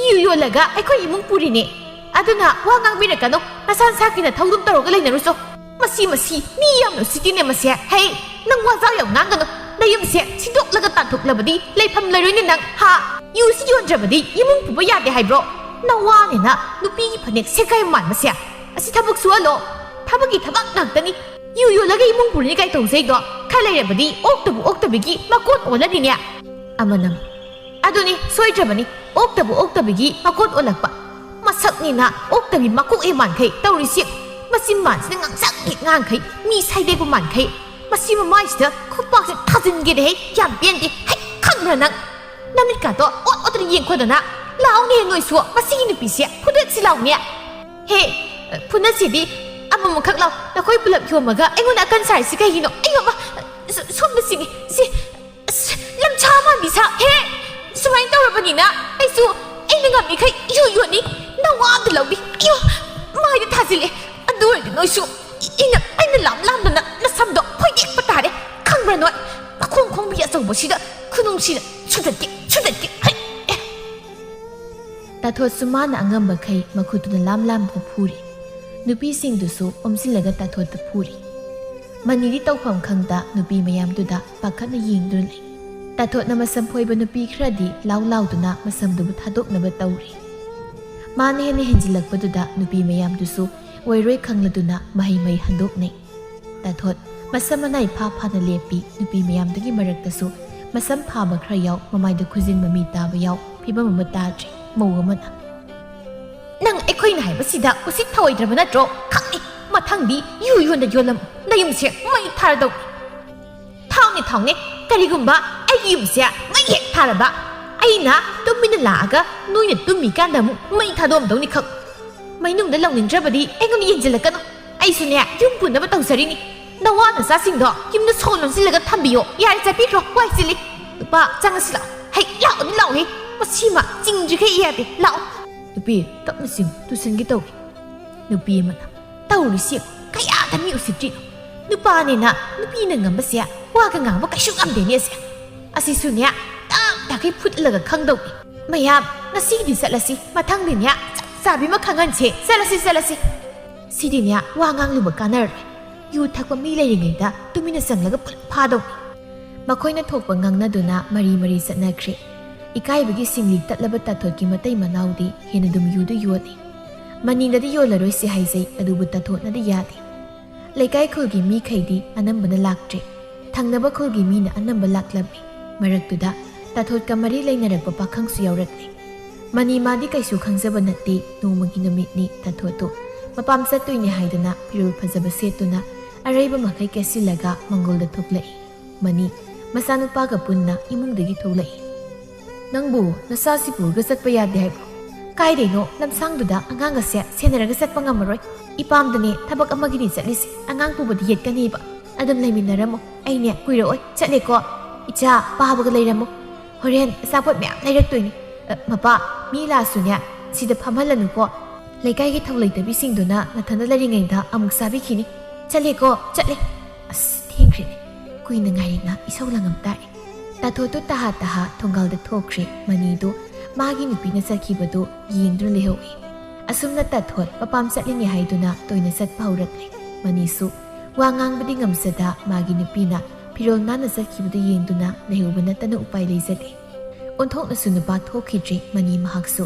ꯌꯨ ꯌꯣꯜꯂꯒ ꯑꯩꯈꯣꯏ ꯏꯃꯨꯡ ꯄꯨꯔꯤꯅꯦ ꯑꯗꯨꯅ ꯋꯥ ꯉꯥꯡꯕꯤꯔꯛꯀꯅꯣ ꯅꯁꯥ ꯅꯁꯥꯒꯤꯅ ꯊꯧꯗꯨꯝ ꯇꯧꯔꯒ ꯂꯩꯅꯔꯨꯆꯣ ꯃꯁꯤ ꯃꯤ ꯌꯥꯝꯅ ꯎꯁꯤꯠꯇꯦꯅꯦ ꯃꯁꯦ ꯍꯩ ꯅꯪ ꯋꯥꯖꯥꯎ ꯌꯥꯝ ꯉꯥꯡꯒꯅꯨ ꯅꯌꯨꯝꯁꯦ ꯁꯤꯗꯣꯛꯂꯒ ꯇꯥꯟꯊꯣꯛꯂꯕꯗꯤ ꯂꯩꯐꯝ ꯂꯩꯔꯣꯏꯅꯦ ꯅꯪ ꯍꯥ ꯌꯨꯁꯤ ꯌꯣꯟꯗ꯭ꯔꯕꯗꯤ ꯏꯃꯨꯡ ꯄꯨꯕ ꯌꯥꯗꯦ ꯍꯥꯏꯕ꯭ꯔో ꯅꯋꯥꯅꯤꯅ ꯅꯨꯄꯤꯒꯤ ꯐꯅꯦꯛ ꯁꯦꯒꯥꯏ ꯃꯥꯟꯕꯁꯦ ꯑꯁꯤ ꯊꯕꯛ ꯁꯨꯍꯜꯂꯣ ꯊꯕꯛꯀꯤ ꯊꯕꯛ ꯉꯥꯛꯇꯅꯤ ꯌꯨ ꯌꯣꯜꯂꯒ ꯏꯃꯨꯡ ꯄꯨꯔꯤꯅꯤ ꯀꯥꯏ ꯇꯧꯖꯩꯗꯣ ꯈꯔ ꯂꯩꯔꯕꯗꯤ ꯑꯣꯛꯇꯕꯨ ꯑꯣꯛꯇꯕꯤꯒꯤ ꯃꯀꯣꯟ ꯑꯣꯜꯂꯅꯤꯅꯦ ꯑꯃꯅ ꯑꯗꯨꯅꯤ ꯁꯣꯏꯗ꯭ꯔꯕꯅꯤ ꯑꯣꯛꯇꯕꯨ ꯑꯣꯛꯇꯕꯤꯒꯤ ꯃꯀꯣꯟ ꯑꯣꯜꯂꯛꯄ ꯃꯁꯛꯅꯤꯅ ꯑꯣꯛꯇꯕꯤ ꯃꯀꯣꯛ ꯃꯥꯟꯈꯩ ꯇꯧꯔꯤꯁꯤ ꯃꯆꯤꯟ ꯃꯥꯟꯁꯤꯅ ꯉꯥꯡꯁꯪ ꯉꯥꯡꯈꯩ ꯃꯤ ꯁꯥꯏꯗꯦꯛꯄ ꯃꯥꯟꯈꯩ ꯃꯁꯤ ꯃꯃꯥꯏꯁꯤꯗ ꯈꯨꯠꯄꯥꯛꯁꯦ ꯊꯥꯖꯤꯟꯒꯦꯗꯦ ꯍꯩ ꯌꯥꯝ ꯄꯦꯟꯗꯦ ꯍꯩ ꯈꯪꯕ꯭ꯔꯥ ꯅꯪ ꯅꯃꯤꯠꯀꯥꯗꯣ ꯑꯣꯠ ꯑꯣꯠꯇꯅ ꯌꯦꯡꯈꯣꯗꯅ ꯂꯥꯎꯅꯦ ꯅꯣꯏꯁꯨ ꯃꯁꯤꯒꯤ ꯅꯨꯄꯤꯁꯦ ꯐꯨꯗꯠꯁꯤ ꯂꯥꯎꯅꯦ ꯍꯦ ꯐꯨꯅꯠꯁꯤꯗꯤ ꯑꯃꯃꯈꯛ ꯂꯥꯎ ꯅꯈꯣꯏ ꯄꯨꯂꯞ ꯌꯣꯝꯃꯒ ꯑꯩꯉꯣꯟꯗ ꯑꯀꯟ ꯁꯥꯔꯤꯁꯤ ꯀꯩꯒꯤꯅꯣ ꯑꯩ ꯁꯣꯝꯗ ꯁꯤꯡꯉꯤ ꯁꯤ ꯂꯝꯁꯥ ꯃꯥꯟꯕꯤ ꯁꯥ ꯍꯦ ꯁꯨꯃꯥꯏꯅ ꯇꯧꯔꯕꯅꯤꯅ ꯑꯩꯁꯨ ꯑꯣꯏꯔꯁꯨ ꯑꯩꯅ ꯉꯝꯃꯤꯈꯩ ꯌꯣꯟꯅꯤ ꯅꯋꯥ ꯑꯝꯇ ꯂꯧꯕꯤ ꯑꯌꯣ ꯃꯥꯏꯗ ꯊꯥꯖꯤꯜꯂꯦ ꯑꯗꯨ ꯑꯣꯏꯔꯗꯤ ꯅꯣꯏꯁꯨ ꯑꯩꯅ ꯂꯥꯝꯗꯅ ꯅꯁꯝꯗꯣ ꯐꯣꯏꯗꯦꯛꯄ ꯇꯥꯔꯦ ꯈꯪꯕ꯭ꯔꯥ ꯅꯣꯏ ꯃꯈꯣꯡ ꯈꯣꯡꯕꯤ ꯑꯆꯧꯕꯁꯤꯗ ꯈꯨꯅꯨꯡꯁꯤꯅ ꯁꯨꯗꯠꯀꯦ ꯍꯩ ꯇꯥꯊꯣꯠꯁꯨ ꯃꯥꯅ ꯑꯉꯝꯕꯈꯩ ꯃꯈꯨꯠꯇꯨꯅ ꯂꯥꯝꯗꯨꯅ ꯐꯨꯔꯤ ꯅꯨꯄꯤꯁꯤꯡꯗꯨꯁꯨ ꯑꯣꯝꯁꯤꯜꯂꯒ ꯇꯥꯊꯣꯠꯇ ꯐꯨꯔꯤ ꯃꯅꯤꯗꯤ ꯇꯧꯐꯝ ꯈꯪꯗ ꯅꯨꯄꯤ ꯃꯌꯥꯝꯗꯨꯗ ꯄꯥꯈꯠꯅ ꯌꯦꯡꯗꯨꯅ ꯂꯩ ꯇꯥꯊꯣꯠꯅ ꯃꯁꯝ ꯐꯣꯏꯕ ꯅꯨꯄꯤ ꯈꯔꯗꯤ ꯂꯥꯎꯗꯨꯅ ꯃꯁꯝꯗꯨꯕꯨ ꯊꯥꯗꯣꯛꯅꯕ ꯇꯧꯔꯤ ꯃꯥꯅ ꯍꯦꯟꯅ ꯍꯦꯟꯖꯤꯜꯂꯛꯄꯗꯨꯗ ꯅꯨꯄꯤ ꯃꯌꯥꯝꯗꯨꯁꯨ ꯑꯣꯏꯔꯣꯏ ꯈꯪꯂꯗꯨꯅ ꯃꯍꯩ ꯍꯟꯗꯣꯛꯅꯩ ꯇꯥꯊꯣꯠ ꯃꯁꯝ ꯃꯅꯥꯏ ꯐꯥꯅ ꯂꯦꯞꯄꯤ ꯅꯨꯄꯤ ꯃꯌꯥꯝꯗꯨꯒꯤ ꯃꯔꯛꯇꯁꯨ ꯃꯁꯝ ꯐꯥꯕ ꯈꯔ ꯌꯥꯎ ꯃꯃꯥꯏꯗ ꯈꯨꯖꯤꯟ ꯃꯃꯤ ꯇꯥꯕ ꯌꯥꯎ ꯐꯤꯕꯝ ꯑꯃ ꯇꯥꯗ꯭ꯔꯤ ꯃꯧ ꯑꯃꯅ ꯅꯪ ꯑꯩꯈꯣꯏꯅ ꯍꯥꯏꯕꯁꯤꯗ ꯎꯁꯤꯠ ꯊꯑꯣꯏꯗ꯭ꯔꯕ ꯅꯠꯇ꯭ꯔꯣ ꯈꯪꯏ ꯃꯊꯪꯗꯤ ꯌꯣꯟꯗ ꯌꯣꯜꯂꯝꯃꯨ ꯅꯌꯨꯝꯁꯦ ꯃꯩ ꯊꯥꯔꯗꯧꯅꯤ ꯊꯥꯎꯅꯦ ꯀꯔꯤꯒꯨꯝꯕ ꯑꯩꯒꯤ ꯌꯨꯝꯁꯦ ꯃꯩ ꯍꯦꯛ ꯊꯥꯔꯕ ꯑꯩꯅ ꯇꯨꯝꯃꯤꯅ ꯂꯥꯛꯑꯒ ꯅꯣꯏꯅ ꯇꯨꯝꯃꯤꯀꯥꯟꯗ ꯑꯃꯨꯛ ꯃꯩ ꯊꯥꯗꯣꯛꯑꯝꯗꯧꯅꯤ ꯈꯪ ꯃꯩꯅꯨꯡꯗ ꯂꯧꯅꯤꯡꯗ꯭ꯔꯕꯗꯤ ꯑꯩꯉꯣꯟꯗ ꯌꯦꯡꯁꯤꯜꯂꯛꯀꯅꯨ ꯑꯩꯁꯨꯅꯦ ꯌꯨꯝ ꯄꯨꯅꯕ ꯇꯧꯖꯔꯤꯅꯤ ꯅꯋꯥ ꯅꯆꯥꯁꯤꯡꯗꯣ ꯌꯨꯝꯗ ꯁꯣ ꯂꯣꯟꯁꯤꯜꯂꯒ ꯊꯝꯕꯤꯌꯣ ꯌꯥꯔꯦ ꯆꯠꯄꯤꯈ꯭ꯔꯣ ꯋꯥꯏ ꯆꯤꯜꯂꯤ ꯅꯨꯄꯥ ꯆꯪꯉꯁꯤ ꯂꯥꯛꯑꯣ ꯍꯩ ꯂꯥꯛꯑꯣꯍꯦ ꯃꯁꯤꯃ ꯆꯤꯡꯗ꯭ꯔꯤꯈꯩ ꯌꯥꯗꯦ ꯂꯥꯛꯑꯣ ꯅꯨꯄꯤ ꯇꯞꯅ ꯆꯤꯡ ꯇꯨꯁꯟꯒꯦ ꯇꯧꯏ ꯅꯨꯄꯤ ꯑꯃꯅ ꯇꯧꯔꯤꯁꯤ ꯀꯌꯥꯗ ꯃꯤ ꯎꯁꯤꯠꯇ꯭ꯔꯤꯅꯣ ꯅꯨꯄꯥꯅꯦꯅ ꯅꯨꯄꯤꯅ ꯉꯝꯕꯁꯦ ꯋꯥꯒ ꯉꯥꯡꯕ ꯀꯩꯁꯨ ꯉꯝꯗꯦꯅꯦ ꯑꯁꯤꯁꯨꯅꯦ ꯇꯥꯛꯈꯩ ꯐꯨꯠꯂꯒ ꯈꯪꯗꯧꯅꯤ ꯃꯌꯥꯝ ꯉꯁꯤꯒꯤꯗꯤ ꯆꯠꯂꯁꯤ ꯃꯊꯪꯗꯤꯅꯦ ꯆꯞ ꯆꯥꯕꯤ ꯑꯃ ꯈꯪꯍꯟꯁꯦ ꯆꯠꯂꯁꯤ ꯁꯤꯗꯤꯅꯦ ꯋꯥ ꯉꯥꯡꯂꯨꯕ ꯀꯥꯟꯅꯔꯔꯣꯏ ꯌꯨ ꯊꯛꯄ ꯃꯤ ꯂꯩꯔꯤꯉꯩꯗ ꯇꯨꯃꯤꯟꯅ ꯆꯪꯂꯒ ꯄꯨꯂꯞ ꯐꯥꯗꯧꯅꯤ ꯃꯈꯣꯏꯅ ꯊꯣꯛꯄ ꯉꯥꯡꯅꯗꯨꯅ ꯃꯔꯤ ꯆꯠꯅꯈ꯭ꯔꯦ ꯏꯀꯥꯏꯕꯒꯤ ꯁꯤꯡꯂꯤ ꯇꯠꯂꯕ ꯇꯥꯊꯣꯠꯀꯤ ꯃꯇꯩ ꯃꯅꯥꯎꯗꯤ ꯍꯦꯟꯅ ꯑꯗꯨꯝ ꯌꯨꯗꯨ ꯌꯣꯜꯂꯤ ꯃꯅꯤꯅꯗꯤ ꯌꯣꯜꯂꯔꯣꯏꯁꯤ ꯍꯥꯏꯖꯩ ꯑꯗꯨꯕꯨ ꯇꯥꯊꯣꯠꯅꯗꯤ ꯌꯥꯗꯦ ꯂꯩꯀꯥꯏ ꯈꯨꯜꯒꯤ ꯃꯤꯈꯩꯗꯤ ꯑꯅꯝꯕꯅ ꯂꯥꯛꯇ꯭ꯔꯦ ꯊꯪꯅꯕ ꯈꯨꯜꯒꯤ ꯃꯤꯅ ꯑꯅꯝꯕ ꯂꯥꯛꯂꯝꯃꯤ ꯃꯔꯛꯇꯨꯗ ꯇꯥꯊꯣꯠꯀ ꯃꯔꯤ ꯂꯩꯅꯔꯛꯄ ꯄꯥꯈꯪꯁꯨ ꯌꯥꯎꯔꯛꯂꯦ ꯃꯅꯤ ꯃꯥꯗꯤ ꯀꯩꯁꯨ ꯈꯪꯖꯕ ꯅꯠꯇꯦ ꯅꯣꯡꯃꯒꯤ ꯅꯨꯃꯤꯠꯅꯤ ꯇꯥꯊꯣꯠꯇꯨ ꯃꯄꯥꯝ ꯆꯠꯇꯣꯏꯅꯤ ꯍꯥꯏꯗꯨꯅ ꯐꯤꯔꯣꯜ ꯐꯖꯕ ꯁꯦꯠꯇꯨꯅ ꯑꯔꯩꯕ ꯃꯈꯩ ꯀꯦꯁꯤꯜꯂꯒ ꯃꯪꯒꯣꯜꯗ ꯊꯣꯛꯂꯛꯏ ꯃꯅꯤ ꯃꯆꯥꯅꯨꯄꯥꯒ ꯄꯨꯟꯅ ꯏꯃꯨꯡꯗꯒꯤ ꯊꯣꯛꯂꯛꯏ ꯅꯪꯕꯨ ꯅꯆꯥꯁꯤ ꯄꯨꯔꯒ ꯆꯠꯄ ꯌꯥꯗꯦ ꯍꯥꯏꯕ꯭ꯔꯣ ꯀꯥꯏꯗꯩꯅꯣ ꯂꯝꯁꯥꯡꯗꯨꯗ ꯑꯉꯥꯡꯒꯁꯦ ꯁꯦꯟꯅꯔꯒ ꯆꯠꯄ ꯉꯝꯃꯔꯣꯏ ꯏꯄꯥꯝꯗꯅꯦ ꯊꯕꯛ ꯑꯃꯒꯤꯗꯤ ꯆꯠꯂꯤꯁꯦ ꯑꯉꯥꯡ ꯄꯨꯕꯗꯤ ꯌꯦꯠꯀꯅꯤꯕ ꯑꯗꯨꯝ ꯂꯩꯃꯤꯟꯅꯔꯝꯃꯣ ꯑꯩꯅꯦ ꯀꯨꯏꯔꯛꯑꯣꯏ ꯆꯠꯂꯦꯀꯣ ꯏꯆꯥ ꯄꯥꯕꯒ ꯂꯩꯔꯝꯃꯣ ꯍꯣꯔꯦꯟ ꯑꯆꯥꯄꯣꯠ ꯃꯌꯥꯝ ꯂꯩꯔꯛꯇꯣꯏꯅꯤ ꯃꯄꯥ ꯃꯤ ꯂꯥꯛꯑꯁꯨꯅꯦ ꯁꯤꯗ ꯐꯝꯍꯜꯂꯅꯨꯀꯣ ꯂꯩꯀꯥꯏꯒꯤ ꯊꯧ ꯂꯩꯇꯕꯤꯁꯤꯡꯗꯨꯅ ꯅꯊꯟꯗ ꯂꯩꯔꯤꯉꯩꯗ ꯑꯃꯨꯛ ꯆꯥꯕꯤꯈꯤꯅꯤ ꯆꯠꯂꯦ ꯑꯁ ꯊꯦꯡꯈ꯭ꯔꯦꯅꯦ ꯀꯨꯏꯅ ꯉꯥꯏꯔꯤꯅ ꯏꯁꯧ ꯂꯪꯉꯝ ꯇꯥꯔꯦ ꯇꯥꯊꯣꯠꯇꯨ ꯇꯍꯥ ꯊꯣꯡꯒꯥꯜꯗ ꯊꯣꯛꯈ꯭ꯔꯦ ꯃꯅꯤꯗꯨ ꯃꯥꯒꯤ ꯅꯨꯄꯤꯅ ꯆꯠꯈꯤꯕꯗꯨ ꯌꯦꯡꯗꯨꯅ ꯂꯩꯍꯧꯏ ꯑꯁꯨꯝꯅ ꯇꯥꯊꯣꯠ ꯃꯄꯥꯝ ꯆꯠꯂꯤꯅꯤ ꯍꯥꯏꯗꯨꯅ ꯇꯣꯏꯅ ꯆꯠꯄ ꯍꯧꯔꯛꯂꯦ ꯃꯅꯤꯁꯨ ꯋꯥ ꯉꯥꯡꯕꯗꯤ ꯉꯝꯖꯗ ꯃꯥꯒꯤ ꯅꯨꯄꯤꯅ ꯐꯤꯔꯣꯜ ꯅꯥꯟꯅ ꯆꯠꯈꯤꯕꯗꯨ ꯌꯦꯡꯗꯨꯅ ꯂꯩꯍꯧꯕ ꯅꯠꯇꯅ ꯎꯄꯥꯏ ꯂꯩꯖꯗꯦ ꯑꯣꯟꯊꯣꯛꯅꯁꯨ ꯅꯨꯄꯥ ꯊꯣꯛꯈꯤꯗ꯭ꯔꯤ ꯃꯅꯤ ꯃꯍꯥꯛꯁꯨ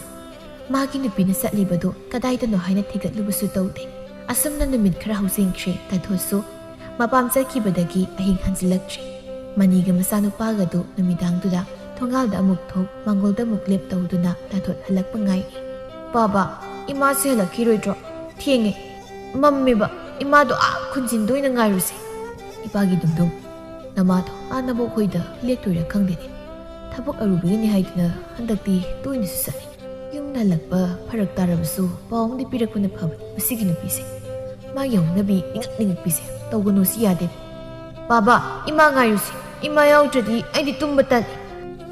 ꯃꯥꯒꯤ ꯅꯨꯄꯤꯅ ꯆꯠꯂꯤꯕꯗꯨ ꯀꯗꯥꯏꯗꯅꯣ ꯍꯥꯏꯅ ꯊꯤꯒꯠꯂꯨꯕꯁꯨ ꯇꯧꯗꯦ ꯑꯁꯨꯝꯅ ꯅꯨꯃꯤꯠ ꯈꯔ ꯍꯧꯖꯤꯟꯈ꯭ꯔꯦ ꯇꯥꯊꯣꯠꯁꯨ ꯃꯄꯥꯝ ꯆꯠꯈꯤꯕꯗꯒꯤ ꯑꯍꯤꯡ ꯍꯟꯖꯤꯜꯂꯛꯇ꯭ꯔꯤ ꯃꯅꯤꯒ ꯃꯆꯥꯅꯨꯄꯥꯒꯗꯨ ꯅꯨꯃꯤꯗꯥꯡꯗꯨꯗ ꯊꯣꯡꯒꯥꯜꯗ ꯑꯃꯨꯛ ꯊꯣꯛ ꯃꯪꯒꯣꯜꯗ ꯑꯃꯨꯛ ꯂꯦꯞ ꯇꯧꯗꯨꯅ ꯇꯥꯊꯣꯠ ꯍꯜꯂꯛꯄ ꯉꯥꯏꯔꯤ ꯕꯥꯕꯥ ꯏꯃꯥꯁꯦ ꯍꯜꯂꯛꯈꯤꯔꯣꯏꯗ꯭ꯔꯣ ꯊꯦꯡꯉꯦ ꯃꯝꯃꯦꯕ ꯏꯃꯥꯗꯣ ꯈꯨꯟꯖꯤꯟꯗ ꯑꯣꯏꯅ ꯉꯥꯏꯔꯨꯁꯦ ꯏꯄꯥꯒꯤ ꯗꯨꯝꯗꯨꯝ ꯅꯃꯥꯗꯣ ꯅꯕꯣꯛ ꯈꯣꯏꯗ ꯂꯦꯛꯇꯣꯏꯔꯥ ꯈꯪꯗꯦꯅꯦ ꯊꯕꯛ ꯑꯔꯨꯕꯒꯤꯅꯤ ꯍꯥꯏꯗꯨꯅ ꯍꯟꯗꯛꯇꯤ ꯇꯣꯏꯅꯁꯨ ꯆꯠꯂꯤ ꯌꯨꯝꯗ ꯍꯜꯂꯛꯄ ꯐꯔꯛ ꯇꯥꯔꯕꯁꯨ ꯄꯥꯎ ꯑꯃꯗꯤ ꯄꯤꯔꯛꯄꯅ ꯐꯕꯅꯤ ꯃꯁꯤꯒꯤ ꯅꯨꯄꯤꯁꯦ ꯃꯥꯒꯤ ꯍꯧꯅꯕꯤ ꯅꯤꯡꯉꯛꯄꯤꯁꯦ ꯇꯧꯒꯅꯨꯁꯤ ꯌꯥꯗꯦ ꯕꯥꯕꯥ ꯏꯃꯥ ꯉꯥꯏꯔꯨꯁꯤ ꯏꯃꯥ ꯌꯥꯎꯗ꯭ꯔꯗꯤ ꯑꯩꯗꯤ ꯇꯨꯝꯕ ꯇꯜꯂꯤ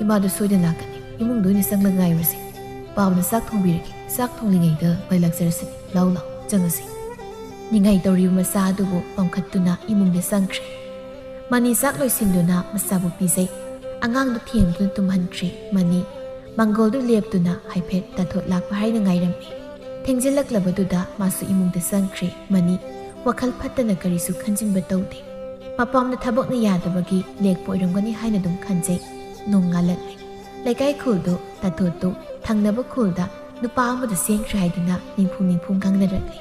ꯏꯃꯥꯗꯣ ꯁꯣꯏꯗꯅ ꯂꯥꯛꯀꯅꯤ ꯏꯃꯨꯡꯗ ꯑꯣꯏꯅ ꯆꯪꯂꯒ ꯉꯥꯏꯔꯨꯔꯁꯤ ꯄꯥꯕꯅ ꯆꯥꯛ ꯊꯣꯡꯕꯤꯔꯒꯦ ꯆꯥꯛ ꯊꯣꯡꯂꯤꯉꯩꯗ ꯃꯩ ꯂꯥꯛꯆꯔꯁꯤꯅꯤ ꯂꯥꯎ ꯆꯪꯉꯁꯤ ꯅꯤꯡꯉꯥꯏ ꯇꯧꯔꯤꯕ ꯃꯆꯥ ꯑꯗꯨꯕꯨ ꯄꯥꯡꯈꯠꯇꯨꯅ ꯏꯃꯨꯡꯗ ꯆꯪꯈ꯭ꯔꯦ ꯃꯅꯤ ꯆꯥꯛ ꯂꯣꯏꯁꯤꯟꯗꯨꯅ ꯃꯆꯥꯕꯨ ꯄꯤꯖꯩ ꯑꯉꯥꯡꯗꯨ ꯊꯦꯝꯗꯨꯅ ꯇꯨꯝꯍꯟꯈ꯭ꯔꯦ ꯃꯅꯤ ꯃꯪꯒꯣꯜꯗꯨ ꯂꯦꯞꯇꯨꯅ ꯍꯥꯏꯐꯦꯠ ꯇꯥꯊꯣꯠ ꯂꯥꯛꯄ ꯍꯥꯏꯅ ꯉꯥꯏꯔꯝꯃꯤ ꯊꯦꯡꯖꯤꯜꯂꯛꯂꯕꯗꯨꯗ मासु इमुंग संख्रे मनी वखल फत्तन करीसु खंजिनब तौदे मपामना थबकना यादबगी लेकप ओइरमगनी हाइना दुम खंजै नोंगालले लेकाई खुलदो ततोतो थंगनब खुलदा नुपा अमदा सेंख्रे हाइदुना निंफुं निंफुं गांगनरले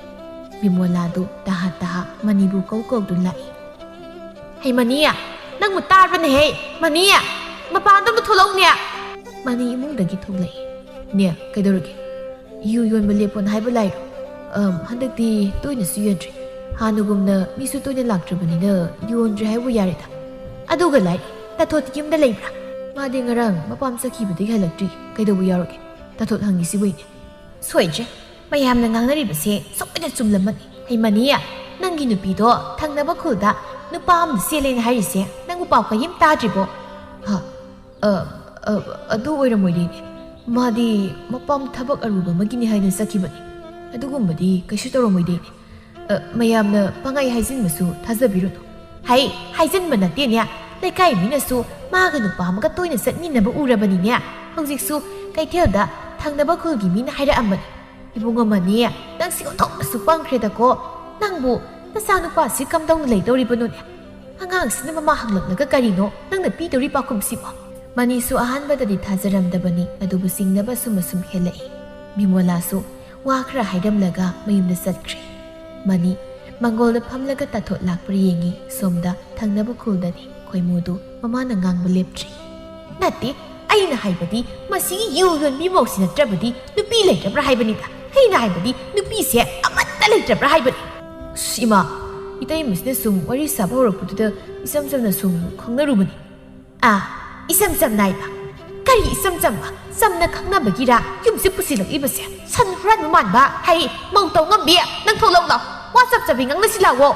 बिमोलादो तहा तहा मनीबु कौकौदु लाई हे मनिया नंग मुतारबने हे मनिया मपादम थोलौनिया मनी इमुंगदगी थोलै ने कैदोरगे यु योनब लेपोन हाइबा लाइरो हंदक्ति तोइना सुयद्रि हानुगुमना मिसु तोइना लाक्ट्रबनिना योनद्रि हाइबु यारेदा अदुगा लाई तथोत किमदा लेब्रा मादे ngarang mapam sakibudi halakti kaidobu yaroge tathot hangisi boine सोइजे मयामना ngangnaribase सोइदा चुमलमनि हे मनिया नंगी नुपीदो थंगनबा खुलदा नुपाम सेलेन हारिसे नंगु पाव कयिम ताद्रिबो ha adu oiramoide ꯃꯥꯗꯤ ꯃꯄꯥꯝ ꯊꯕꯛ ꯑꯔꯨꯕ ꯑꯃꯒꯤꯅꯤ ꯍꯥꯏꯅ ꯆꯠꯈꯤꯕꯅꯤ ꯑꯗꯨꯒꯨꯝꯕꯗꯤ ꯀꯩꯁꯨ ꯇꯧꯔꯝꯃꯣꯏꯗꯦꯅꯦ ꯃꯌꯥꯝꯅ ꯄꯪꯍꯥꯏ ꯍꯥꯏꯖꯤꯟꯕꯁꯨ ꯊꯥꯖꯕꯤꯔꯨꯅꯨ ꯍꯥꯏꯖꯤꯟꯕ ꯅꯠꯇꯦꯅꯦ ꯂꯩꯀꯥꯏ ꯃꯤꯅꯁꯨ ꯃꯥꯒ ꯅꯨꯄꯥ ꯑꯃꯒ ꯇꯣꯏꯅ ꯆꯠꯃꯤꯟꯅꯕ ꯎꯔꯕꯅꯤꯅꯦ ꯍꯧꯖꯤꯛꯁꯨ ꯀꯩꯊꯦꯜꯗ ꯊꯪꯅꯕ ꯈꯨꯜꯒꯤ ꯃꯤꯅ ꯍꯥꯏꯔꯛꯑꯝꯕꯅꯤ ꯏꯕꯨꯡ ꯑꯃꯅꯤ ꯅꯪꯁꯤ ꯑꯣꯟꯊꯣꯛꯅꯁꯨ ꯄꯪꯈ꯭ꯔꯦꯗꯀꯣ ꯅꯪꯕꯨ ꯅꯆꯥꯅꯨꯄꯥꯁꯤ ꯀꯝꯗꯧꯅ ꯂꯩꯗꯧꯔꯤꯕꯅꯣꯅꯦ ꯑꯉꯥꯡꯁꯤꯅ ꯃꯃꯥ ꯍꯪꯂꯛꯂꯒ ꯀꯔꯤꯅꯣ ꯅꯪꯅ ꯄꯤꯗꯧꯔꯤ ꯄꯥꯎꯈꯨꯝꯁꯤꯕꯣ ꯃꯅꯤꯁꯨ ꯑꯍꯥꯟꯕꯗꯗꯤ ꯊꯥꯖꯔꯝꯗꯕꯅꯤ ꯑꯗꯨꯕꯨ ꯆꯤꯡꯅꯕ ꯑꯁꯨꯝ ꯍꯦꯜꯂꯛꯏ ꯕꯤꯃꯣꯂꯥꯁꯨ ꯋꯥ ꯈꯔ ꯍꯥꯏꯔꯝꯂꯒ ꯃꯌꯨꯝꯗ ꯆꯠꯈ꯭ꯔꯦ ꯃꯅꯤ ꯃꯪꯒꯣꯜꯗ ꯐꯝꯂꯒ ꯇꯥꯊꯣꯠ ꯂꯥꯛꯄ꯭ꯔꯥ ꯌꯦꯡꯉꯤ ꯁꯣꯝꯗ ꯊꯪꯅꯕ ꯈꯨꯜꯗꯅꯤ ꯈꯣꯏꯃꯨꯗꯨ ꯃꯃꯥꯅ ꯉꯥꯡꯕ ꯂꯦꯞꯇ꯭ꯔꯤ ꯅꯠꯇꯦ ꯑꯩꯅ ꯍꯥꯏꯕꯗꯤ ꯃꯁꯤꯒꯤ ꯌꯨ ꯌꯣꯟꯕꯤ ꯃꯧꯁꯤ ꯅꯠꯇ꯭ꯔꯕꯗꯤ ꯅꯨꯄꯤ ꯂꯩꯇ꯭ꯔꯕ꯭ꯔꯥ ꯍꯥꯏꯕꯅꯤꯗ ꯑꯩꯅ ꯍꯥꯏꯕꯗꯤ ꯅꯨꯄꯤꯁꯦ ꯑꯃꯠꯇ ꯂꯩꯇ꯭ꯔꯕ꯭ꯔꯥ ꯍꯥꯏꯕꯅꯤ ꯏꯃꯥ ꯏꯇꯩꯃꯁꯤꯅ ꯁꯨꯝ ꯋꯥꯔꯤ ꯁꯥꯕ ꯍꯧꯔꯛꯄꯗꯨꯗ ꯏꯆꯝ ꯆꯝꯅ ꯁꯨꯝ ꯈꯪꯅꯔꯨꯕꯅꯤ ꯏꯆꯝ ꯆꯝꯅ ꯍꯥꯏꯕ ꯀꯔꯤ ꯏꯆꯝ ꯆꯝꯕ ꯆꯝꯅ ꯈꯪꯅꯕꯒꯤꯔ ꯌꯨꯝꯁꯤ ꯄꯨꯁꯤꯜꯂꯛꯏꯕꯁꯦ ꯁꯟ ꯍꯨꯔꯥꯟꯕ ꯃꯥꯟꯕ ꯃꯧ ꯇꯧ ꯉꯝꯕꯤ ꯅꯪ ꯊꯣꯛꯂꯛꯎ ꯂꯥꯎ ꯋꯥ ꯆꯞ ꯆꯕꯤ ꯉꯥꯡꯅꯁꯤ ꯂꯥꯛꯑꯣ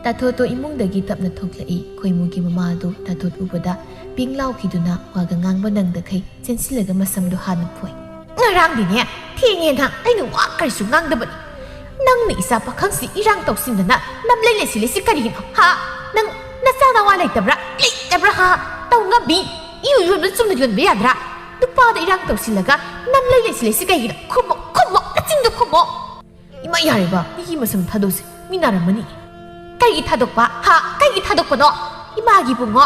ꯇꯥꯊꯣꯠꯇꯣ ꯏꯃꯨꯡꯗꯒꯤ ꯇꯞꯅ ꯊꯣꯛꯂꯛꯏ ꯈꯣꯏꯃꯨꯒꯤ ꯃꯃꯥ ꯑꯗꯨ ꯇꯥꯊꯣꯠ ꯎꯕꯗ ꯄꯤꯡ ꯂꯥꯎꯈꯤꯗꯨꯅ ꯋꯥꯒ ꯉꯥꯡꯕ ꯅꯪꯗꯈꯩ ꯆꯦꯟꯁꯤꯜꯂꯒ ꯃꯁꯝꯗꯣ ꯍꯥꯟꯅ ꯐꯣꯏ ꯉꯔꯥꯡꯗꯤꯅꯦ ꯊꯦꯡꯉꯦꯅ ꯑꯩꯅ ꯋꯥ ꯀꯔꯤꯁꯨ ꯉꯥꯡꯗꯕꯅꯤ ꯅꯪꯅ ꯏꯆꯥ ꯄꯥꯈꯪꯁꯤ ꯏꯔꯥꯡ ꯇꯧꯁꯤꯟꯗꯅ ꯂꯝꯂꯩ ꯂꯩꯁꯤꯜꯂꯤꯁꯤ ꯀꯔꯤꯒꯤꯅꯣ ꯅꯪ ꯅꯆꯥ ꯅꯋꯥ ꯂꯩꯇꯕ꯭ꯔꯥ ꯇꯧ ꯉꯝꯕꯤ ꯏꯌꯨ ꯌꯣꯟꯕ ꯆꯨꯝꯅ ꯌꯣꯟꯕ ꯌꯥꯗ꯭ꯔꯥ ꯅꯨꯄꯥꯗ ꯏꯔꯥꯡ ꯇꯧꯁꯤꯜꯂꯒ ꯂꯝꯂꯩ ꯂꯩꯁꯤꯜꯂꯤꯁꯤ ꯀꯩꯒꯤꯅꯣ ꯈꯨꯝꯃꯣ ꯅꯆꯤꯟꯗꯣ ꯈꯨꯝꯃꯣ ꯏꯃꯥ ꯌꯥꯔꯦꯕ ꯃꯤꯒꯤ ꯃꯁꯝ ꯊꯥꯗꯣꯛꯁꯦ ꯃꯤ ꯅꯥꯔꯝꯃꯅꯤ ꯀꯩꯒꯤ ꯊꯥꯗꯣꯛꯄ ꯀꯩꯒꯤ ꯊꯥꯗꯣꯛꯄꯅꯣ ꯏꯃꯥꯒꯤ ꯕꯨꯡꯉꯣ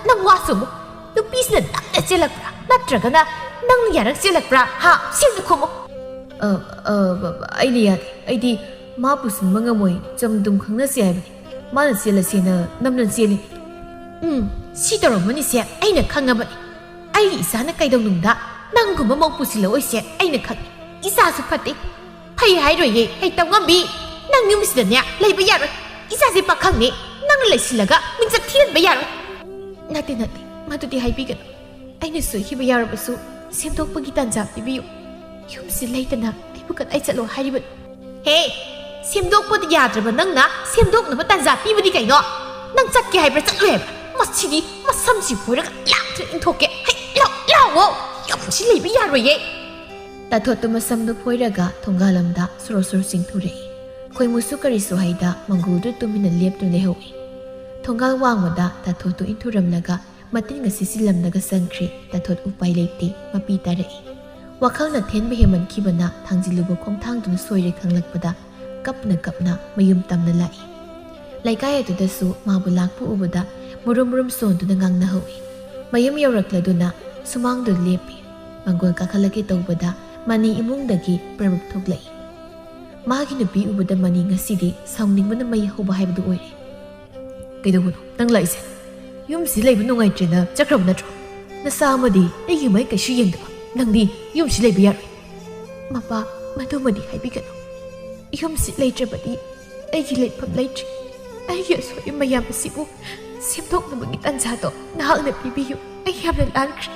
ꯅꯪ ꯋꯥꯁꯨ ꯑꯃꯨꯛ ꯅꯨꯄꯤꯁꯤꯅ ꯅꯪꯅ ꯆꯦꯜꯂꯛꯄ꯭ꯔꯥ ꯅꯠꯇ꯭ꯔꯒꯅ ꯅꯪꯅ ꯌꯥꯔꯛ ꯆꯦꯜꯂꯛꯄ꯭ꯔꯥ ꯁꯦꯡꯅ ꯈꯨꯝꯃꯣ ꯑꯩꯅ ꯌꯥꯗꯦ ꯑꯩꯗꯤ ꯃꯥ ꯄꯨꯁꯤꯟꯕ ꯉꯝꯃꯣꯏ ꯆꯝꯗꯨꯝ ꯈꯪꯅꯁꯤ ꯍꯥꯏꯕꯅꯤ ꯃꯥꯅ ꯆꯦꯜꯂꯁꯦꯅ ꯅꯝꯅ ꯆꯦꯜꯂꯤ ꯁꯤ ꯇꯧꯔꯝꯃꯅꯤꯁꯦ ꯑꯩꯅ ꯈꯪꯉꯕꯅꯤ ꯑꯩꯒꯤ ꯏꯆꯥꯅ ꯀꯩꯗꯧꯅꯨꯡꯗ ꯅꯪꯒꯨꯝꯕ ꯃꯧ ꯄꯨꯁꯤꯜꯂꯛꯑꯣꯏꯁꯦ ꯑꯩꯅ ꯈꯪꯉꯤ ꯏꯆꯥꯁꯨ ꯐꯠꯇꯦ ꯐꯩ ꯍꯥꯏꯔꯣꯏꯌꯦ ꯇꯧ ꯉꯝꯕꯤ ꯅꯪ ꯌꯨꯝꯁꯤꯗꯅꯦ ꯂꯩꯕ ꯌꯥꯔꯣꯏ ꯏꯆꯥꯁꯦ ꯄꯥꯈꯪꯅꯤ ꯅꯪꯅ ꯂꯩꯁꯤꯜꯂꯒ ꯃꯤꯡꯆꯠ ꯊꯤꯍꯟꯕ ꯌꯥꯔꯣꯏ ꯅꯠꯇꯦ ꯃꯗꯨꯗꯤ ꯍꯥꯏꯕꯤꯒꯅꯨ ꯑꯩꯅ ꯁꯣꯏꯈꯤꯕ ꯌꯥꯔꯕꯁꯨ ꯁꯦꯝꯗꯣꯛꯄꯒꯤ ꯇꯥꯟꯖꯥ ꯄꯤꯕꯤꯌꯨ ꯌꯨꯝꯁꯤ ꯂꯩꯇꯅ ꯑꯩꯕꯨ ꯀꯗꯥꯏ ꯆꯠꯂꯣ ꯍꯥꯏꯔꯤꯕꯅꯣ ꯁꯦꯝꯗꯣꯛꯄꯗ ꯌꯥꯗ꯭ꯔꯕ ꯅꯪꯅ ꯁꯦꯝꯗꯣꯛꯅꯕ ꯇꯥꯟꯖꯥ ꯄꯤꯕꯗꯤ ꯀꯩꯅꯣ ꯅꯪ ꯆꯠꯀꯦ ꯍꯥꯏꯕ꯭ꯔꯥ ꯆꯠꯂꯣꯏ ꯍꯥꯏꯕ꯭ꯔꯥ ꯃꯁꯤꯗꯤ ꯃꯁꯝꯁꯤ ꯐꯣꯏꯔꯒ ꯂꯥꯛꯇ꯭ꯔ ꯏꯟꯊꯣꯛꯀꯦ ꯂꯥꯛꯑꯣ ꯌꯨꯝꯁꯤ ꯂꯩꯕ ꯌꯥꯔꯣꯏꯌꯦ ꯇꯥꯊꯣꯠꯇꯨ ꯃꯁꯝꯗꯨ ꯐꯣꯏꯔꯒ ꯊꯣꯡꯒꯥꯜꯂꯝꯗ ꯁꯣꯔꯣ ꯆꯤꯡꯊꯣꯔꯛꯏ ꯈꯣꯏꯃꯨꯁꯨ ꯀꯔꯤꯁꯨ ꯍꯥꯏꯗ ꯃꯪꯒꯣꯜꯗꯨ ꯇꯨꯃꯤꯟꯅ ꯂꯦꯞꯇꯨꯅ ꯂꯩꯍꯧꯏ ꯊꯣꯡꯒꯥꯜ ꯋꯥꯡꯃꯗ ꯇꯥꯊꯣꯠꯇꯨ ꯏꯟꯊꯨꯔꯝꯂꯒ ꯃꯇꯤꯟꯒ ꯁꯤꯁꯤꯜꯂꯝꯂꯒ ꯆꯪꯈ꯭ꯔꯦ ꯇꯥꯊꯣꯠ ꯎꯄꯥꯏ ꯂꯩꯇꯦ ꯃꯄꯤ ꯇꯥꯔꯛꯏ ꯋꯥꯈꯜꯅ ꯊꯦꯟꯕ ꯍꯦꯟꯃꯟꯈꯤꯕꯅ ꯊꯥꯡꯖꯤꯜꯂꯨꯕ ꯈꯣꯡꯊꯥꯡꯗꯨꯅ ꯁꯣꯏꯔꯦ ꯈꯪꯂꯛꯄꯗ ꯀꯞꯅ ꯃꯌꯨꯝ ꯇꯝꯅ ꯂꯥꯛꯏ ꯂꯩꯀꯥꯏ ꯑꯗꯨꯗꯁꯨ ꯃꯥꯕꯨ ꯂꯥꯛꯄ ꯎꯕꯗ ꯃꯨꯔꯨꯝ ꯁꯣꯟꯗꯨꯅ ꯉꯥꯡꯅꯍꯧꯏ ꯃꯌꯨꯝ ꯌꯧꯔꯛꯂꯗꯨꯅ ꯁꯨꯃꯥꯡꯗꯨ ꯂꯦꯞꯄꯤ ꯃꯪꯒꯣꯜ ꯀꯥꯈꯠꯂꯛꯀꯦ ꯇꯧꯕꯗ ꯃꯅꯤ ꯏꯃꯨꯡꯗꯒꯤ ꯄ꯭ꯔꯃꯨꯛ ꯊꯣꯛꯂꯛꯏ ꯃꯥꯒꯤ ꯅꯨꯄꯤ ꯎꯕꯗ ꯃꯅꯤ ꯉꯁꯤꯗꯤ ꯁꯥꯎꯅꯤꯡꯕꯅ ꯃꯩ ꯍꯧꯕ ꯍꯥꯏꯕꯗꯨ ꯑꯣꯏꯔꯦ ꯀꯩꯗꯧꯕꯅꯣ ꯅꯪ ꯂꯥꯛꯏꯁꯦ ꯌꯨꯝꯁꯤ ꯂꯩꯕ ꯅꯨꯡꯉꯥꯏꯇ꯭ꯔꯦꯅ ꯆꯠꯈ꯭ꯔꯕ ꯅꯠꯇ꯭ꯔꯣ ꯅꯆꯥ ꯑꯃꯗꯤ ꯑꯩꯒꯤ ꯃꯩ ꯀꯩꯁꯨ ꯌꯦꯡꯗꯕ ꯅꯪꯗꯤ ꯌꯨꯝꯁꯤ ꯂꯩꯕ ꯌꯥꯔꯣꯏ ꯃꯄꯥ ꯃꯗꯨꯃꯗꯤ ꯍꯥꯏꯕꯤꯒꯅꯨ ꯌꯨꯝꯁꯤ ꯂꯩꯇ꯭ꯔꯕꯗꯤ ꯑꯩꯒꯤ ꯂꯩꯐꯝ ꯂꯩꯇ꯭ꯔꯤ ꯑꯩꯒꯤ ꯑꯁꯣꯏꯕ ꯃꯌꯥꯝ ꯑꯁꯤꯕꯨ ꯁꯦꯝꯗꯣꯛꯅꯕꯒꯤ ꯇꯥꯟꯖꯥꯗꯣ ꯅꯍꯥꯛꯅ ꯄꯤꯕꯤꯌꯨ ꯑꯩ ꯌꯥꯝꯅ ꯂꯥꯟꯈ꯭ꯔꯦ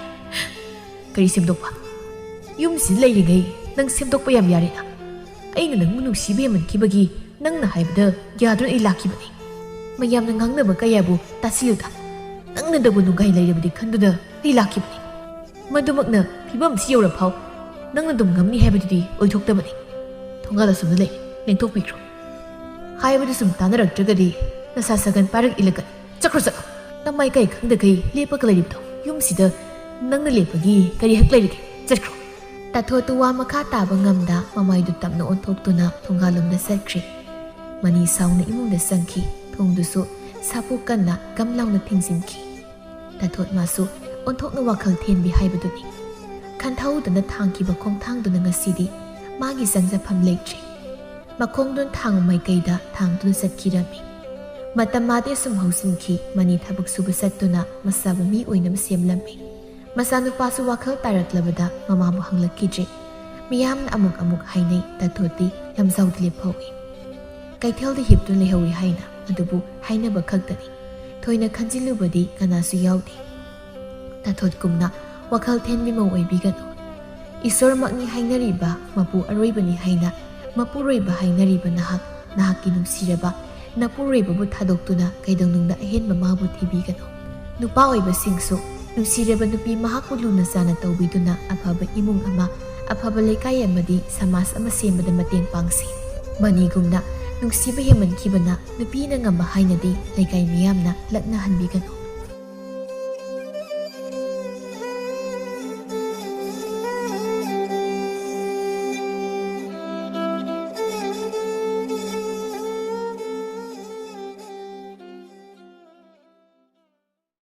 ꯀꯔꯤ ꯁꯦꯝꯗꯣꯛꯄ ꯌꯨꯝꯁꯤ ꯂꯩꯔꯤꯉꯩ ꯅꯪ ꯁꯦꯝꯗꯣꯛꯄ ꯌꯥꯝ ꯌꯥꯔꯦꯅ ꯑꯩꯅ ꯅꯪꯕꯨ ꯅꯨꯡꯁꯤꯕ ꯍꯦꯟꯃꯟꯈꯤꯕꯒꯤ ꯅꯪꯅ ꯍꯥꯏꯕꯗ ꯌꯥꯗꯨꯅ ꯑꯩ ꯂꯥꯛꯈꯤꯕꯅꯤ ꯃꯌꯥꯝꯅ ꯉꯥꯡꯅꯕ ꯀꯌꯥꯕꯨ ꯇꯥꯁꯤꯜꯂꯨꯗ ꯅꯪꯅꯗꯕꯨ ꯅꯨꯡꯒꯥꯏ ꯂꯩꯔꯕꯗꯤ ꯈꯟꯗꯨꯅ ꯑꯩ ꯂꯥꯛꯈꯤꯕꯅꯤ ꯃꯗꯨꯃꯛꯅ ꯐꯤꯕꯝꯁꯤ ꯌꯧꯔꯐꯥꯎ ꯅꯪꯅ ꯑꯗꯨꯝ ꯉꯝꯅꯤ ꯍꯥꯏꯕꯗꯨꯗꯤ ꯑꯣꯏꯊꯣꯛꯇꯕꯅꯤ ꯊꯣꯡꯒꯥꯜ ꯑꯁꯣꯝꯗ ꯂꯩ ꯂꯦꯡꯊꯣꯛꯄꯤꯈ꯭ꯔꯣ ꯍꯥꯏꯕꯗꯨ ꯁꯨꯝ ꯇꯥꯟꯅꯔꯛꯇ꯭ꯔꯒꯗꯤ ꯅꯁꯥ ꯁꯒꯟ ꯄꯥꯏꯔꯛ ꯏꯜꯂꯛꯀꯅꯤ ꯆꯠꯈ꯭ꯔꯣ ꯅꯃꯥꯏ ꯀꯩ ꯈꯪꯗꯈꯩ ꯂꯦꯞꯄꯒ ꯂꯩꯔꯤꯕꯗꯣ ꯌꯨꯝꯁꯤꯗ ꯅꯪꯅ ꯂꯦꯞꯄꯒꯤ ꯀꯔꯤ ꯍꯛ ꯂꯩꯔꯤꯒꯦ ꯆꯠꯈ꯭ꯔꯣ ꯇꯥꯊꯣꯠꯇꯨ ꯋꯥ ꯃꯈꯥ ꯇꯥꯕ ꯉꯝꯗ ꯃꯃꯥꯏꯗꯨ ꯇꯞꯅ ꯑꯣꯟꯊꯣꯛꯇꯨꯅ ꯊꯣꯡꯒꯥꯜꯂꯣꯝꯗ ꯆꯠꯈ꯭ꯔꯦ ꯃꯅꯤ ꯁꯥꯎꯅ ꯏꯃꯨꯡꯗ ꯆꯪꯈꯤ ꯊꯣꯡꯗꯨꯁꯨ ꯁꯥꯄꯨ ꯀꯟꯅ ꯒꯝ ꯂꯥꯎꯅ ꯊꯤꯡꯖꯤꯟꯈꯤ ꯇꯥꯊꯣꯠ ꯃꯥꯁꯨ ꯑꯣꯟꯊꯣꯛꯅ ꯋꯥꯈꯜ ꯊꯦꯟꯕꯤ ꯍꯥꯏꯕꯗꯨꯅꯤ ꯈꯟꯊꯍꯧꯗꯅ ꯊꯥꯡꯈꯤꯕ ꯈꯣꯡꯊꯥꯡꯗꯨꯅ ꯉꯁꯤꯗꯤ ꯃꯥꯒꯤ ꯆꯪꯖꯐꯝ ꯂꯩꯇ꯭ꯔꯤ ꯃꯈꯣꯡꯗꯨꯅ ꯊꯥꯡ ꯃꯥꯏꯀꯩꯗ ꯊꯥꯡꯗꯨꯅ ꯆꯠꯈꯤꯔꯝꯃꯤ ꯃꯇꯝ ꯃꯥꯗꯤ ꯁꯨꯝ ꯍꯧꯖꯤꯟꯈꯤ ꯃꯅꯤ ꯊꯕꯛ ꯁꯨꯕ ꯆꯠꯇꯨꯅ ꯃꯁꯥꯕꯨ ꯃꯤ ꯑꯣꯏꯅꯕ ꯁꯦꯝꯂꯝꯃꯤ ꯃꯆꯥꯅꯨꯄꯥꯁꯨ ꯋꯥꯈꯜ ꯇꯥꯔꯛꯂꯕꯗ ꯃꯃꯥꯕꯨ ꯍꯪꯂꯛꯈꯤꯗ꯭ꯔꯦ ꯃꯤꯌꯥꯝꯅ ꯑꯃꯨꯛ ꯍꯥꯏꯅꯩ ꯇꯥꯊꯣꯠꯇꯤ ꯂꯝꯖꯥꯎꯗ ꯂꯦꯞꯍꯧꯏ ꯀꯩꯊꯦꯜꯗ ꯍꯤꯞꯇꯨꯅ ꯂꯩꯍꯧꯏ ꯍꯥꯏꯅ ꯑꯗꯨꯕꯨ ꯍꯥꯏꯅꯕ ꯈꯛꯇꯅꯤ ꯊꯣꯏꯅ ꯈꯟꯖꯤꯜꯂꯨꯕꯗꯤ ꯀꯅꯥꯁꯨ ꯌꯥꯎꯗꯦ ꯇꯥꯊꯣꯠꯀꯨꯝꯅ ꯋꯥꯈꯜ ꯊꯦꯟꯕꯤ ꯃꯧ ꯑꯣꯏꯕꯤꯒꯅꯨ ꯏꯁꯣꯔꯃꯛꯅꯤ ꯍꯥꯏꯅꯔꯤꯕ ꯃꯄꯨ ꯑꯔꯣꯏꯕꯅꯤ ꯍꯥꯏꯅ ꯃꯄꯨꯔꯣꯏꯕ ꯍꯥꯏꯅꯔꯤꯕ ꯅꯍꯥꯛꯀꯤ ꯅꯨꯡꯁꯤꯔꯕ ꯅꯄꯨꯔꯣꯏꯕꯕꯨ ꯊꯥꯗꯣꯛꯇꯨꯅ ꯀꯩꯗꯧꯅꯨꯡꯗ ꯑꯍꯦꯟꯕ ꯃꯥꯕꯨ ꯊꯤꯕꯤꯒꯅꯨ ꯅꯨꯄꯥ ꯑꯣꯏꯕꯁꯤꯡꯁꯨ ꯅꯨꯡꯁꯤꯔꯕ ꯅꯨꯄꯤ ꯃꯍꯥꯛꯄꯨ ꯂꯨꯅ ꯆꯥꯅ ꯇꯧꯕꯤꯗꯨꯅ ꯑꯐꯕ ꯏꯃꯨꯡ ꯑꯃ ꯑꯐꯕ ꯂꯩꯀꯥꯏ ꯑꯃꯗꯤ ꯁꯃꯥꯖ ꯑꯃ ꯁꯦꯝꯕꯗ ꯃꯇꯦꯡ ꯄꯥꯡꯁꯤ ꯃꯅꯤꯒꯨꯝꯅ ꯅꯨꯡꯁꯤꯕ ꯍꯦꯟꯃꯟꯈꯤꯕꯅ ꯅꯨꯄꯤꯅ ꯉꯝꯕ ꯍꯥꯏꯅꯗꯤ ꯂꯩꯀꯥꯏ ꯃꯤꯌꯥꯝꯅ ꯂꯛꯅꯍꯟꯕꯤꯒꯅꯨ